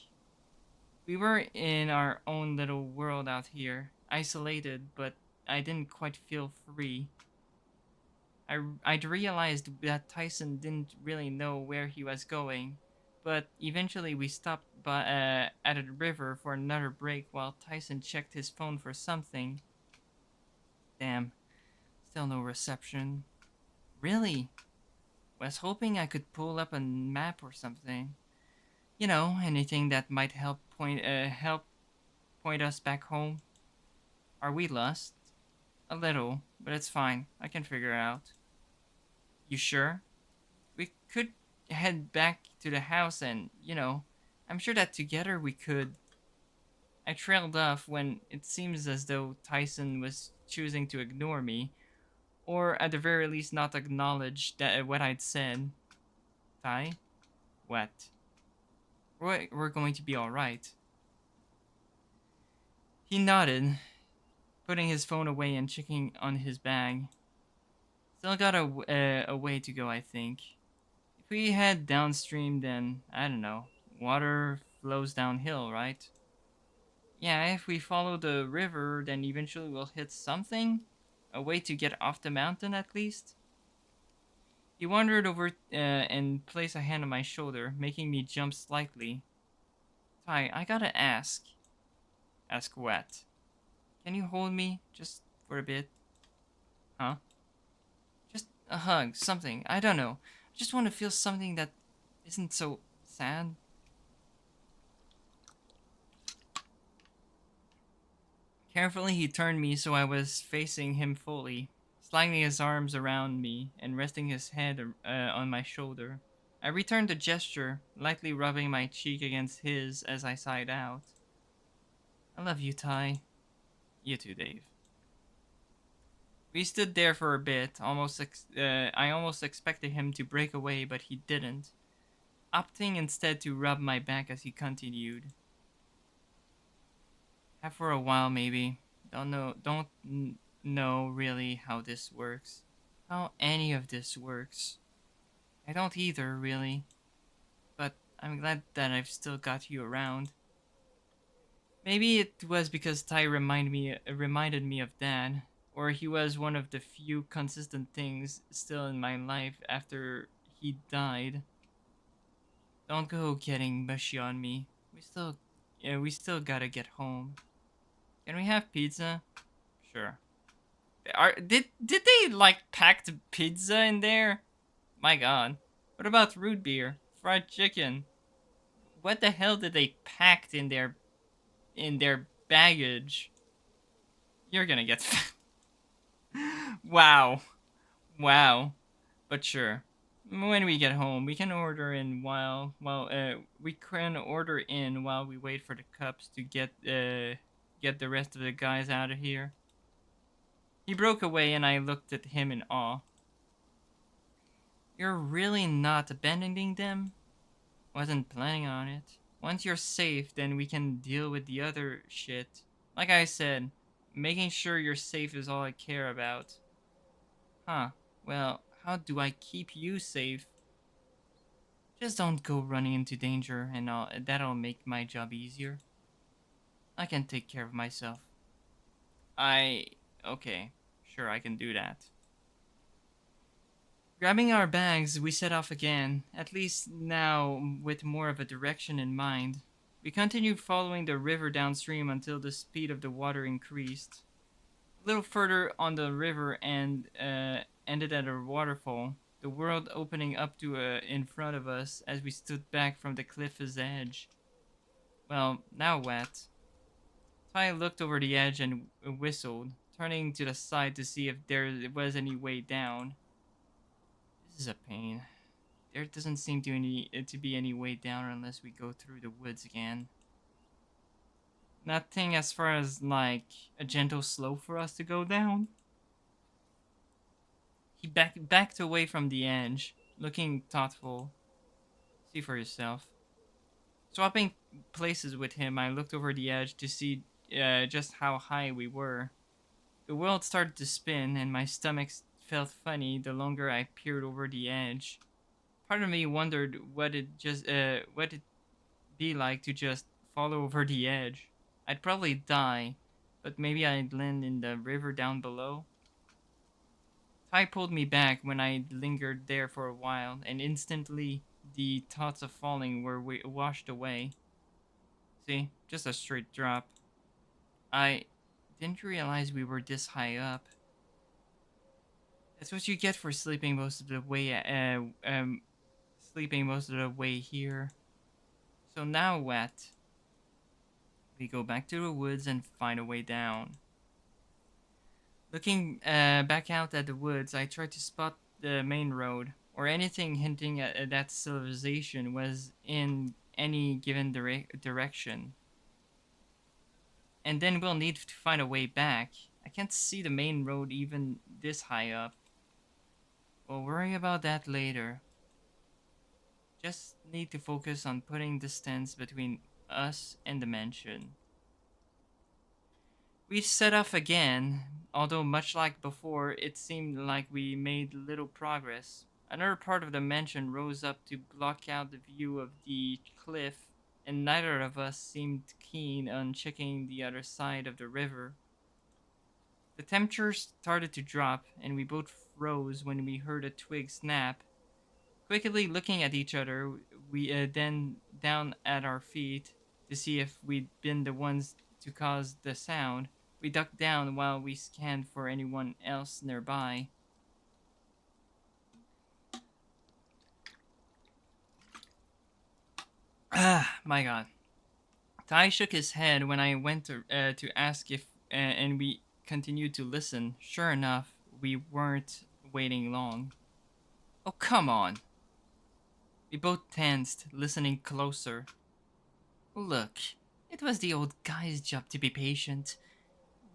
We were in our own little world out here, isolated, but I didn't quite feel free. I'd realized that Tyson didn't really know where he was going, but eventually we stopped at a river for another break while Tyson checked his phone for something. Damn, still no reception. Really? Was hoping I could pull up a map or something. Anything that might help point us back home. Are we lost? A little, but it's fine. I can figure it out. You sure? We could head back to the house and, I'm sure that together we could. I trailed off when it seems as though Tyson was choosing to ignore me, or at the very least not acknowledge what I'd said. Ty? What? We're going to be alright. He nodded, putting his phone away and checking on his bag. Still got a way to go, I think. If we head downstream, then, I don't know, water flows downhill, right? Yeah, if we follow the river, then eventually we'll hit something? A way to get off the mountain, at least? He wandered over and placed a hand on my shoulder, making me jump slightly. Ty, I gotta ask. Ask what? Can you hold me, just for a bit? Huh? Just a hug, something. I don't know. I just want to feel something that isn't so sad. Carefully, he turned me so I was facing him fully, sliding his arms around me and resting his head on my shoulder. I returned the gesture, lightly rubbing my cheek against his as I sighed out. I love you, Ty. You too, Dave. We stood there for a bit. I almost expected him to break away, but he didn't, opting instead to rub my back as he continued. Have for a while, maybe. Don't know really how this works. How any of this works. I don't either, really. But I'm glad that I've still got you around. Maybe it was because Ty reminded me of Dad, or he was one of the few consistent things still in my life after he died. Don't go getting mushy on me. We still gotta get home. Can we have pizza? Sure. Did they like pack the pizza in there? My God. What about root beer, fried chicken? What the hell did they packed in their baggage? You're gonna get wow. Wow. But sure. When we get home, we can order in while we wait for the cups to get the rest of the guys out of here. He broke away and I looked at him in awe. You're really not abandoning them? Wasn't planning on it. Once you're safe, then we can deal with the other shit. Like I said, making sure you're safe is all I care about. Huh. Well, how do I keep you safe? Just don't go running into danger and that'll make my job easier. I can take care of myself. I... Okay. Sure, I can do that. Grabbing our bags, we set off again, at least now with more of a direction in mind. We continued following the river downstream until the speed of the water increased. A little further on the river and ended at a waterfall, the world opening up to in front of us as we stood back from the cliff's edge. Well, now what? Ty looked over the edge and whistled, turning to the side to see if there was any way down. This is a pain. There doesn't seem to be any way down unless we go through the woods again. Nothing as far as like a gentle slope for us to go down. He backed away from the edge, looking thoughtful. See for yourself. Swapping places with him, I looked over the edge to see just how high we were. The world started to spin, and my stomach felt funny the longer I peered over the edge. Part of me wondered what it'd be like to just fall over the edge. I'd probably die, but maybe I'd land in the river down below. Ty pulled me back when I lingered there for a while, and instantly the thoughts of falling were washed away. See, just a straight drop. I didn't realize we were this high up. That's what you get for sleeping most of the way. Sleeping most of the way here. So now what? We go back to the woods and find a way down. Looking back out at the woods, I tried to spot the main road or anything hinting at that civilization was in any given direction. And then we'll need to find a way back. I can't see the main road even this high up. We'll worry about that later. Just need to focus on putting distance between us and the mansion. We set off again, although much like before, it seemed like we made little progress. Another part of the mansion rose up to block out the view of the cliff, and neither of us seemed keen on checking the other side of the river. The temperature started to drop, and we both froze when we heard a twig snap. Quickly looking at each other, we then down at our feet to see if we'd been the ones to cause the sound. We ducked down while we scanned for anyone else nearby. Ah, my god. Ty shook his head when I went to ask if, and we continued to listen. Sure enough, we weren't waiting long. Oh, come on. We both tensed, listening closer. Look, it was the old guy's job to be patient.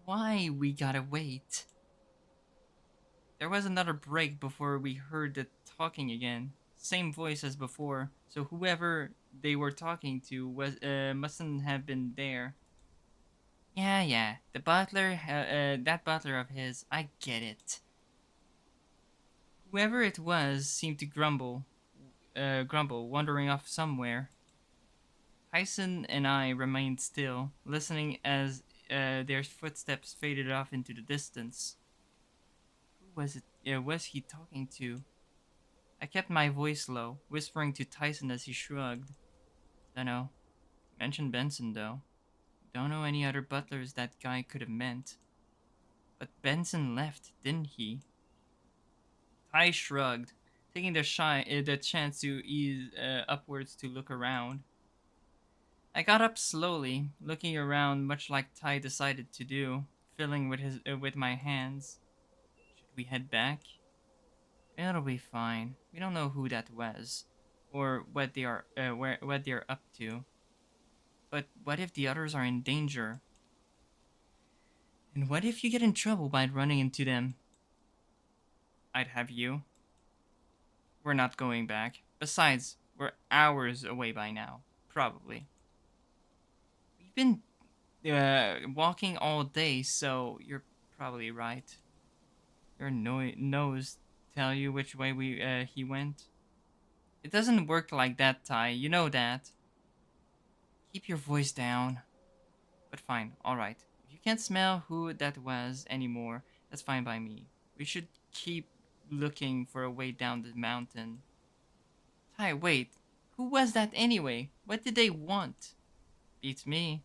Why we gotta wait? There was another break before we heard the talking again. Same voice as before, so whoever they were talking to was mustn't have been there. Yeah, the butler, that butler of his, I get it. Whoever it was seemed to grumble, wandering off somewhere. Tyson and I remained still, listening as their footsteps faded off into the distance. Who was it? Was he talking to? I kept my voice low, whispering to Tyson as he shrugged. Dunno. Mentioned Benson though. Don't know any other butlers that guy could have meant. But Benson left, didn't he? Ty shrugged, taking the chance to ease upwards to look around. I got up slowly, looking around much like Ty decided to do, fiddling with my hands. Should we head back? It'll be fine. We don't know who that was, or what what they're up to. But what if the others are in danger? And what if you get in trouble by running into them? I'd have you. We're not going back. Besides, we're hours away by now. Probably. We've been walking all day, so you're probably right. Your nose tell you which way he went. It doesn't work like that, Ty. You know that. Keep your voice down. But fine, alright. If you can't smell who that was anymore, that's fine by me. We should keep looking for a way down the mountain. Ty, wait. Who was that anyway? What did they want? Beats me.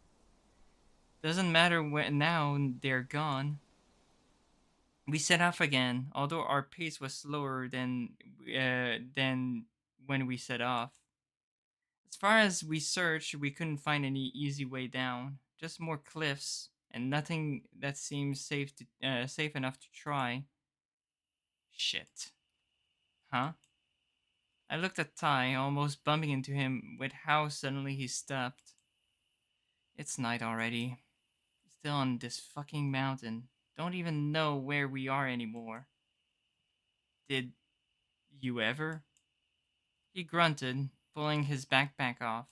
Doesn't matter when now they're gone. We set off again, although our pace was slower than when we set off. As far as we searched, we couldn't find any easy way down. Just more cliffs and nothing that seems safe enough to try. Shit. Huh? I looked at Ty, almost bumping into him with how suddenly he stopped. It's night already. Still on this fucking mountain. Don't even know where we are anymore. Did you ever? He grunted, pulling his backpack off.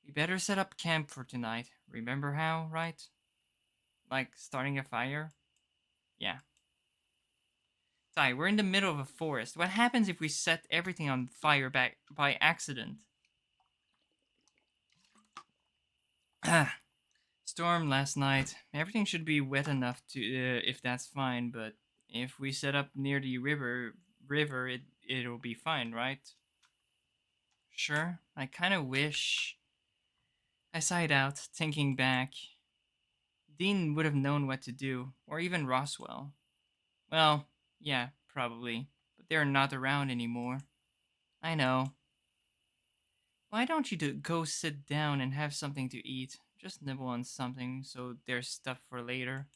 We better set up camp for tonight. Remember how, right? Like starting a fire? Yeah. Ty, we're in the middle of a forest. What happens if we set everything on fire back by accident? Storm last night. Everything should be wet enough to, if that's fine. But if we set up near the river, it'll be fine, right? Sure. I kind of wish. I sighed out, thinking back. Dean would have known what to do, or even Roswell. Well, yeah, probably, but they're not around anymore. I know. Why don't you go sit down and have something to eat? Just nibble on something so there's stuff for later.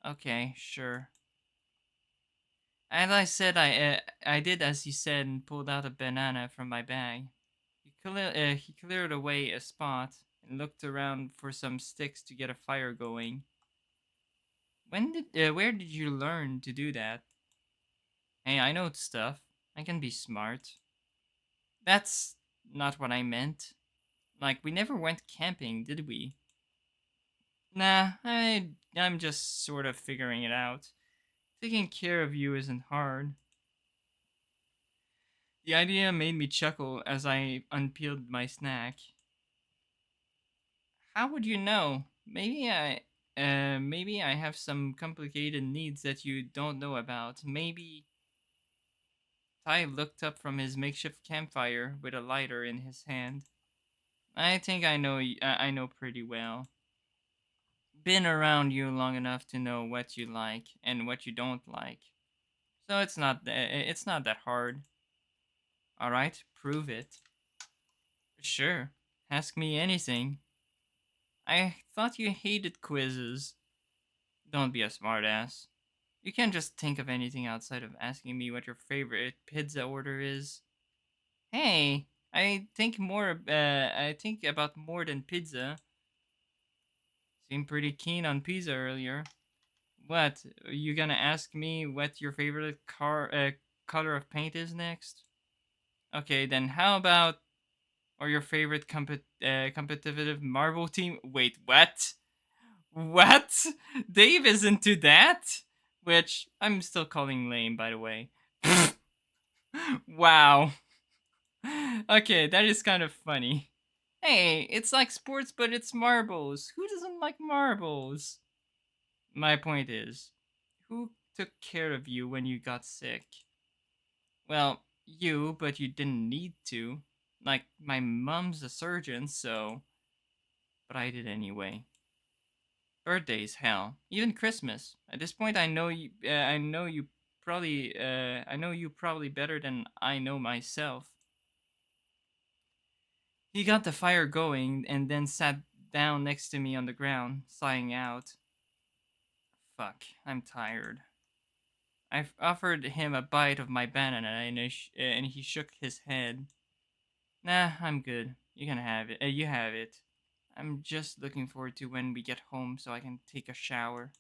Okay, sure. As I said, I did as he said and pulled out a banana from my bag. He cleared away a spot and looked around for some sticks to get a fire going. Where did you learn to do that? Hey, I know stuff. I can be smart. That's not what I meant. Like, we never went camping, did we? Nah, I'm just sort of figuring it out. Taking care of you isn't hard. The idea made me chuckle as I unpeeled my snack. How would you know? Maybe I have some complicated needs that you don't know about. Maybe. Ty looked up from his makeshift campfire with a lighter in his hand. I think I know pretty well. Been around you long enough to know what you like and what you don't like. So it's not that hard. All right, prove it. Sure. Ask me anything. I thought you hated quizzes. Don't be a smartass. You can't just think of anything outside of asking me what your favorite pizza order is. Hey, I think about more than pizza. Seemed pretty keen on pizza earlier. What? You gonna ask me what your favorite color of paint is next? Okay, then how about or your favorite competitive Marvel team? Wait, what? What? Dave is into that? Which I'm still calling lame, by the way. Wow. Okay, that is kind of funny. Hey, it's like sports, but it's marbles. Who doesn't like marbles? My point is, who took care of you when you got sick? Well, you, but you didn't need to. Like, my mom's a surgeon, so. But I did anyway. Birthdays, hell. Even Christmas. At this point, I know you probably better than I know myself. He got the fire going and then sat down next to me on the ground, sighing out. Fuck, I'm tired. I offered him a bite of my banana and he shook his head. Nah, I'm good. You can have it. You have it. I'm just looking forward to when we get home so I can take a shower.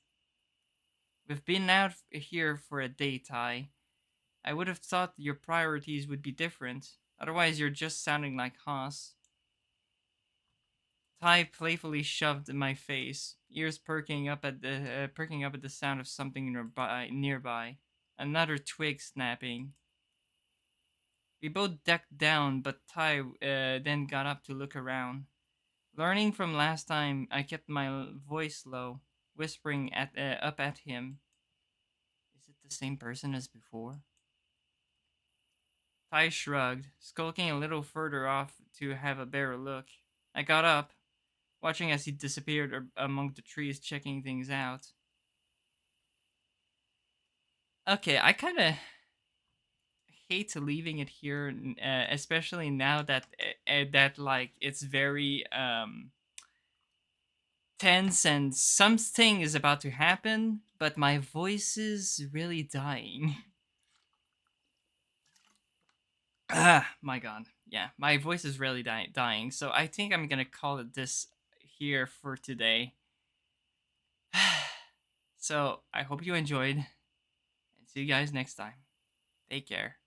We've been out here for a day, Ty. I would have thought your priorities would be different. Otherwise, you're just sounding like Haas. Ty playfully shoved in my face, ears perking up at the sound of something nearby. Another twig snapping. We both ducked down, but Ty then got up to look around. Learning from last time, I kept my voice low, whispering up at him. Is it the same person as before? Ty shrugged, skulking a little further off to have a better look. I got up, watching as he disappeared among the trees, checking things out. Okay, I kind of hate leaving it here, especially now that like it's very tense and something is about to happen, but my voice is really dying. Ah, my god. Yeah, my voice is really dying. So I think I'm gonna call it this here for today. So I hope you enjoyed, and see you guys next time. Take care.